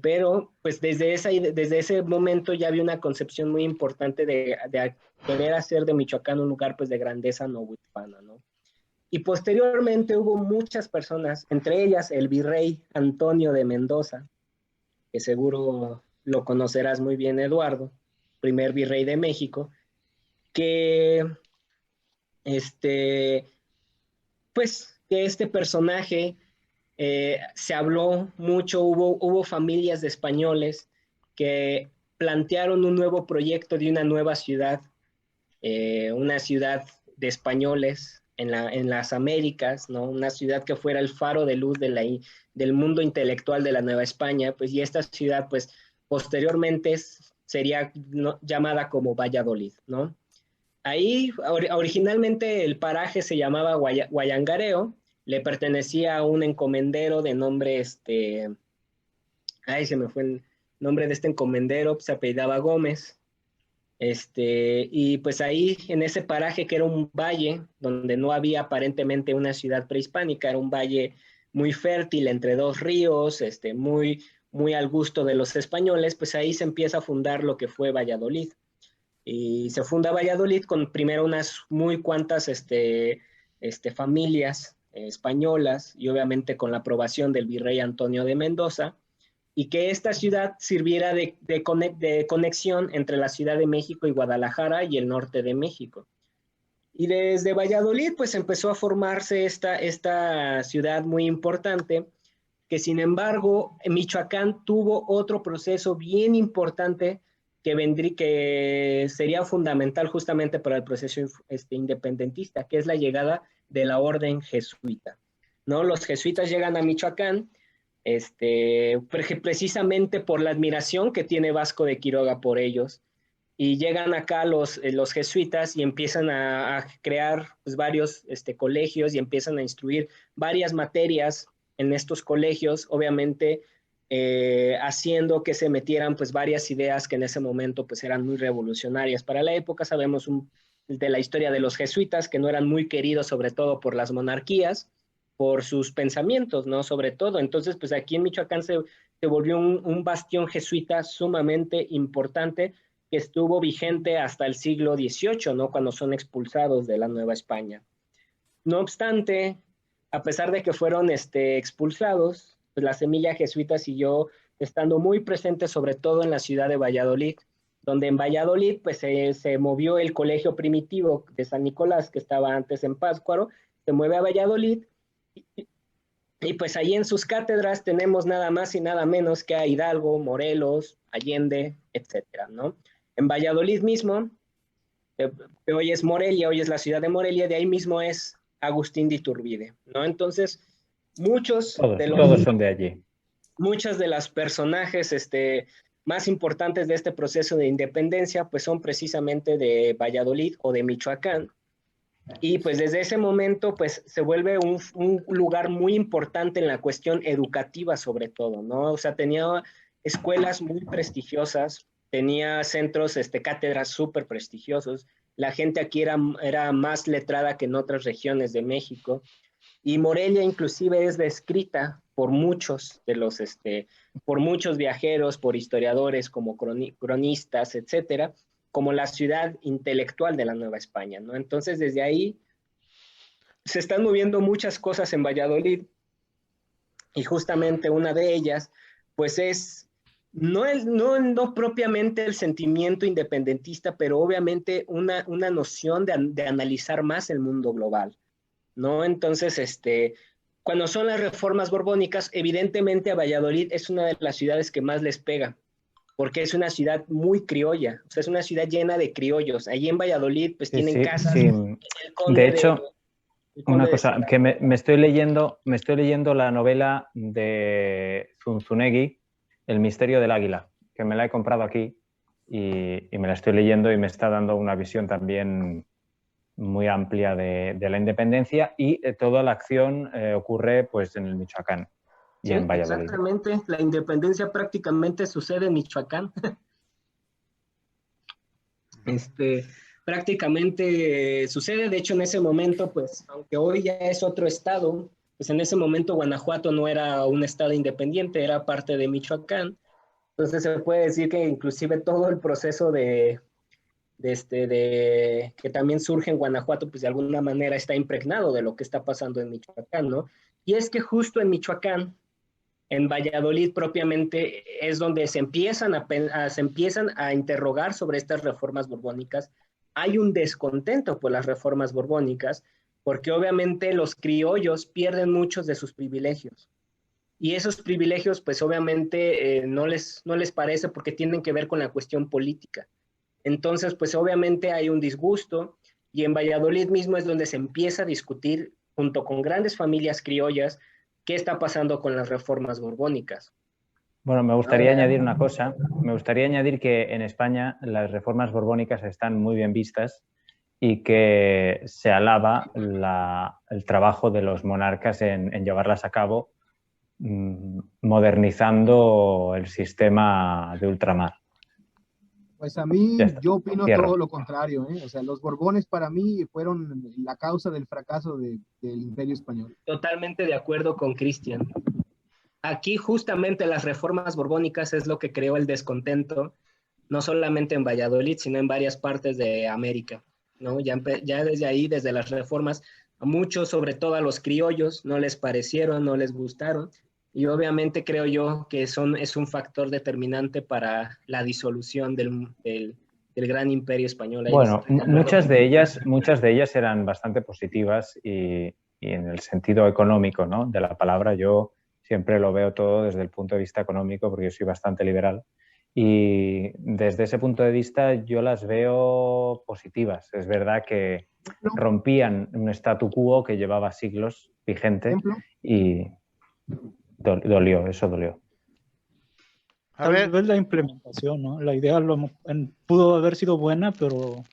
Pero, pues, desde ese momento ya había una concepción muy importante de querer hacer de Michoacán un lugar, pues, de grandeza novohispana, ¿no? Y posteriormente hubo muchas personas, entre ellas el virrey Antonio de Mendoza, que seguro lo conocerás muy bien, Eduardo, primer virrey de México, que pues que este personaje se habló mucho, hubo familias de españoles que plantearon un nuevo proyecto de una nueva ciudad, una ciudad de españoles en las Américas, ¿no? Una ciudad que fuera el faro de luz del mundo intelectual de la Nueva España, pues, y esta ciudad, pues, posteriormente sería llamada como Valladolid, ¿no? Ahí, originalmente el paraje se llamaba Guayangareo, le pertenecía a un encomendero de nombre, se me fue el nombre de este encomendero, se apellidaba Gómez, y pues ahí en ese paraje que era un valle donde no había aparentemente una ciudad prehispánica, era un valle muy fértil entre dos ríos, muy al gusto de los españoles, pues ahí se empieza a fundar lo que fue Valladolid. Y se funda Valladolid con primero unas muy cuantas familias españolas y obviamente con la aprobación del virrey Antonio de Mendoza, y que esta ciudad sirviera de conexión entre la Ciudad de México y Guadalajara y el norte de México. Y desde Valladolid pues empezó a formarse esta ciudad muy importante, que sin embargo Michoacán tuvo otro proceso bien importante que sería fundamental justamente para el proceso independentista, que es la llegada de la orden jesuita, ¿no? Los jesuitas llegan a Michoacán, precisamente por la admiración que tiene Vasco de Quiroga por ellos, y llegan acá los jesuitas y empiezan a crear pues, varios colegios y empiezan a instruir varias materias en estos colegios, obviamente haciendo que se metieran pues varias ideas que en ese momento pues eran muy revolucionarias para la época. Sabemos de la historia de los jesuitas que no eran muy queridos sobre todo por las monarquías, por sus pensamientos, ¿no? Sobre todo. Entonces, pues aquí en Michoacán se volvió un bastión jesuita sumamente importante que estuvo vigente hasta el siglo XVIII, ¿no? Cuando son expulsados de la Nueva España. No obstante, a pesar de que fueron expulsados, pues la semilla jesuita siguió estando muy presente, sobre todo en la ciudad de Valladolid, donde en Valladolid pues se movió el colegio primitivo de San Nicolás, que estaba antes en Pátzcuaro, se mueve a Valladolid, y pues ahí en sus cátedras tenemos nada más y nada menos que a Hidalgo, Morelos, Allende, etcétera, ¿no? En Valladolid mismo, que hoy es Morelia, hoy es la ciudad de Morelia, de ahí mismo es Agustín de Iturbide, ¿no? Entonces, Todos son de allí. Muchas de las personajes más importantes de este proceso de independencia, pues son precisamente de Valladolid o de Michoacán. Y pues desde ese momento, pues se vuelve un lugar muy importante en la cuestión educativa sobre todo, ¿no? O sea, tenía escuelas muy prestigiosas, tenía centros, cátedras súper prestigiosos. La gente aquí era más letrada que en otras regiones de México. Y Morelia inclusive es descrita por muchos de los, por muchos viajeros, por historiadores, como cronistas, etcétera, como la ciudad intelectual de la Nueva España, ¿no? Entonces, desde ahí se están moviendo muchas cosas en Valladolid, y justamente una de ellas, pues es no propiamente el sentimiento independentista, pero obviamente una noción de analizar más el mundo global, ¿no? Entonces, cuando son las reformas borbónicas, evidentemente a Valladolid es una de las ciudades que más les pega, porque es una ciudad muy criolla, o sea, es una ciudad llena de criollos. Allí en Valladolid, pues tienen casas. Sí. De hecho, una cosa, de que me estoy leyendo la novela de Zunzunegui, El misterio del águila, que me la he comprado aquí y me la estoy leyendo y me está dando una visión también muy amplia de la independencia, y toda la acción ocurre pues en el Michoacán y sí, en Valladolid. Exactamente, la independencia prácticamente sucede en Michoacán. Prácticamente sucede, de hecho en ese momento, pues aunque hoy ya es otro estado, pues en ese momento Guanajuato no era un estado independiente, era parte de Michoacán. Entonces se puede decir que inclusive todo el proceso de que también surge en Guanajuato, pues de alguna manera está impregnado de lo que está pasando en Michoacán, ¿no? Y es que justo en Michoacán, en Valladolid propiamente, es donde se empiezan a interrogar sobre estas reformas borbónicas. Hay un descontento por las reformas borbónicas, porque obviamente los criollos pierden muchos de sus privilegios. Y esos privilegios, pues obviamente no les parece, porque tienen que ver con la cuestión política. Entonces, pues obviamente hay un disgusto, y en Valladolid mismo es donde se empieza a discutir, junto con grandes familias criollas, qué está pasando con las reformas borbónicas. Bueno, me gustaría añadir una cosa. Me gustaría añadir que en España las reformas borbónicas están muy bien vistas y que se alaba el trabajo de los monarcas en llevarlas a cabo, modernizando el sistema de ultramar. Pues a mí, yo opino todo lo contrario, ¿eh? O sea, los Borbones para mí fueron la causa del fracaso del Imperio Español. Totalmente de acuerdo con Cristian. Aquí justamente las reformas borbónicas es lo que creó el descontento, no solamente en Valladolid, sino en varias partes de América, ¿no? Ya desde ahí, desde las reformas, a muchos, sobre todo a los criollos, no les parecieron, no les gustaron, y obviamente creo yo que es un factor determinante para la disolución del gran imperio español. Bueno, muchas de ellas eran bastante positivas, y en el sentido económico, ¿no?, de la palabra. Yo siempre lo veo todo desde el punto de vista económico, porque yo soy bastante liberal, y desde ese punto de vista yo las veo positivas. Es verdad que rompían un statu quo que llevaba siglos vigente, y dolió. Tal vez la implementación, ¿no? La idea pudo haber sido buena, pero...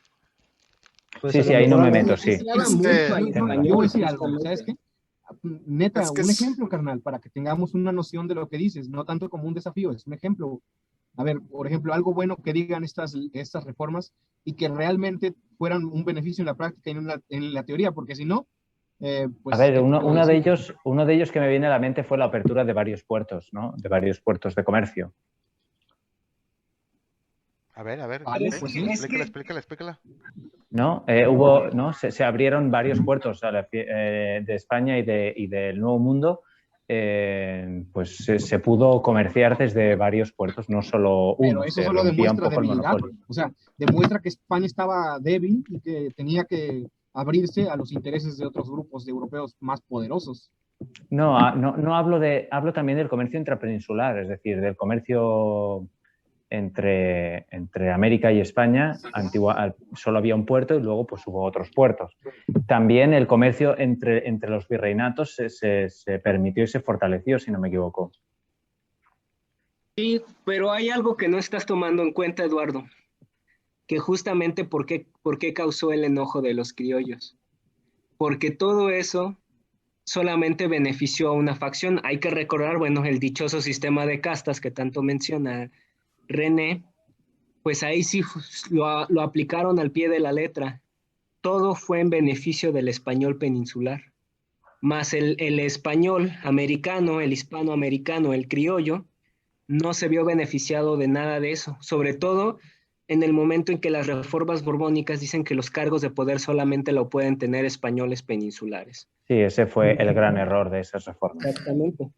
Pues sí, ahí no me meto, sí. Yo voy a decir algo, ¿sabes qué? Neta, un ejemplo, carnal, para que tengamos una noción de lo que dices, no tanto como un desafío, es un ejemplo. A ver, por ejemplo, algo bueno que digan estas reformas y que realmente fueran un beneficio en la práctica y en la teoría, porque si no, Pues, A ver, ¿qué te puedo uno de decir? ellos que me viene a la mente fue la apertura de varios puertos, ¿no? De varios puertos de comercio. A ver, Vale, Ok. pues sí. explícala. ¿No? ¿no? Se abrieron varios puertos de España y del Nuevo Mundo, pues se pudo comerciar desde varios puertos, no solo Pero uno, eso se solo rompía un demuestra poco el debilidad. monopolio. O sea, demuestra que España estaba débil y que tenía que abrirse a los intereses de otros grupos de europeos más poderosos. No hablo también del comercio intrapeninsular, es decir, del comercio entre América y España. Solo había un puerto y luego pues hubo otros puertos. También el comercio entre los virreinatos se permitió y se fortaleció, si no me equivoco. Sí, pero hay algo que no estás tomando en cuenta, Eduardo, que justamente por qué causó el enojo de los criollos. Porque todo eso solamente benefició a una facción. Hay que recordar, bueno, el dichoso sistema de castas que tanto menciona René, pues ahí sí lo aplicaron al pie de la letra. Todo fue en beneficio del español peninsular. Más el español americano, el hispanoamericano, el criollo, no se vio beneficiado de nada de eso. Sobre todo en el momento en que las reformas borbónicas dicen que los cargos de poder solamente lo pueden tener españoles peninsulares. Sí, ese fue el gran error de esas reformas. Exactamente.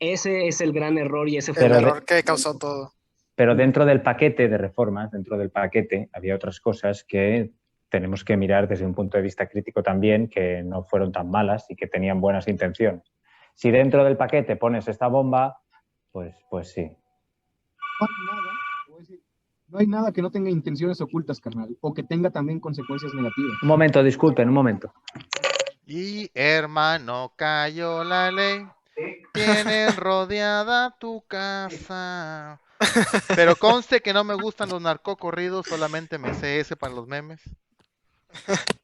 Ese es el gran error y ese fue El Pero error que causó todo. Pero dentro del paquete de reformas, dentro del paquete, había otras cosas que tenemos que mirar desde un punto de vista crítico también, que no fueron tan malas y que tenían buenas intenciones. Si dentro del paquete pones esta bomba, pues sí. No hay nada que no tenga intenciones ocultas, carnal, o que tenga también consecuencias negativas. Un momento, disculpen, un momento. Y hermano, cayó la ley. Tienen rodeada tu casa. Pero conste que no me gustan los narcocorridos, solamente me sé ese para los memes.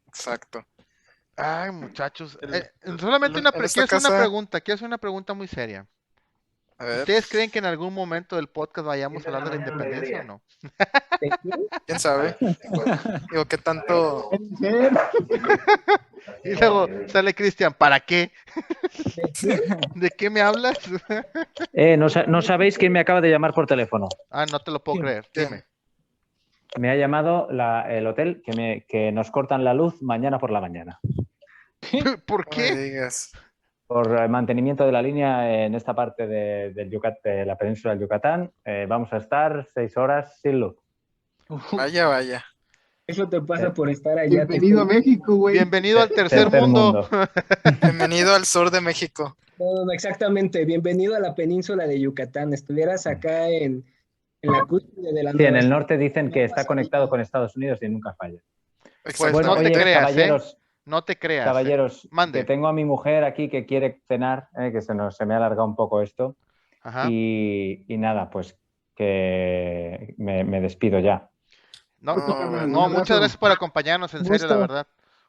Exacto. Ay, muchachos. En Solamente esta quiero hacer una casa, pregunta, quiero hacer una pregunta muy seria. a ver, ¿Ustedes creen que en algún momento del podcast vayamos a hablar de la independencia o no? quién sabe. Digo, qué tanto. Y luego sale Cristian, ¿para qué? ¿De qué me hablas? No sabéis quién me acaba de llamar por teléfono. Ah, no te lo puedo creer. Dime. Me ha llamado el hotel que nos cortan la luz mañana por la mañana. ¿Por No me qué? digas. Por el mantenimiento de la línea en esta parte de la península del Yucatán, vamos a estar 6 horas sin luz. Vaya. Eso te pasa por estar allá. Bienvenido a México, güey. Bienvenido al tercer mundo. Bienvenido al sur de México. No, exactamente, bienvenido a la península de Yucatán. Estuvieras acá en la cúspide de la Sí, en el Nueva norte dicen que está conectado con Estados Unidos y nunca falla. Pues Bueno, no te oye, creas, caballeros, No te creas. caballeros, Mande. que tengo a mi mujer aquí que quiere cenar, que se me ha alargado un poco esto. Ajá. Y nada, pues que me despido ya. No, Un muchas abrazo. gracias por acompañarnos, en serio, la Gusto. verdad.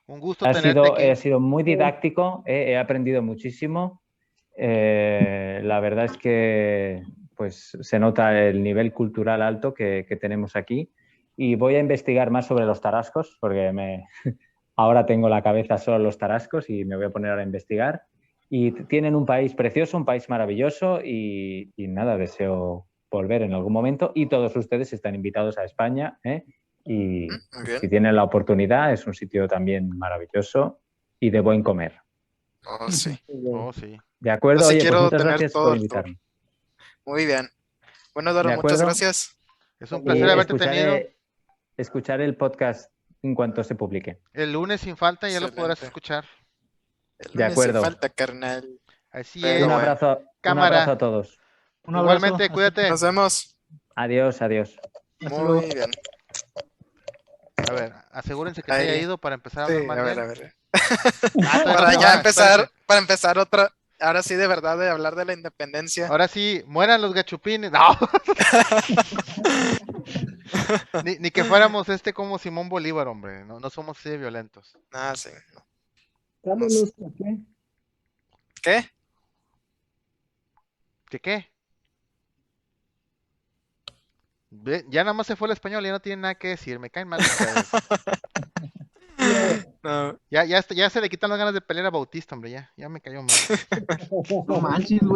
Un gusto tenerte aquí. Ha sido muy didáctico, he aprendido muchísimo. La verdad es que pues, se nota el nivel cultural alto que tenemos aquí. Y voy a investigar más sobre los tarascos, porque ahora tengo la cabeza solo en los tarascos y me voy a poner ahora a investigar. Y tienen un país precioso, un país maravilloso y nada, deseo volver en algún momento. Y todos ustedes están invitados a España, y Muy bien. si tienen la oportunidad, es un sitio también maravilloso y de buen comer. Oh, sí. Oh, sí. De acuerdo, Yo sí oye, pues quiero muchas tener gracias todo por el invitarme. Muy bien. Bueno, Eduardo, ¿De muchas acuerdo? gracias. Es un placer haberte tenido. Escucharé el podcast en cuanto se publique. El lunes sin falta ya lo podrás Excelente. escuchar. El De lunes acuerdo. sin falta, carnal. Así Pero es. Un bueno. abrazo Cámara. a todos. Un abrazo. Igualmente, cuídate. Nos vemos. Adiós. Hasta luego. Muy bien. A ver, asegúrense que se haya Ahí. ido para empezar a Sí, hablar más a de ver, él. a ver. Ah, todavía no Para se ya va, empezar, espérate. para empezar otra, ahora sí de verdad de hablar de la independencia. Ahora sí, mueran los gachupines. No. Ni que fuéramos como Simón Bolívar, hombre. No somos así de violentos. Ah, sí. Vámonos, ¿qué? ¿Qué? ¿Qué? Ya nada más se fue el español, ya no tiene nada que decir. Me caen mal ustedes. No. Ya se le quitan las ganas de pelear a Bautista, hombre, ya me cayó mal. No manches, güey.